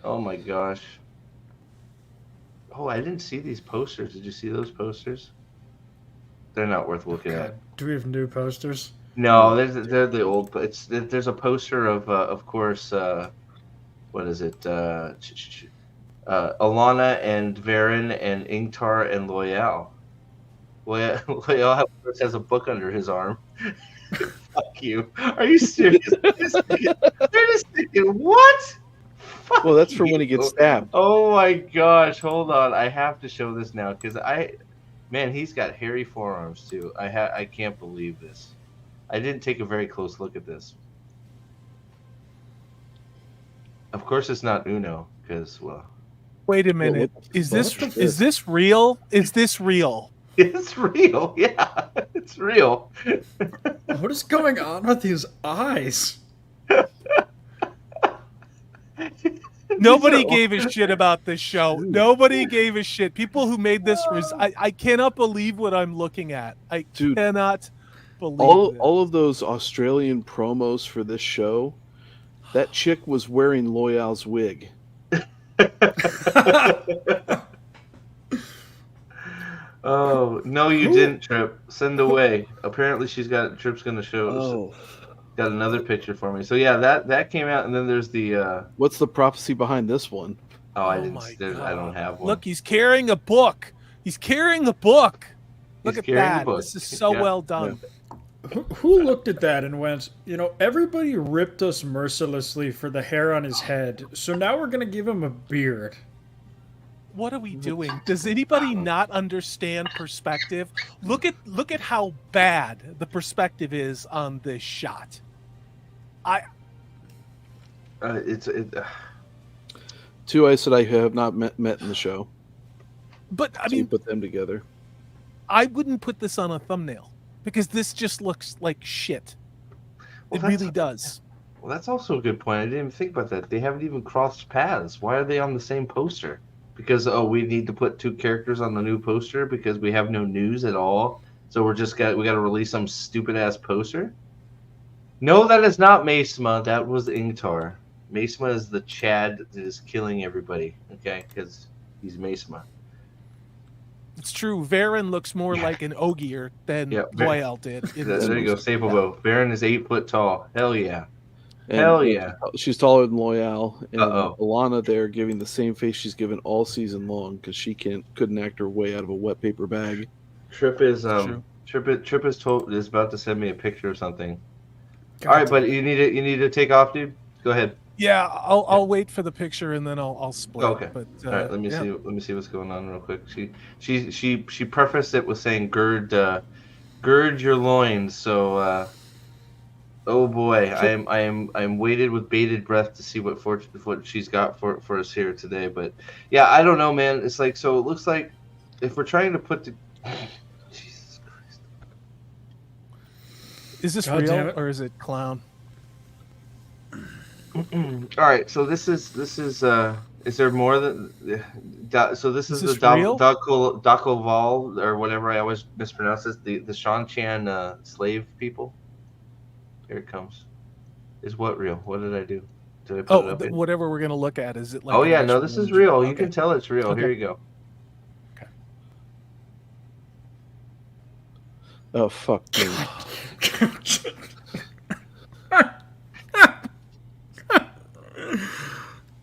Oh my gosh. Oh, I didn't see these posters. Did you see those posters? They're not worth looking at. Do we have new posters? No, they're the old. There's a poster of course. What is it? Alana and Varen and Ingtar and Loyal. Loyal has a book under his arm. Fuck you. Are you serious? They're just thinking, what? Well, that's for when he gets stabbed. Oh my gosh! Hold on, I have to show this now because man, he's got hairy forearms too. I can't believe this. I didn't take a very close look at this. Of course, it's not Uno because well. Wait a minute. Is this real? Is this real? It's real. Yeah, it's real. What is going on with these eyes? Nobody gave a shit about this show. Nobody gave a shit. People who made this, I cannot believe what I'm looking at. I cannot believe all of those Australian promos for this show. That chick was wearing Loyal's wig. Oh no, you didn't, Trip. Send away. Apparently, Trip's going to show. Oh. Got another picture for me. So yeah, that came out, and then there's the. What's the prophecy behind this one? Oh, I don't have one. Look, he's carrying a book. Look at that. This is so well done. Yeah. Who looked at that and went, everybody ripped us mercilessly for the hair on his head, so now we're going to give him a beard. What are we doing? Does anybody not understand perspective? Look at how bad the perspective is on this shot. Two I said I have not met in the show. But I so mean, you put them together. I wouldn't put this on a thumbnail because this just looks like shit. It really does. Well, that's also a good point. I didn't even think about that. They haven't even crossed paths. Why are they on the same poster? Because we need to put two characters on the new poster because we have no news at all. So we got to release some stupid ass poster. No, that is not Mesma. That was Ingtar. Mesma is the Chad that is killing everybody. Okay, because he's Mesma. It's true. Varen looks more like an Ogier than Loyal did. There you go, Sablebo. Varen is 8 foot tall. Hell yeah. Hell yeah. She's taller than Loyal. And Alana there giving the same face she's given all season long because she couldn't act her way out of a wet paper bag. Trip is Trip is about to send me a picture of something. All right, but you need to take off, dude. Go ahead. Yeah, I'll wait for the picture and then I'll split. Okay. But, all right, let me see what's going on real quick. She prefaced it with saying gird your loins. So oh boy, I am waited with bated breath to see what she's got for us here today. But yeah, I don't know, man. It's like, so it looks like if we're trying to put the Jesus Christ. Is this real or is it clown? All right, so this is there more than so this is the Dakoval or whatever, I always mispronounce this, the Shan Chan slave people. Here it comes. Is what real? What did I do? Did I put it up whatever we're gonna look at, is it like? Oh yeah, no, this is real. You can tell it's real. Okay. Here you go. Okay. Oh fuck me.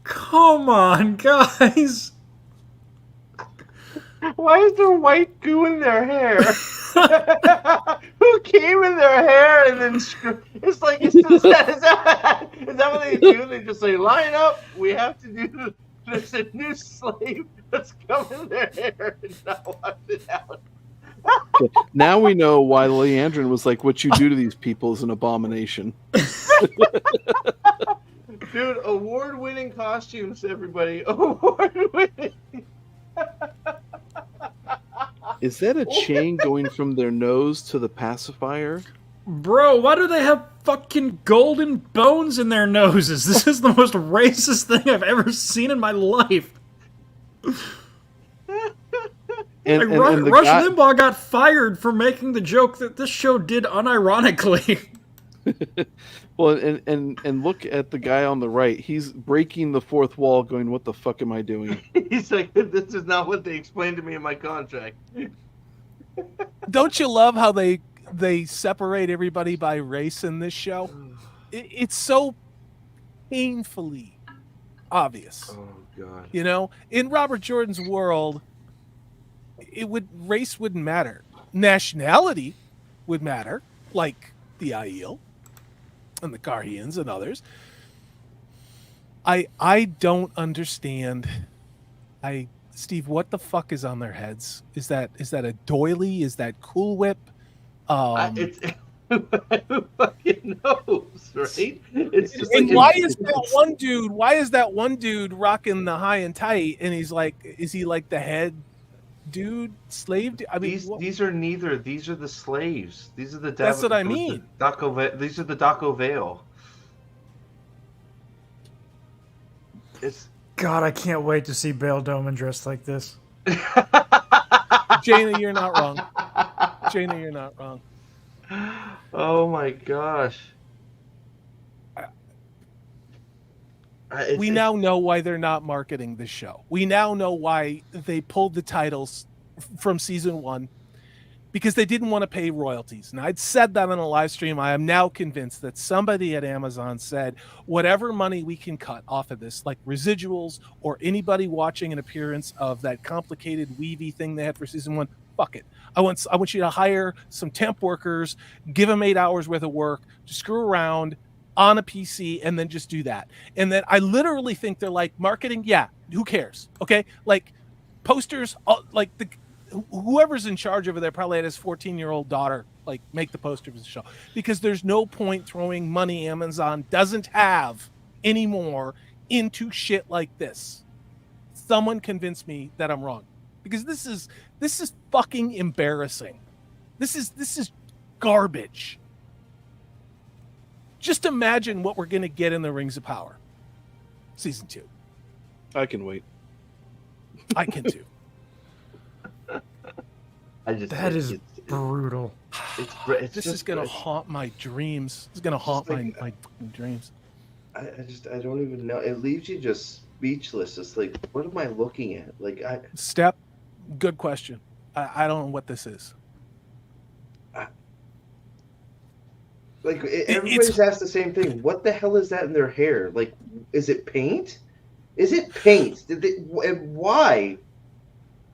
Come on, guys. Why is there white goo in their hair? Who came in their hair and then it's like, is that what they do? They just say, line up, we have to do there's a new slave that's come in their hair and not wash it out. Now we know why Leandrin was like, what you do to these people is an abomination. Dude, award-winning costumes, everybody. Award-winning. Is that a chain going from their nose to the pacifier? Bro, why do they have fucking golden bones in their noses? This is the most racist thing I've ever seen in my life. Rush Limbaugh got fired for making the joke that this show did unironically. Well, and look at the guy on the right. He's breaking the fourth wall, going, "What the fuck am I doing?" He's like, "This is not what they explained to me in my contract." Don't you love how they separate everybody by race in this show? It's so painfully obvious. Oh God! You know, in Robert Jordan's world, race wouldn't matter. Nationality would matter, like the Aiel and the Karhians and others. I don't understand. Steve, what the fuck is on their heads? Is that a doily? Is that Cool Whip? Who fucking knows, right? It's just and like, why is that one dude rocking the high and tight? And he's like, is he like the head dude, slave? I mean, these are neither. These are the slaves. These are the. That's what I mean. These are the Daco Vale. It's God, I can't wait to see Bail Doman dressed like this. Jaina, you're not wrong. Jaina, you're not wrong. Oh my gosh. We now know why they're not marketing this show. We now know why they pulled the titles from season 1, because they didn't want to pay royalties. And I'd said that on a live stream. I am now convinced that somebody at Amazon said, whatever money we can cut off of this, like residuals or anybody watching an appearance of that complicated weavy thing they had for season 1, fuck it. I want you to hire some temp workers, give them 8 hours worth of work, to screw around on a PC, and then just do that. And then I literally think they're like, marketing, yeah, who cares? Okay, like posters, like whoever's in charge over there probably had his 14-year-old daughter like make the poster of the show, because there's no point throwing money Amazon doesn't have anymore into shit like this. Someone convince me that I'm wrong, because this is fucking embarrassing. This is garbage. Just imagine what we're going to get in the Rings of Power season 2. I can wait. I can too. That is brutal. This is going to haunt my dreams. It's going to haunt my dreams. I don't even know. It leaves you just speechless. It's like, what am I looking at? Like, Step, good question. I don't know what this is. Like, everybody's asked the same thing. What the hell is that in their hair? Like, is it paint? Is it paint? And why?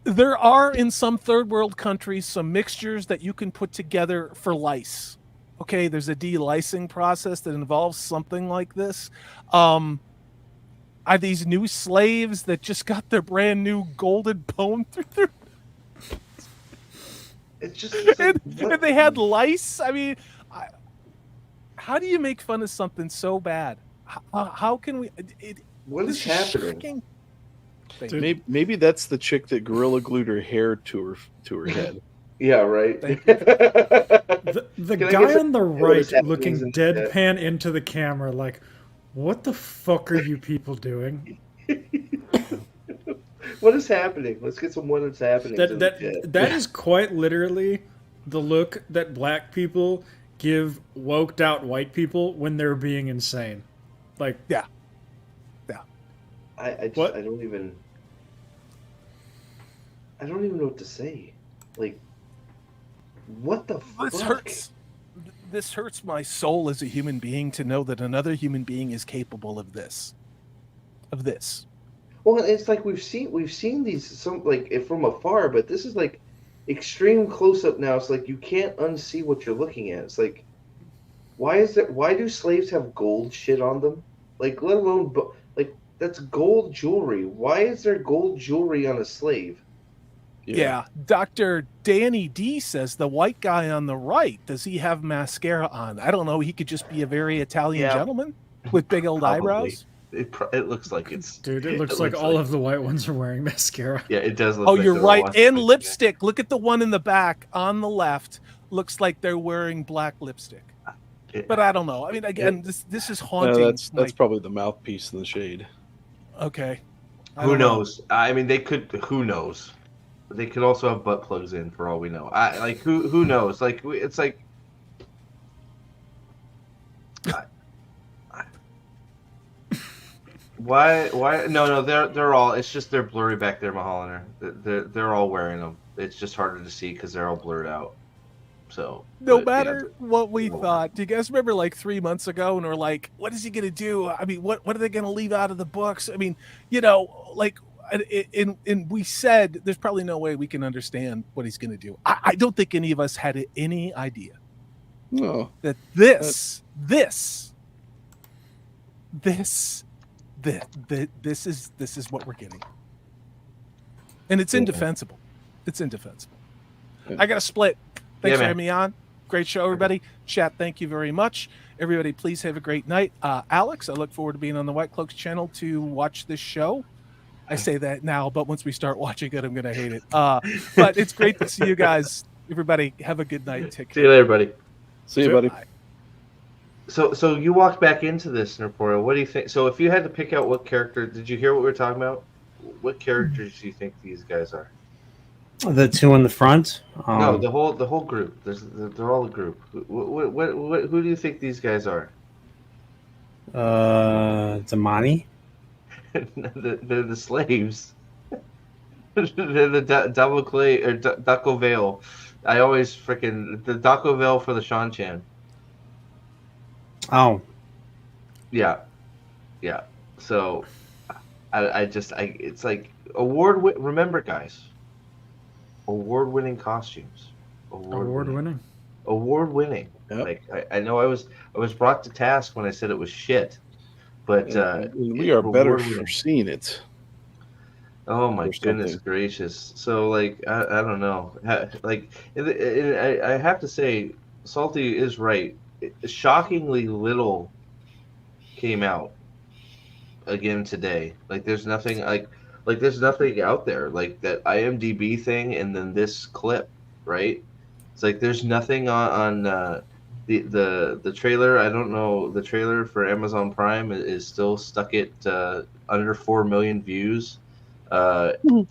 There are, in some third world countries, some mixtures that you can put together for lice. Okay, there's a de-licing process that involves something like this. Are these new slaves that just got their brand new golden bone through their... It's just... Like, and they had lice? I mean... How do you make fun of something so bad? How can we... What is happening? Maybe that's the chick that Gorilla glued her hair to her head. Yeah, right. The guy on the right looking deadpan into the camera like, what the fuck are you people doing? What is happening? Let's get some what is happening. That is quite literally the look that black people give woked out white people when they're being insane. Like, yeah. I don't even know what to say. Like, what the fuck? This hurts my soul as a human being to know that another human being is capable of this. Well, it's like we've seen these like from afar, but this is like extreme close up now. It's like you can't unsee what you're looking at. It's like, why do slaves have gold shit on them? Like, let alone like, that's gold jewelry. Why is there gold jewelry on a slave? Yeah. Dr. Danny D says the white guy on the right, does he have mascara on? I don't know. He could just be a very Italian gentleman with big old eyebrows. It looks like it's... Dude, it looks like all of the white ones are wearing mascara. Yeah, it does look like... Oh, you're right. And lipstick. Look at the one in the back on the left. Looks like they're wearing black lipstick. But I don't know. I mean, again, this is haunting. No, that's probably the mouthpiece in the shade. Okay. Who knows? I mean, they could... Who knows? They could also have butt plugs in, for all we know. Who knows? Like, it's like... Why? No, they're all... It's just they're blurry back there, Mahalaner. They're all wearing them. It's just harder to see because they're all blurred out. So... No matter what we thought, do you guys remember like 3 months ago and we're like, what is he going to do? I mean, what are they going to leave out of the books? I mean, like... And we said there's probably no way we can understand what he's going to do. I don't think any of us had any idea that this this is what we're getting, and it's indefensible. It's indefensible. I got a split. Thanks for having me on. Great show, everybody. Chat, thank you very much. Everybody, please have a great night. Alex, I look forward to being on the White Cloaks channel to watch this show. I say that now, but once we start watching it, I'm going to hate it. But it's great to see you guys. Everybody, have a good night. Take care. See you later, buddy. See you, buddy. Bye. So you walked back into this, Nerporio. What do you think? So if you had to pick out what character, did you hear what we were talking about? What characters do you think these guys are? The two in the front. No, the whole group. They're all a group. Who do you think these guys are? Damani. They're the slaves. They're the double clay or Daco Vale. I always freaking the Daco Vale for the Shan-Chan. Oh. Yeah. So, it's like remember, guys. Award-winning costumes. Award-winning. Award-winning. Yep. Like I know I was brought to task when I said it was shit, but we are better for seeing it. Oh my goodness gracious! So like I don't know. Like I have to say, Salty is right. Shockingly little came out again today. Like there's nothing like there's nothing out there like that IMDb thing and then this clip, right? It's like there's nothing on the trailer. I don't know, the trailer for Amazon Prime is still stuck at under 4 million views. I think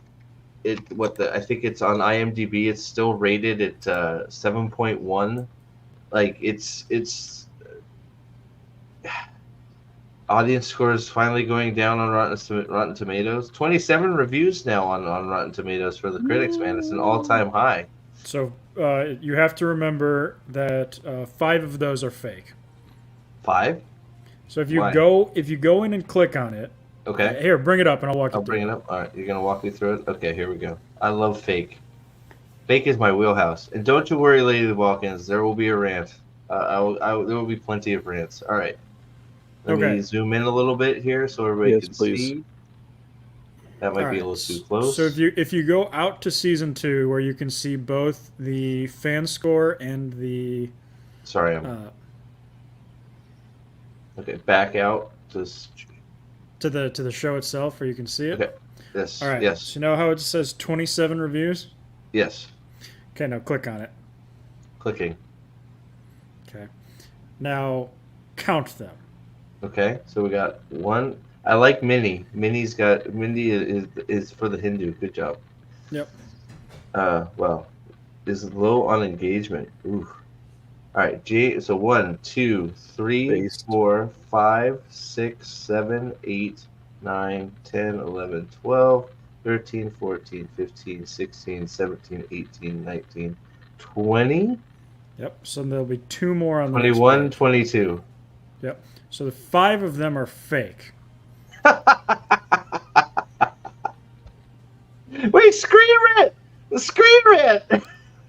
it's on IMDb. It's still rated at 7.1. Like it's audience scores finally going down on Rotten Tomatoes. 27 reviews now on Rotten Tomatoes for the critics, man. It's an all-time high. So you have to remember that 5 of those are fake. 5? So if you go in and click on it. Okay. Here, bring it up and I'll walk you through. I'll bring it up. All right, you're gonna walk me through it. Okay, here we go. I love fake. Fake is my wheelhouse. And don't you worry, Lady of the Balkans. There will be a rant. There will be plenty of rants. All right. Let me zoom in a little bit here so everybody can see. That might be a little too close. So if you go out to season 2, where you can see both the fan score and the. Sorry, okay, back out to the show itself, where you can see it. Okay. Yes. All right. Yes. So you know how it says 27 reviews? Yes. Okay. Now click on it. Clicking. Okay. Now count them. Okay. So we got 1. I like Minnie. Minnie is for the Hindu. Good job. Yep. Well, is low on engagement. Ooh. All right. So 1, 2, 3, 4, 5, 6, 7, 8, 9, 10, 11, 12, 13, 14, 15, 16, 17, 18, 19, 20. Yep. So there'll be 2 more on the 21, 22. Yep. So the 5 of them are fake. Wait, screen rant! The screen rant!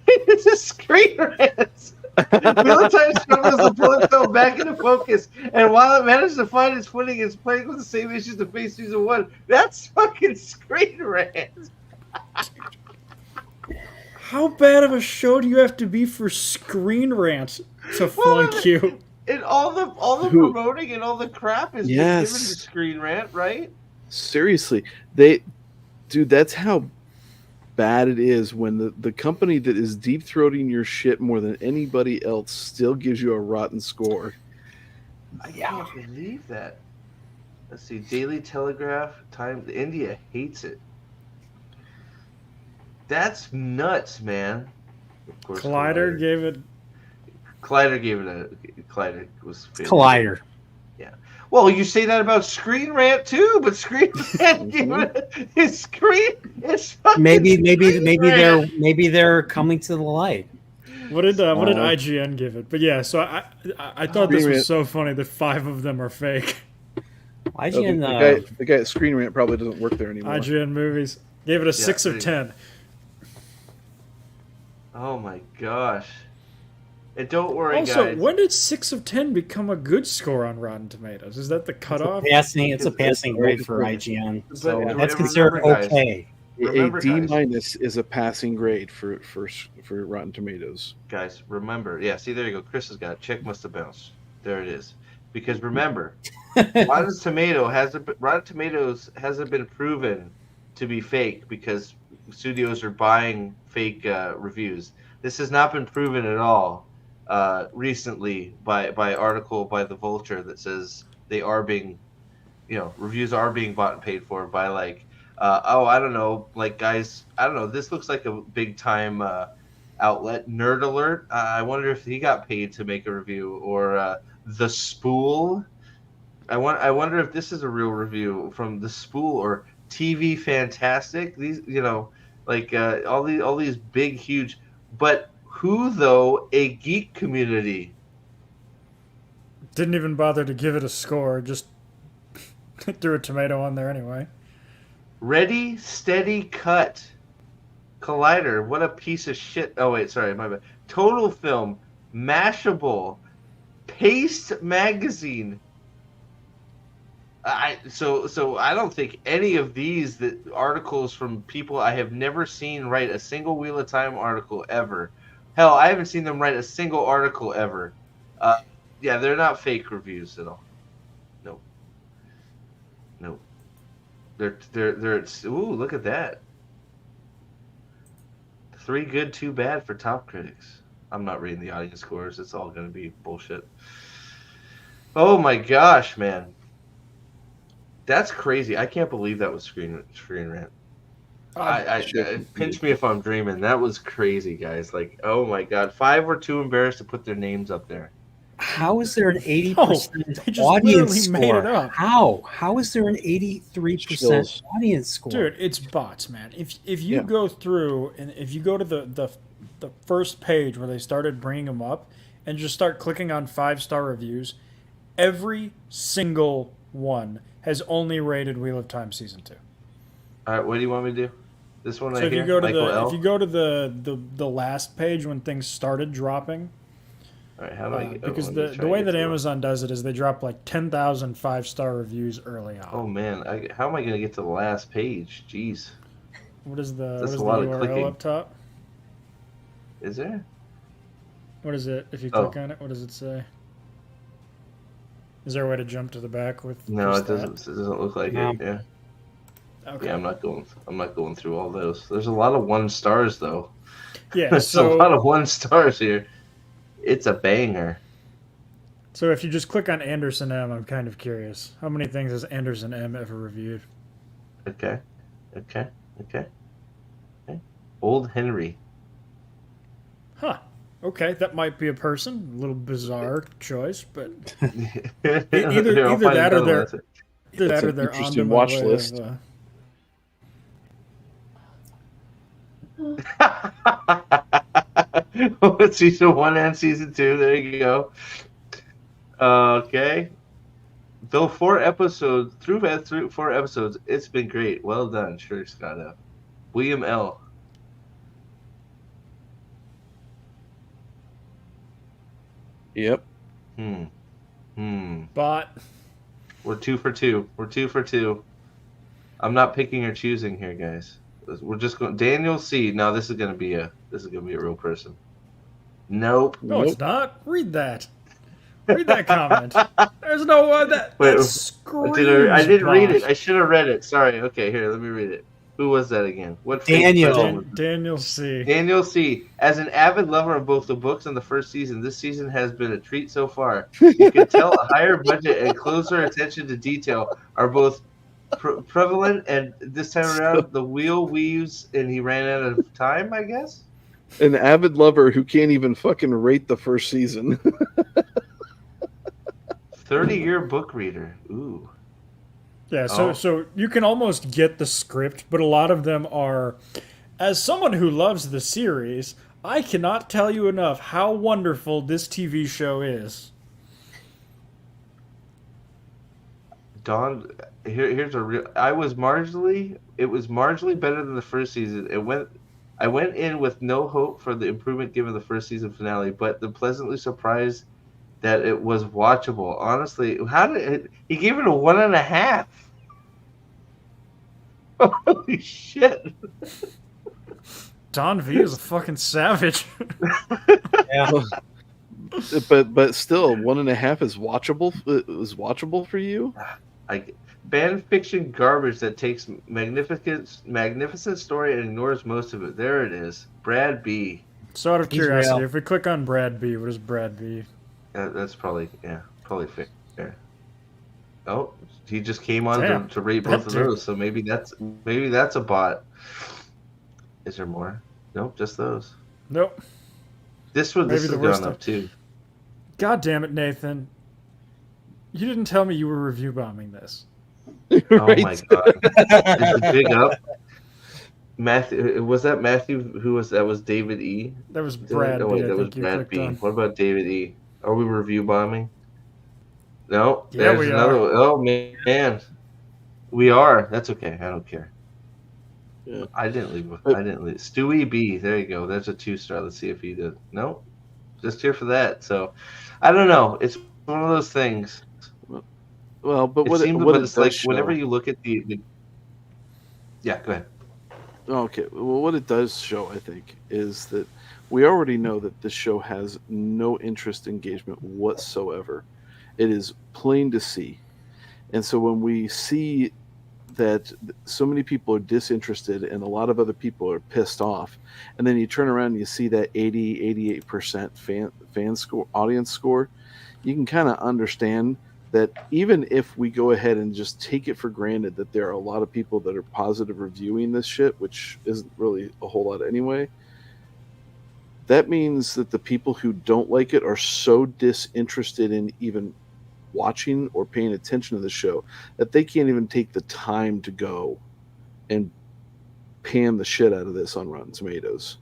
It's a screen rant! Real-time struggles to pull itself back into focus, and while it managed to find its footing, it's playing with the same issues to face season 1. That's fucking screen rant! How bad of a show do you have to be for screen rant to flunk you? And all the promoting and all the crap is given to screen rant, right? Seriously, that's how bad it is when the company that is deep throating your shit more than anybody else still gives you a rotten score. I can't believe that. Let's see, Daily Telegraph, Time. India hates it. That's nuts, man. Of course, Collider gave it. Collider was famous. Collider. Yeah. Well, you say that about Screen Rant too, but Screen Rant gave it his screen. It's maybe they're coming to the light. What did IGN give it? But yeah, so I thought this was so funny that 5 of them are fake. IGN. The guy at Screen Rant probably doesn't work there anymore. IGN Movies gave it a 6 of 10. Oh my gosh. And don't worry, Also, guys. when did 6 of 10 become a good score on Rotten Tomatoes? Is that the cutoff? It's a passing grade for IGN. So But that's remember, considered guys, okay. Remember, a D guys. minus is a passing grade for Rotten Tomatoes. Guys, remember. Yeah, see, there you go. Chris has got it. Check must have bounced. There it is. Because remember, Rotten Tomatoes hasn't been proven to be fake because studios are buying fake reviews. This has not been proven at all recently by article by the Vulture that says they are being, reviews are being bought and paid for by like, I don't know, like guys, I don't know. This looks like a big time outlet, Nerd Alert. I wonder if he got paid to make a review, or The Spool. I wonder if this is a real review from The Spool or TV Fantastic. These, all these big, huge. But who though? A geek community. Didn't even bother to give it a score. Just threw a tomato on there anyway. Ready, Steady, Cut. Collider. What a piece of shit. Oh wait, sorry, my bad. Total Film. Mashable. Paste Magazine. So I don't think any of these articles from people I have never seen write a single Wheel of Time article ever. Hell, I haven't seen them write a single article ever. Yeah, they're not fake reviews at all. Nope. They're ooh, look at that. 3 good, 2 bad for top critics. I'm not reading the audience scores. It's all going to be bullshit. Oh my gosh, man. That's crazy. I can't believe that was Screen Rant. Pinch me if I'm dreaming. That was crazy, guys. Like, oh my god. 5 were too embarrassed to put their names up there. How is there an 80% audience score? How is there an 83% audience score? Dude, it's bots, man. If you go through and if you go to the first page where they started bringing them up and just start clicking on 5-star reviews, every single one has only rated Wheel of Time season 2. All right, what do you want me to do? This one right so if here. You go to if you go to the last page when things started dropping. All right, how do I get? Because the way that Amazon does it is they drop like 10,000 5-star reviews early on. Oh man, how am I going to get to the last page? Jeez. What is the That's a lot of URL clicking. up top? Is there? What is it? If you click on it, what does it say? Is there a way to jump to the back with? No, it doesn't. It doesn't look like it. Yeah. Okay. Yeah, I'm not going through all those. There's a lot of 1 stars though. Yeah, there's a lot of 1 stars here. It's a banger. So if you just click on Anderson M, I'm kind of curious. How many things has Anderson M ever reviewed? Okay. Old Henry. Huh. Okay, that might be a person. A little bizarre choice, but either that or they're on the watch list. Season 1 and season 2. There you go. Okay. Though 4 episodes, through 4 episodes, it's been great. Well done, sure, Scott F. William L. Yep. Bot. We're 2 for 2. We're 2 for 2. I'm not picking or choosing here, guys. We're just going. Daniel C. No, this is gonna be a real person. Nope. No, it's not. Read that. Read that comment. There's no one that screams. I didn't read it. I should have read it. Sorry. Okay, here, let me read it. Who was that again? What? Daniel C. Daniel C. As an avid lover of both the books and the first season, this season has been a treat so far. You can tell a higher budget and closer attention to detail are both prevalent, and this time around the wheel weaves and he ran out of time, I guess. An avid lover who can't even fucking rate the first season. 30-year book reader. Ooh. Yeah, so you can almost get the script, but a lot of them are, as someone who loves the series, I cannot tell you enough how wonderful this TV show is. Don, here's a real. It was marginally better than the first season. It went I went in with no hope for the improvement given the first season finale, but the pleasantly surprised that it was watchable. Honestly, he gave it a 1.5? Holy shit! Don V is a fucking savage. Yeah. But still, 1.5 is watchable. Is watchable for you? Fan fiction garbage that takes magnificent story and ignores most of it. There it is. Brad B. So out of He's curiosity, real. if we click on Brad B, what is Brad B? That's probably fair. Oh, he just came on Damn, to rate that both of dude. those, so maybe that's a bot. Is there more? Nope, just those. Nope. This Maybe has the worst gone up of- too. God damn it, Nathan. You didn't tell me you were review bombing this. Oh my god! Is it big up? Matthew, was that Matthew? Who was that? Was David E? That was Brad Oh B. wait, I that was think you Brad clicked B. on. What about David E? Are we review bombing? No, Yeah, there's we another are. one. Oh man, we are. That's okay. I don't care. Yeah. I didn't leave. Stewie B. There you go. That's a 2-star. Let's see if he did. No, just here for that. So, I don't know. It's one of those things. Well, but what it's does like show, whenever you look at the. Yeah, go ahead. Okay, well, what it does show, I think, is that we already know that this show has no interest engagement whatsoever. It is plain to see. And so when we see that so many people are disinterested and a lot of other people are pissed off, and then you turn around and you see that 88% fan score, audience score, you can kind of understand that even if we go ahead and just take it for granted that there are a lot of people that are positive reviewing this shit, which isn't really a whole lot anyway, that means that the people who don't like it are so disinterested in even watching or paying attention to the show that they can't even take the time to go and pan the shit out of this on Rotten Tomatoes.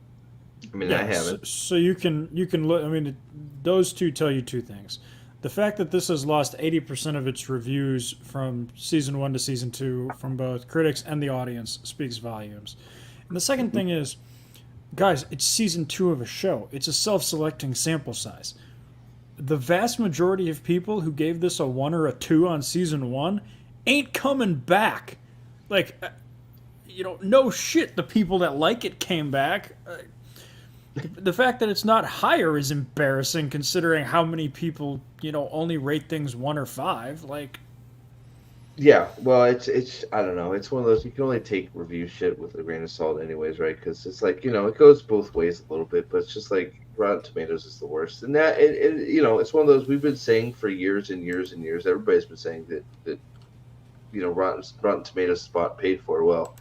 I mean, I haven't. So you can look. I mean, those two tell you two things. The fact that this has lost 80% of its reviews from season 1 to season 2 from both critics and the audience speaks volumes. And the second thing is, guys, it's season 2 of a show. It's a self-selecting sample size. The vast majority of people who gave this a 1 or a 2 on season 1 ain't coming back. Like, no shit, the people that like it came back. The fact that it's not higher is embarrassing considering how many people, only rate things 1 or 5. Like, yeah, well, it's I don't know. It's one of those, you can only take review shit with a grain of salt anyways, right? Because it's like, it goes both ways a little bit, but it's just like Rotten Tomatoes is the worst. And that, it's one of those we've been saying for years and years and years. Everybody's been saying that Rotten Tomatoes spot paid for. Well,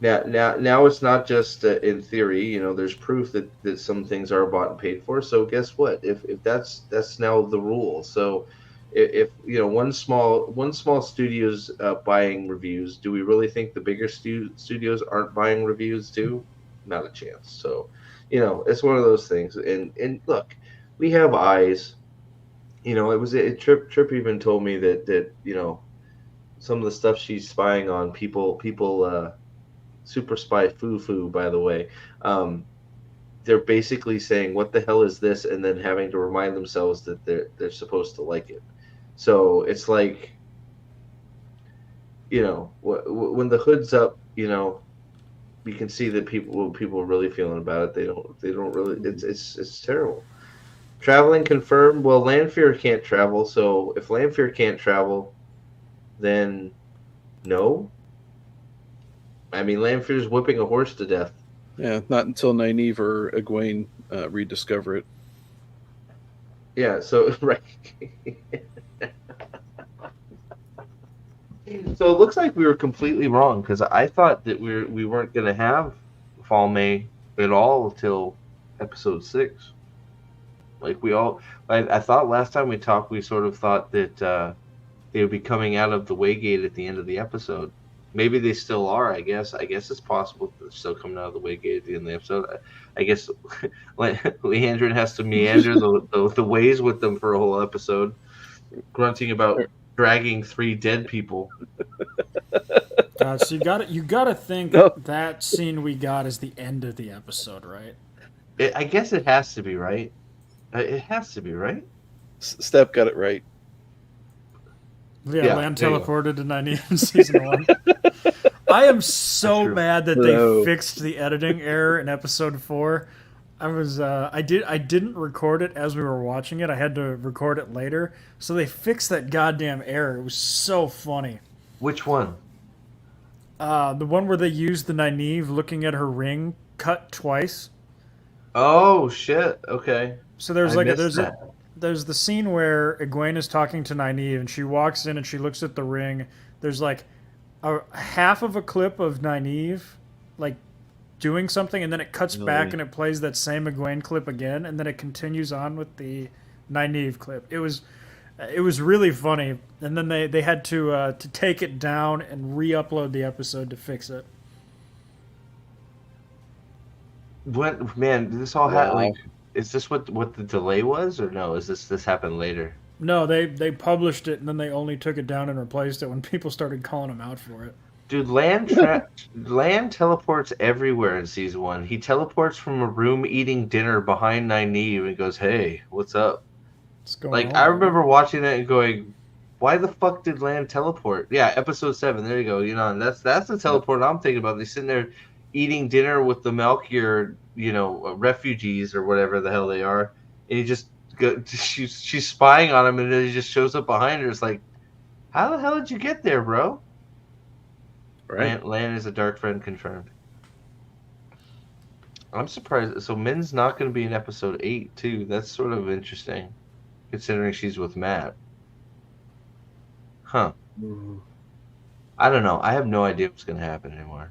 Now it's not just in theory. There's proof that some things are bought and paid for. So guess what? If that's now the rule. So if one small studio's buying reviews, do we really think the bigger studios aren't buying reviews too? Not a chance. So it's one of those things. And look, we have eyes. Trip even told me that some of the stuff she's spying on people. Super Spy Foo, by the way, they're basically saying, "What the hell is this?" and then having to remind themselves that they're supposed to like it. So it's like, when the hood's up, you can see that people are really feeling about it. They don't really. It's terrible. Traveling confirmed. Well, Lanfear can't travel, so if Lanfear can't travel, then no. I mean, Lanfear's whipping a horse to death. Yeah, not until Nynaeve or Egwene rediscover it. Yeah, so right. So it looks like we were completely wrong, because I thought that we weren't going to have Fall May at all until episode 6. Like I thought last time we talked, we sort of thought that they would be coming out of the Waygate at the end of the episode. Maybe they still are. I guess it's possible that they're still coming out of the Waygate at the end of the episode. I guess Leandrin has to meander the ways with them for a whole episode, grunting about dragging 3 dead people. So you gotta think that scene we got is the end of the episode, right? I guess it has to be, right? It has to be, right? Steph got it right. Yeah, Land teleported to Nynaeve in season 1. I am so mad that they fixed the editing error in episode 4. I didn't record it as we were watching it. I had to record it later. So they fixed that goddamn error. It was so funny. Which one? The one where they used the Nynaeve looking at her ring cut twice. Oh shit! Okay. So there's the scene where Egwene is talking to Nynaeve and she walks in and she looks at the ring. There's like a half of a clip of Nynaeve like doing something, and then it cuts back and it plays that same Egwene clip again, and then it continues on with the Nynaeve clip. It was really funny, and then they had to take it down and re-upload the episode to fix it. What, man? Did this all happen? Like, is this what the delay was, or no? Is this happened later? No, they published it and then they only took it down and replaced it when people started calling them out for it. Dude, Land teleports everywhere in season 1. He teleports from a room eating dinner behind Nynaeve and goes, "Hey, what's up?" Like, I remember watching that and going, "Why the fuck did Land teleport?" Yeah, episode 7. There you go. You know, and that's the teleport I'm thinking about. They're sitting there eating dinner with the Malkier, refugees or whatever the hell they are, and he just she's spying on him, and then he just shows up behind her. It's like, how the hell did you get there, bro? Right. Lan is a dark friend confirmed. I'm surprised. So Min's not going to be in episode 8 too. That's sort of interesting, considering she's with Matt. Huh. I don't know. I have no idea what's going to happen anymore.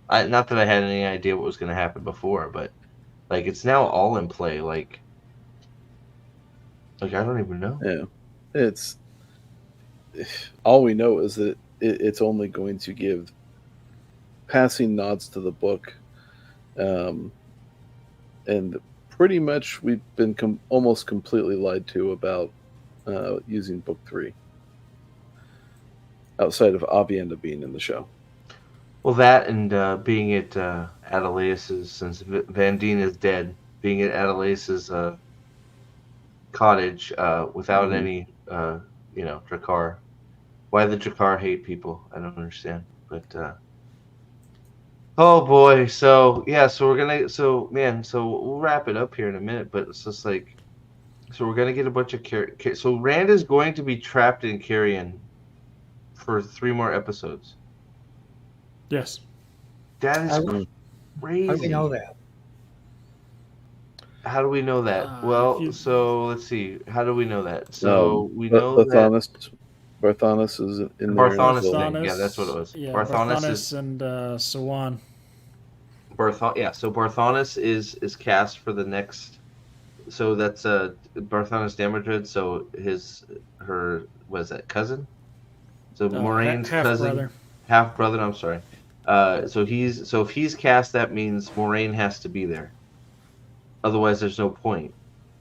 Not that I had any idea what was going to happen before, but like it's now all in play. Like I don't even know. Yeah, it's all we know is that it's only going to give passing nods to the book, and pretty much we've been almost completely lied to about using book 3 outside of Avienda being in the show. Well, that and being at Adelais's, since Van Dien is dead, being at Adelais's cottage without any Drakkar. Why the Drakkar hate people, I don't understand. But oh boy, so yeah, so we'll wrap it up here in a minute. But it's just like, so we're gonna get a bunch of so Rand is going to be trapped in Carrion for 3 more episodes. Yes, that is crazy. How do we know that? How do we know that? So let's see. How do we know that? So we know that Barthanas is in there. Barthanas, yeah, that's what it was. Yeah, Barthanas and Sawan. So Barthanas is cast for the next. So that's Barthanas Damodred. So her was that cousin? So Moraine's cousin, half brother. I'm sorry. So if he's cast, that means Moraine has to be there. Otherwise, there's no point.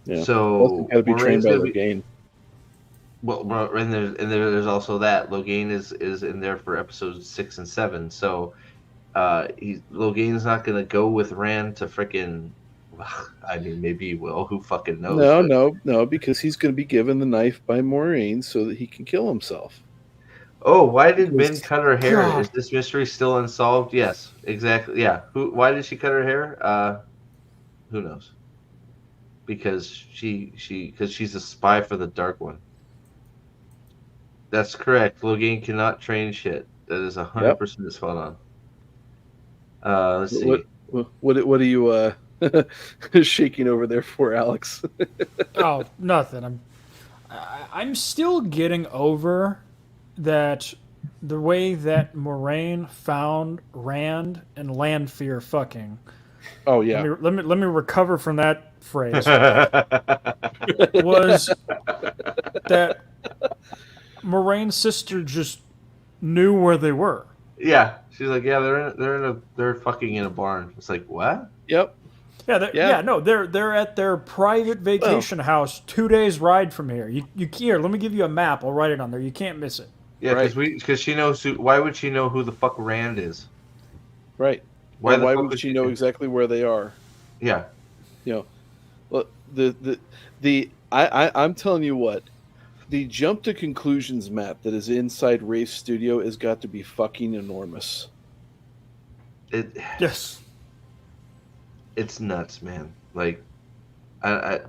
Yeah. So got to be trained by Logain. Well, and there's also that Logain is in there for episodes 6 and 7. So Logain's not gonna go with Rand to frickin'. I mean, maybe he will. Who fucking knows? No, because he's gonna be given the knife by Moraine so that he can kill himself. Oh, why did Min cut her hair? God. Is this mystery still unsolved? Yes, exactly. Yeah. Why did she cut her hair? Who knows? Because she's a spy for the Dark One. That's correct. Logain cannot train shit. That is 100% spot on. Let's see. What are you shaking over there for, Alex? Oh, nothing. I'm still getting over that the way that Moraine found Rand and Lanfear fucking. Oh yeah. Let me recover from that phrase. Was that Moraine's sister just knew where they were? Yeah, she's like, yeah, they're fucking in a barn. It's like, what? Yep. They're at their private vacation house 2 days ride from here. You here, let me give you a map. I'll write it on there. You can't miss it. Yeah, because she knows who. Why would she know who the fuck Rand is? Right. Why would she know exactly where they are? Yeah. Look, I'm telling you what, the jump to conclusions map that is inside Rafe's studio has got to be fucking enormous. Yes. It's nuts, man. Like, I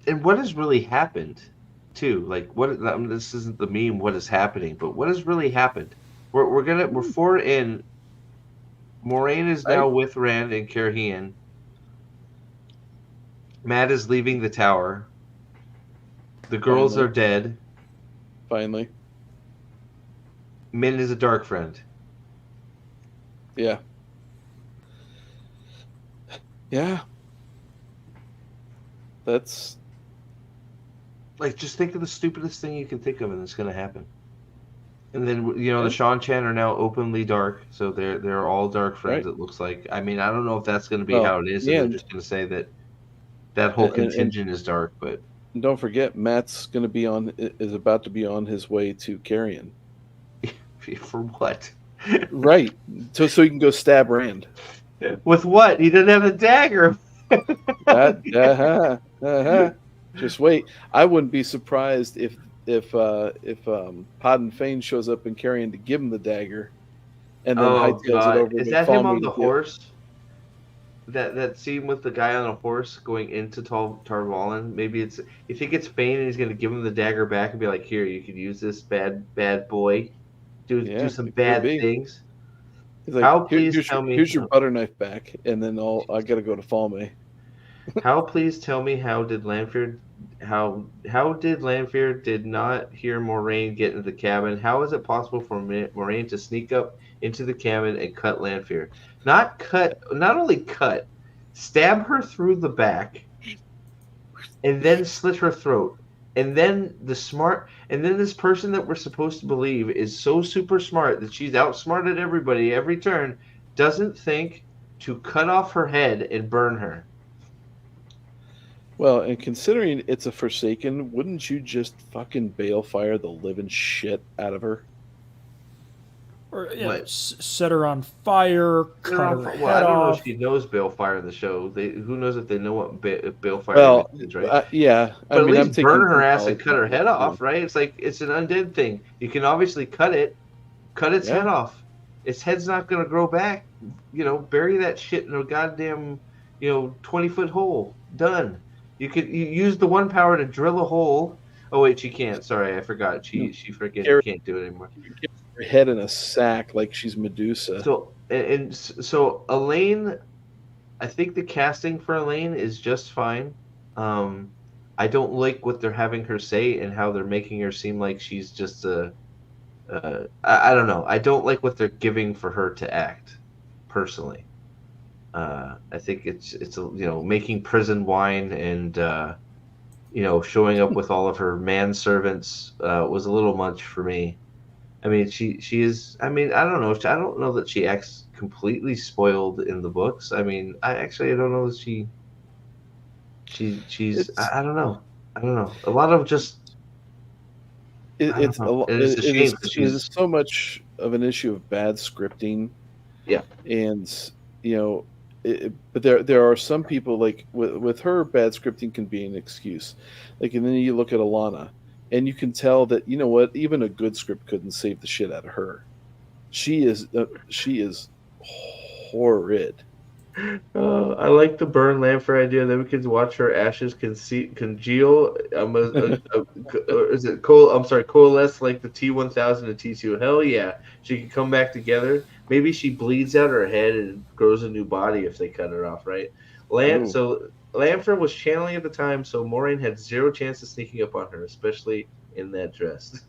and what has really happened, too? Like, this isn't the meme. What is happening? But what has really happened? We're 4 in. Moraine is now with Rand and Carheen. Matt is leaving the tower. The girls are dead. Finally. Min is a dark friend. Yeah. Yeah. That's... Like, just think of the stupidest thing you can think of and it's going to happen. And then, the Shan-Chan are now openly dark, so they're all dark friends, it looks like. I mean, I don't know if that's going to be how it is, and they're just going to say that whole contingent is dark, but... And don't forget, Matt's is about to be on his way to Carrion. For what? Right. So he can go stab Rand. With what? He doesn't have a dagger. Just wait. I wouldn't be surprised if Podden Fane shows up in Carrion to give him the dagger, and then hightails it over. Is that him on the horse? That scene with the guy on a horse going into Tarvalin. Maybe it's, you think it's Fane and he's going to give him the dagger back and be like, "Here, you could use this, bad boy. Do some bad things." He's like, here's your butter knife back, and then I got to go to Falme. Please tell me how did Lanfear did not hear Moraine get into the cabin? How is it possible for Moraine to sneak up into the cabin and cut Lanfear? Not only cut, stab her through the back, and then slit her throat. And then this person that we're supposed to believe is so super smart that she's outsmarted everybody every turn, doesn't think to cut off her head and burn her. Well, and considering it's a Forsaken, wouldn't you just fucking balefire the living shit out of her? Or set her on fire, cut her head I don't know off. if she knows balefire in the show. Who knows if they know what balefire is, right? Yeah. But at least burn her ass and cut her head off, right? It's like, it's an undead thing. You can obviously cut its head off. Its head's not going to grow back. Bury that shit in a goddamn, 20-foot hole. Done. You use the one power to drill a hole. Oh wait, she can't. Sorry, I forgot. She can't do it anymore. Her head in a sack like she's Medusa. So Elaine, I think the casting for Elaine is just fine. I don't like what they're having her say and how they're making her seem like she's just I don't know. I don't like what they're giving for her to act, personally. I think it's making prison wine and showing up with all of her manservants was a little much for me. I mean, she is. I mean, I don't know. I don't know that she acts completely spoiled in the books. I mean, I don't know that she's. I don't know. A lot of just. It's a shame. It is so much of an issue of bad scripting. Yeah, and but there are some people, like with her, bad scripting can be an excuse. Like, and then you look at Alana, and you can tell that, even a good script couldn't save the shit out of her. She is horrid. I like the burn Lanfear idea. Then we can watch her ashes congeal. Is it coalesce like the T-1000 and T2? Hell yeah, she can come back together. Maybe she bleeds out her head and grows a new body if they cut her off, right? So Lanfear was channeling at the time, so Moraine had zero chance of sneaking up on her, especially in that dress.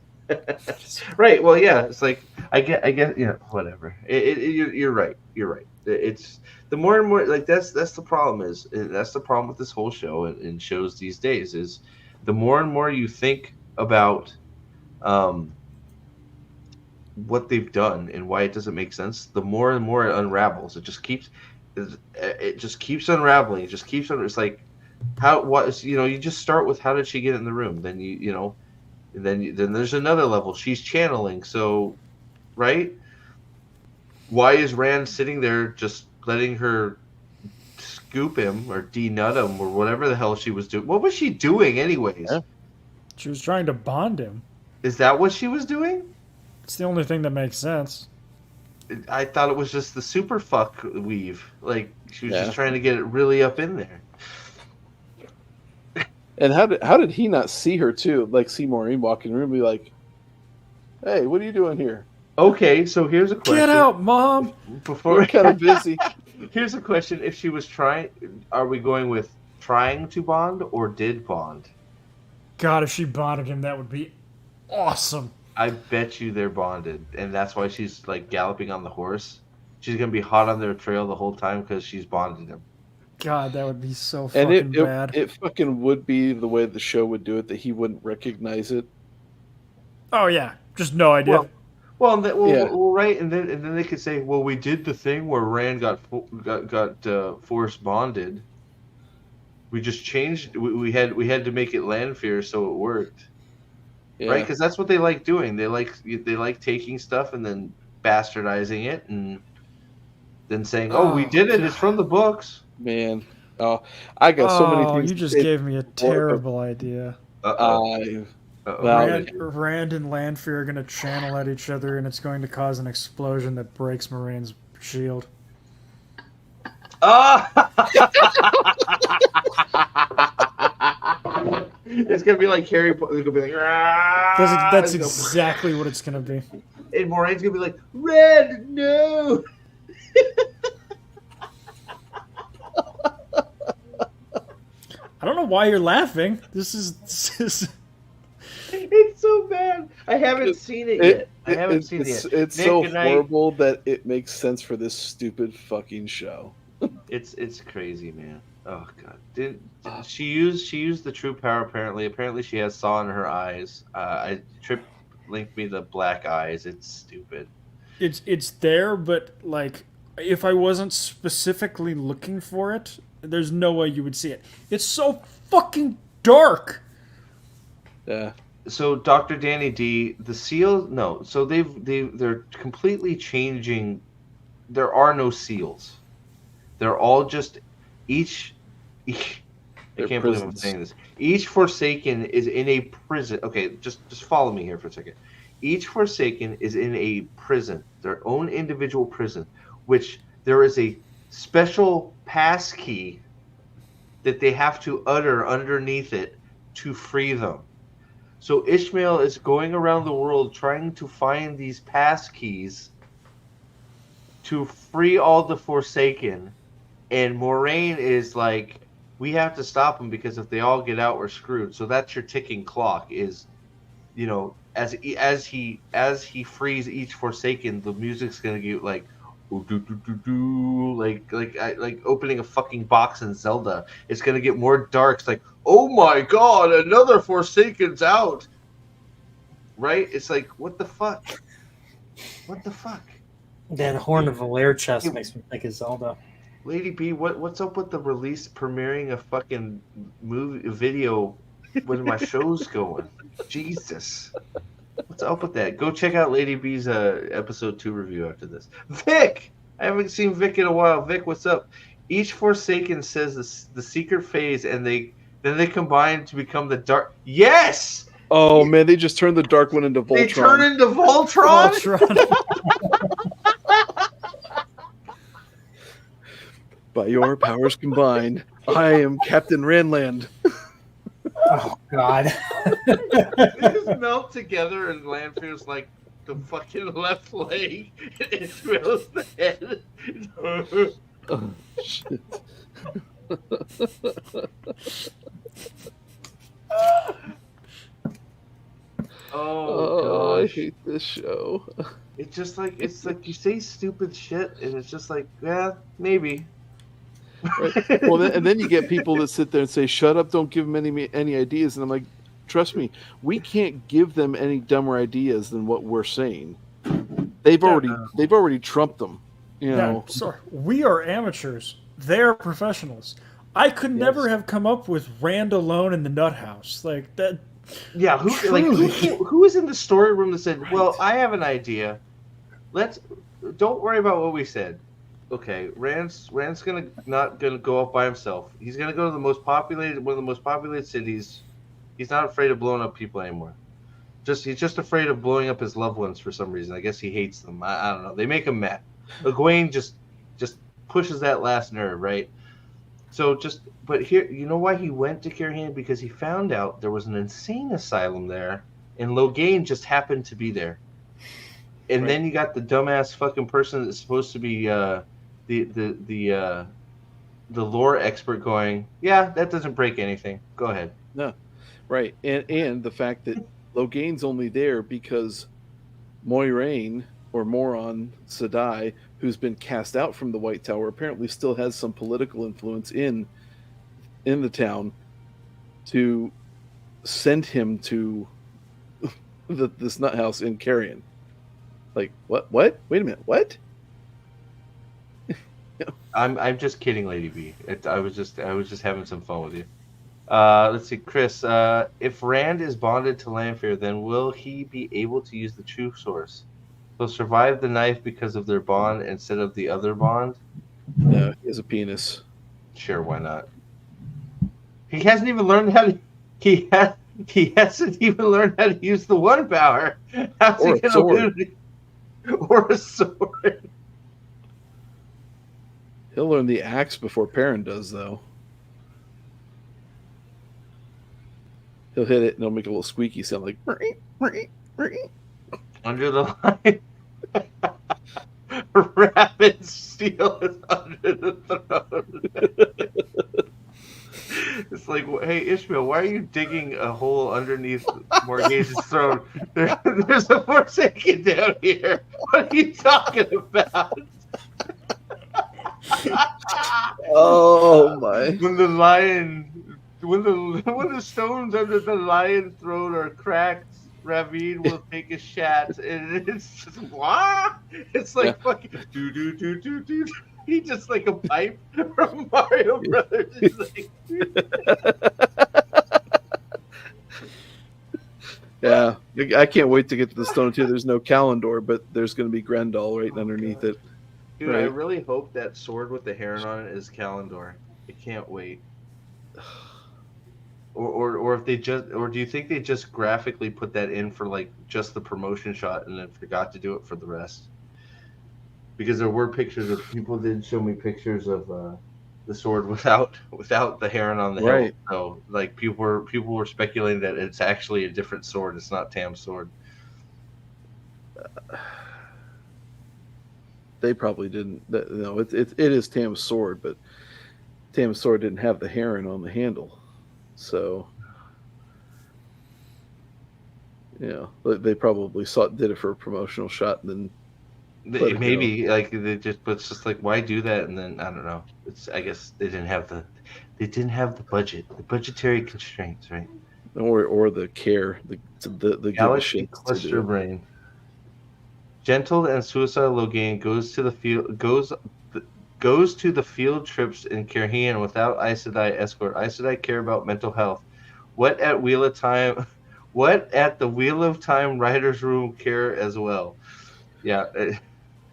Right. Well, yeah. It's like I get. Whatever. You're right. It's the more and more, like, that's the problem that's the problem with this whole show and shows these days is the more and more you think about what they've done and why it doesn't make sense, the more and more it unravels. It just keeps unraveling. It's like you just start with how did she get in the room? Then then there's another level. She's channeling, so right? Why is Rand sitting there just letting her scoop him or denut him or whatever the hell she was doing? What was she doing anyways? Yeah. She was trying to bond him. Is that what she was doing? It's the only thing that makes sense. I thought it was just the super fuck weave. Like she was just trying to get it really up in there. And how did he not see her too? Like see Maureen walk in the room and be like, "Hey, what are you doing here?" Okay, so here's a question. Get out, Mom! We're kind of busy. Here's a question. If she was trying, are we going with trying to bond or did bond? God, if she bonded him, that would be awesome. I bet you they're bonded. And that's why she's like galloping on the horse. She's going to be hot on their trail the whole time because she's bonded him. God, that would be so fucking bad. It fucking would be the way the show would do it that he wouldn't recognize it. Oh, yeah. Just no idea. Right, and then they could say, well, we did the thing where Rand got force bonded. We just changed. We had to make it Lanfear so it worked, right? Because that's what they like doing. They like taking stuff and then bastardizing it and then saying, "Oh, we did it. God. It's from the books." Man, I got so many things. You just gave me a terrible idea. Rand and Lanfear are going to channel at each other, and it's going to cause an explosion that breaks Moiraine's shield. It's going to be like Harry Potter. It's going to be like... That's exactly what it's going to be. And Moiraine's going to be like, Red, no! I don't know why you're laughing. This is... It's so bad. I haven't seen it yet. It's Nick, so horrible that it makes sense for this stupid fucking show. It's crazy, man. Oh god. Did she used the true power apparently? Apparently she has saw in her eyes. Trip linked me the black eyes. It's stupid. It's there, but like if I wasn't specifically looking for it, there's no way you would see it. It's so fucking dark. Yeah. So Dr. Danny D, the seal, no. So they're completely changing. There are no seals. They're all just each I can't believe I'm saying this. Each Forsaken is in a prison. Okay, just follow me here for a second. Each Forsaken is in a prison, their own individual prison, which there is a special pass key that they have to utter underneath it to free them. So Ishmael is going around the world trying to find these pass keys to free all the Forsaken. And Moiraine is like, we have to stop them because if they all get out, we're screwed. So that's your ticking clock is, as he frees each Forsaken, the music's going to get like, like opening a fucking box in Zelda. It's going to get more dark. It's like, oh my god, another Forsaken's out. Right? It's like, what the fuck? What the fuck? That Horn of Valere chest makes me think of Zelda. Lady B, what's up with the release premiering a fucking video when my show's going? Jesus. What's up with that? Go check out Lady B's episode 2 review after this. Vic! I haven't seen Vic in a while. Vic, what's up? Each Forsaken says the secret phase, and then they combine to become the dark. Yes! Oh man, they just turned the dark one into Voltron. They turn into Voltron? By your powers combined, I am Captain Randland. Oh God! They just melt together, and Lanfear's like the fucking left leg, and Ishmael's the head. Oh shit! Oh, I hate this show. It's like you say stupid shit, and it's just like, yeah, maybe. Right. Well, and then you get people that sit there and say, "Shut up! Don't give them any ideas." And I'm like, "Trust me, we can't give them any dumber ideas than what we're saying. They've already trumped them." You know. Sorry, we are amateurs. They're professionals. I could never have come up with Rand alone in the nut house like that. Yeah, who was in the story room that said, "Well, I have an idea. Don't worry about what we said. Okay, Rand's not gonna go up by himself. He's gonna go to one of the most populated cities. He's not afraid of blowing up people anymore. He's just afraid of blowing up his loved ones for some reason. I guess he hates them. I don't know. They make him mad. Egwene just pushes that last nerve, right? So but here, you know why he went to Carahine? Because he found out there was an insane asylum there, and Logain just happened to be there. And then you got the dumbass fucking person that's supposed to be the lore expert going, yeah, that doesn't break anything. Go ahead. No, right, and the fact that Logain's only there because Moiraine or Moron Sedai, who's been cast out from the White Tower, apparently still has some political influence in the town to send him to this nut house in Carrion. Like, what? Wait a minute, what? I'm just kidding, Lady B. I was just having some fun with you. Let's see, Chris. If Rand is bonded to Lanfear, then will he be able to use the true source? He'll survive the knife because of their bond instead of the other bond? No, he has a penis. Sure, why not? He hasn't even learned how to. He hasn't even learned how to use the one power. How's he gonna learn it? Or a sword? He'll learn the axe before Perrin does, though. He'll hit it and it'll make a little squeaky sound like under the line. Rapid steel is under the throne. It's like, hey Ishmael, why are you digging a hole underneath Morghase's throne? There's a Forsaken down here. What are you talking about? Oh my! When the stones under the lion throne are cracked, Ravine will take a shat, and it's just what? It's like fucking do. He just like a pipe from Mario Brothers. It's like... Yeah, I can't wait to get to the stone too. There's no Kalendor, but there's going to be Grendel right underneath it. Dude, right? I really hope that sword with the heron on it is Kalendor. I can't wait. Or if they do you think they just graphically put that in for like just the promotion shot and then forgot to do it for the rest? Because there were pictures of people did show me pictures of the sword without the heron on the hilt. So like people were speculating that it's actually a different sword. It's not Tam's sword. They probably didn't. No, it is Tam's sword, but Tam's sword didn't have the heron on the handle. So, yeah, they probably did it for a promotional shot, and then maybe like but it's just like, why do that? And then I don't know. I guess they didn't have the budget, the budgetary constraints, right? Or the care, the Galaxy cluster brain. Gentle and suicidal Logain goes to the field trips in Carahine without Aes Sedai escort. Aes Sedai care about mental health. What at the Wheel of Time writers' room care as well. Yeah.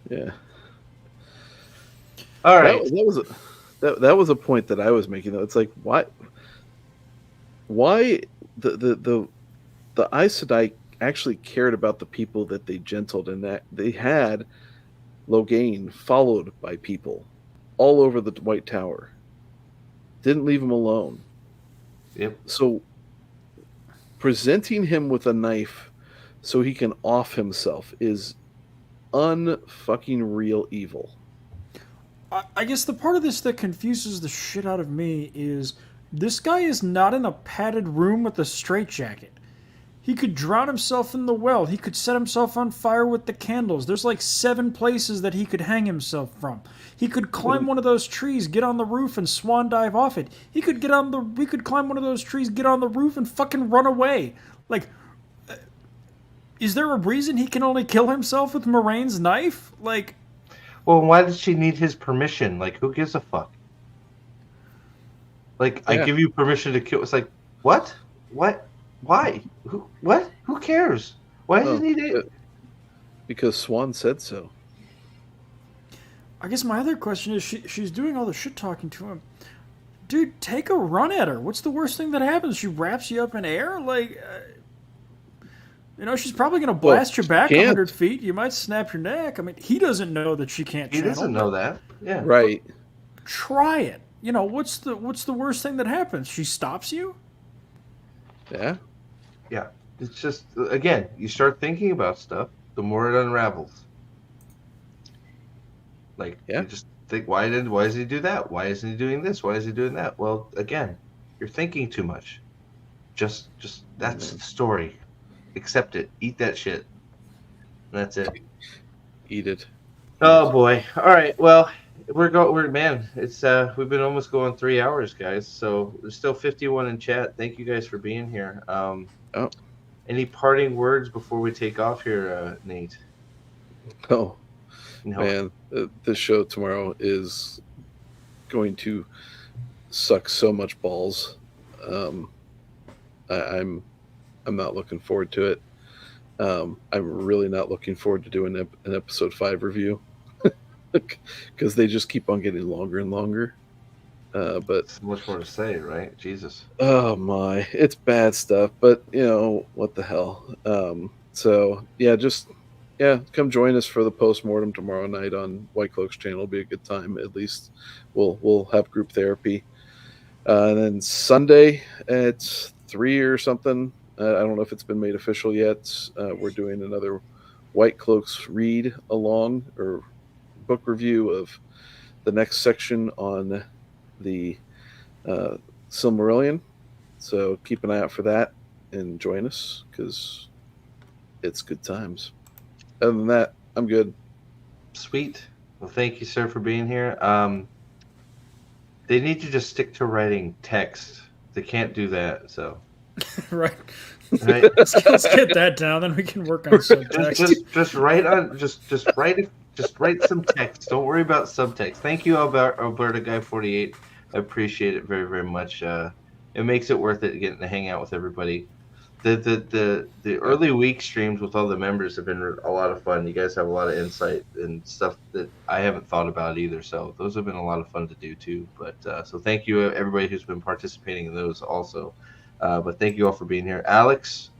Yeah. All right. That was a point that I was making though. It's like why the Aes Sedai actually cared about the people that they gentled, and that they had Logain followed by people all over the White Tower. Didn't leave him alone. Yep. So presenting him with a knife so he can off himself is unfucking real evil. I guess the part of this that confuses the shit out of me is this guy is not in a padded room with a straitjacket. He could drown himself in the well. He could set himself on fire with the candles. There's like 7 places that he could hang himself from. He could climb one of those trees, get on the roof, and swan dive off it. We could climb one of those trees, get on the roof, and fucking run away. Like, is there a reason he can only kill himself with Moraine's knife? Like, well, why does she need his permission? Like, who gives a fuck? Like, I give you permission to kill. It's like, what? What? Why? Who? What? Who cares? Why does he need it? Because Swan said so. I guess my other question is, she's doing all the shit talking to him. Dude, take a run at her. What's the worst thing that happens? She wraps you up in air? Like, she's probably going to blast you back 100 feet. You might snap your neck. I mean, he doesn't know that she can't channel. He doesn't know that. Yeah. Right. Try it. What's the worst thing that happens? She stops you? Yeah. Yeah. It's just, again, you start thinking about stuff, the more it unravels. Like, you just think, why does he do that? Why isn't he doing this? Why is he doing that? Well, again, you're thinking too much. Just that's the story. Accept it. Eat that shit. And that's it. Eat it. Oh boy. All right. Well, it's we've been almost going 3 hours, guys. So there's still 51 in chat. Thank you guys for being here. Any parting words before we take off here, Nate? Oh. No. Man, this show tomorrow is going to suck so much balls. I'm not looking forward to it. I'm really not looking forward to doing an episode 5 review because they just keep on getting longer and longer. But so much more to say, right? Jesus. Oh my, it's bad stuff. But what the hell? So yeah, come join us for the postmortem tomorrow night on White Cloak's channel. It'll be a good time. At least we'll have group therapy. And then Sunday at 3 or something. I don't know if it's been made official yet. We're doing another White Cloaks read along or book review of the next section on the Silmarillion. So keep an eye out for that and join us because it's good times. Other than that, I'm good. Sweet. Well, thank you, sir, for being here. They need to just stick to writing text. They can't do that, so. Right. Let's get that down, then we can work on subtext. Just write some text. Don't worry about subtext. Thank you, Alberta Guy 48. I appreciate it very, very much. It makes it worth it getting to hang out with everybody. The early week streams with all the members have been a lot of fun. You guys have a lot of insight and stuff that I haven't thought about either. So those have been a lot of fun to do too. But so thank you everybody who's been participating in those also. But thank you all for being here. Alex,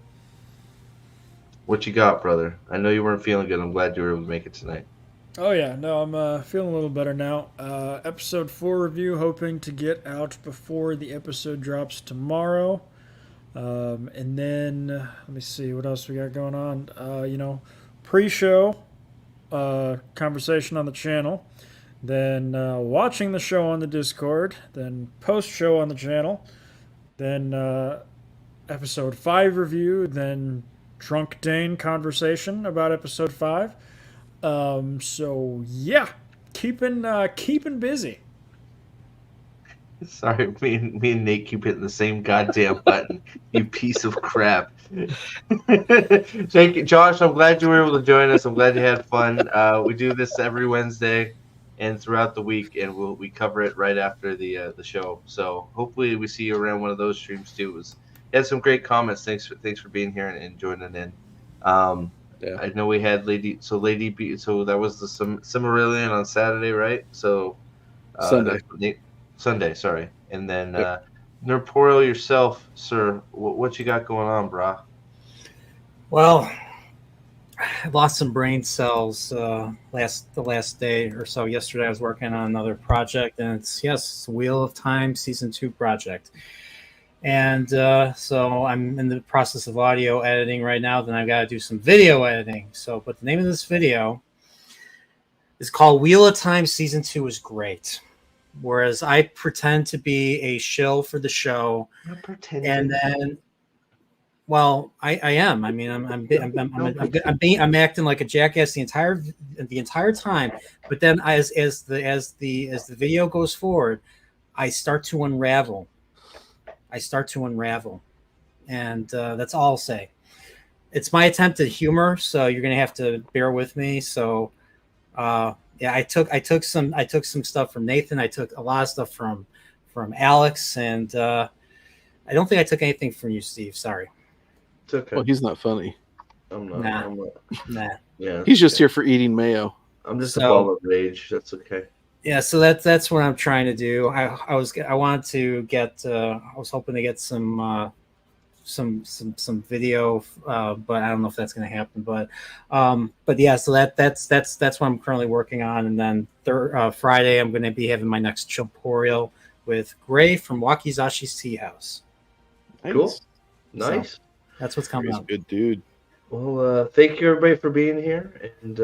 what you got, brother? I know you weren't feeling good. I'm glad you were able to make it tonight. Oh yeah, no, I'm feeling a little better now. Episode 4 review, hoping to get out before the episode drops tomorrow. And then let me see what else we got going on. Pre-show conversation on the channel, then watching the show on the Discord, then post-show on the channel, then episode 5 review, then Drunk Dane conversation about episode 5. So yeah, keeping busy. Sorry, me and Nate keep hitting the same goddamn button. You piece of crap. Thank you, Josh. I'm glad you were able to join us. I'm glad you had fun. We do this every Wednesday and throughout the week, and we cover it right after the show. So hopefully we see you around one of those streams too. You had some great comments. Thanks for being here and joining in. Yeah. I know we had Lady B. So that was the Silmarillion on Saturday, right? So Sunday, sorry. And then Nerporial yourself, sir. What you got going on, brah? Well, I lost some brain cells the last day or so. Yesterday, I was working on another project, and it's Wheel of Time Season 2 project. And so I'm in the process of audio editing right now. Then I've got to do some video editing. But the name of this video is called Wheel of Time Season 2 is Great. Whereas I pretend to be a shill for the show. You're pretending. And then, well, I am. I mean, I'm acting like a jackass the entire time. But then as the video goes forward, I start to unravel. And that's all I'll say. It's my attempt at humor, so you're gonna have to bear with me. So, yeah, I took some stuff from Nathan. I took a lot of stuff from Alex, and I don't think I took anything from you, Steve. Sorry. It's okay. Well, he's not funny. I'm not. Nah. I'm not. Nah. Yeah. He's just here for eating mayo. I'm just a ball of rage. That's okay. Yeah, so that's what I'm trying to do. I wanted to get. I was hoping to get some video, but I don't know if that's going to happen. But yeah, so that's what I'm currently working on. And then Friday, I'm going to be having my next tutorial with Gray from Wakizashi's Tea House. Nice. Cool. Nice. So that's what's coming up. Good dude. Well, thank you everybody for being here, and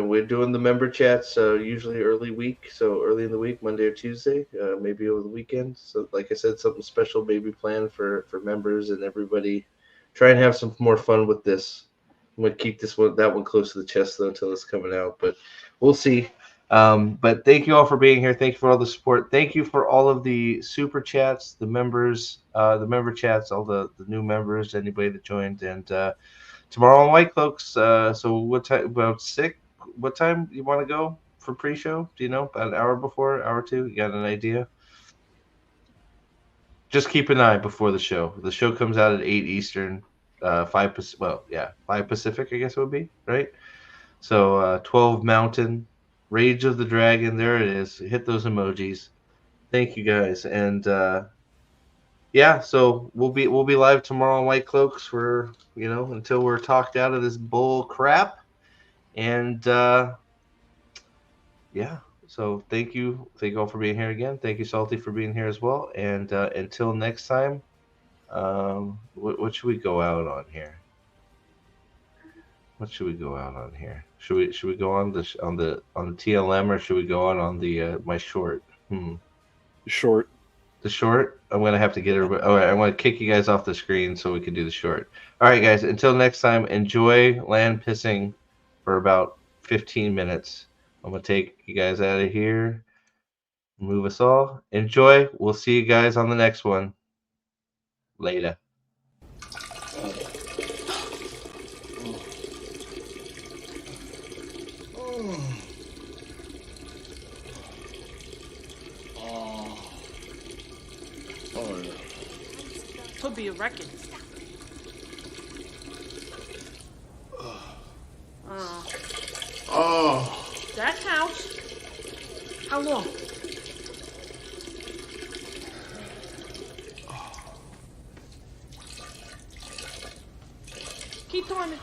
we're doing the member chats usually early in the week, Monday or Tuesday, maybe over the weekend. So, like I said, something special maybe planned for members and everybody. Try and have some more fun with this. I'm gonna keep that one close to the chest though until it's coming out, but we'll see. But thank you all for being here. Thank you for all the support. Thank you for all of the super chats, the members, the member chats, all the new members, anybody that joined, and tomorrow on White Cloaks. So what time? About 6. What time you want to go for pre-show? Do you know? About an hour before, hour 2? You got an idea? Just keep an eye before the show. The show comes out at 8 Eastern, 5 Pacific. Well, yeah, 5 Pacific, I guess it would be, right? So 12 Mountain, Rage of the Dragon. There it is. Hit those emojis. Thank you guys, and yeah. So we'll be live tomorrow on White Cloaks for until we're talked out of this bull crap. And yeah, so thank you all for being here again. Thank you, Salty, for being here as well. And until next time, what should we go out on here? What should we go out on here? Should we go on the TLM, or should we go out on the my short? Short. The short. I'm gonna have to get everybody. All right, I'm gonna kick you guys off the screen so we can do the short. All right, guys. Until next time, enjoy land pissing for about 15 minutes. I'm going to take you guys out of here. Move us all. Enjoy. We'll see you guys on the next one. Later. Could be a record. That counts. How long? Keep doing it.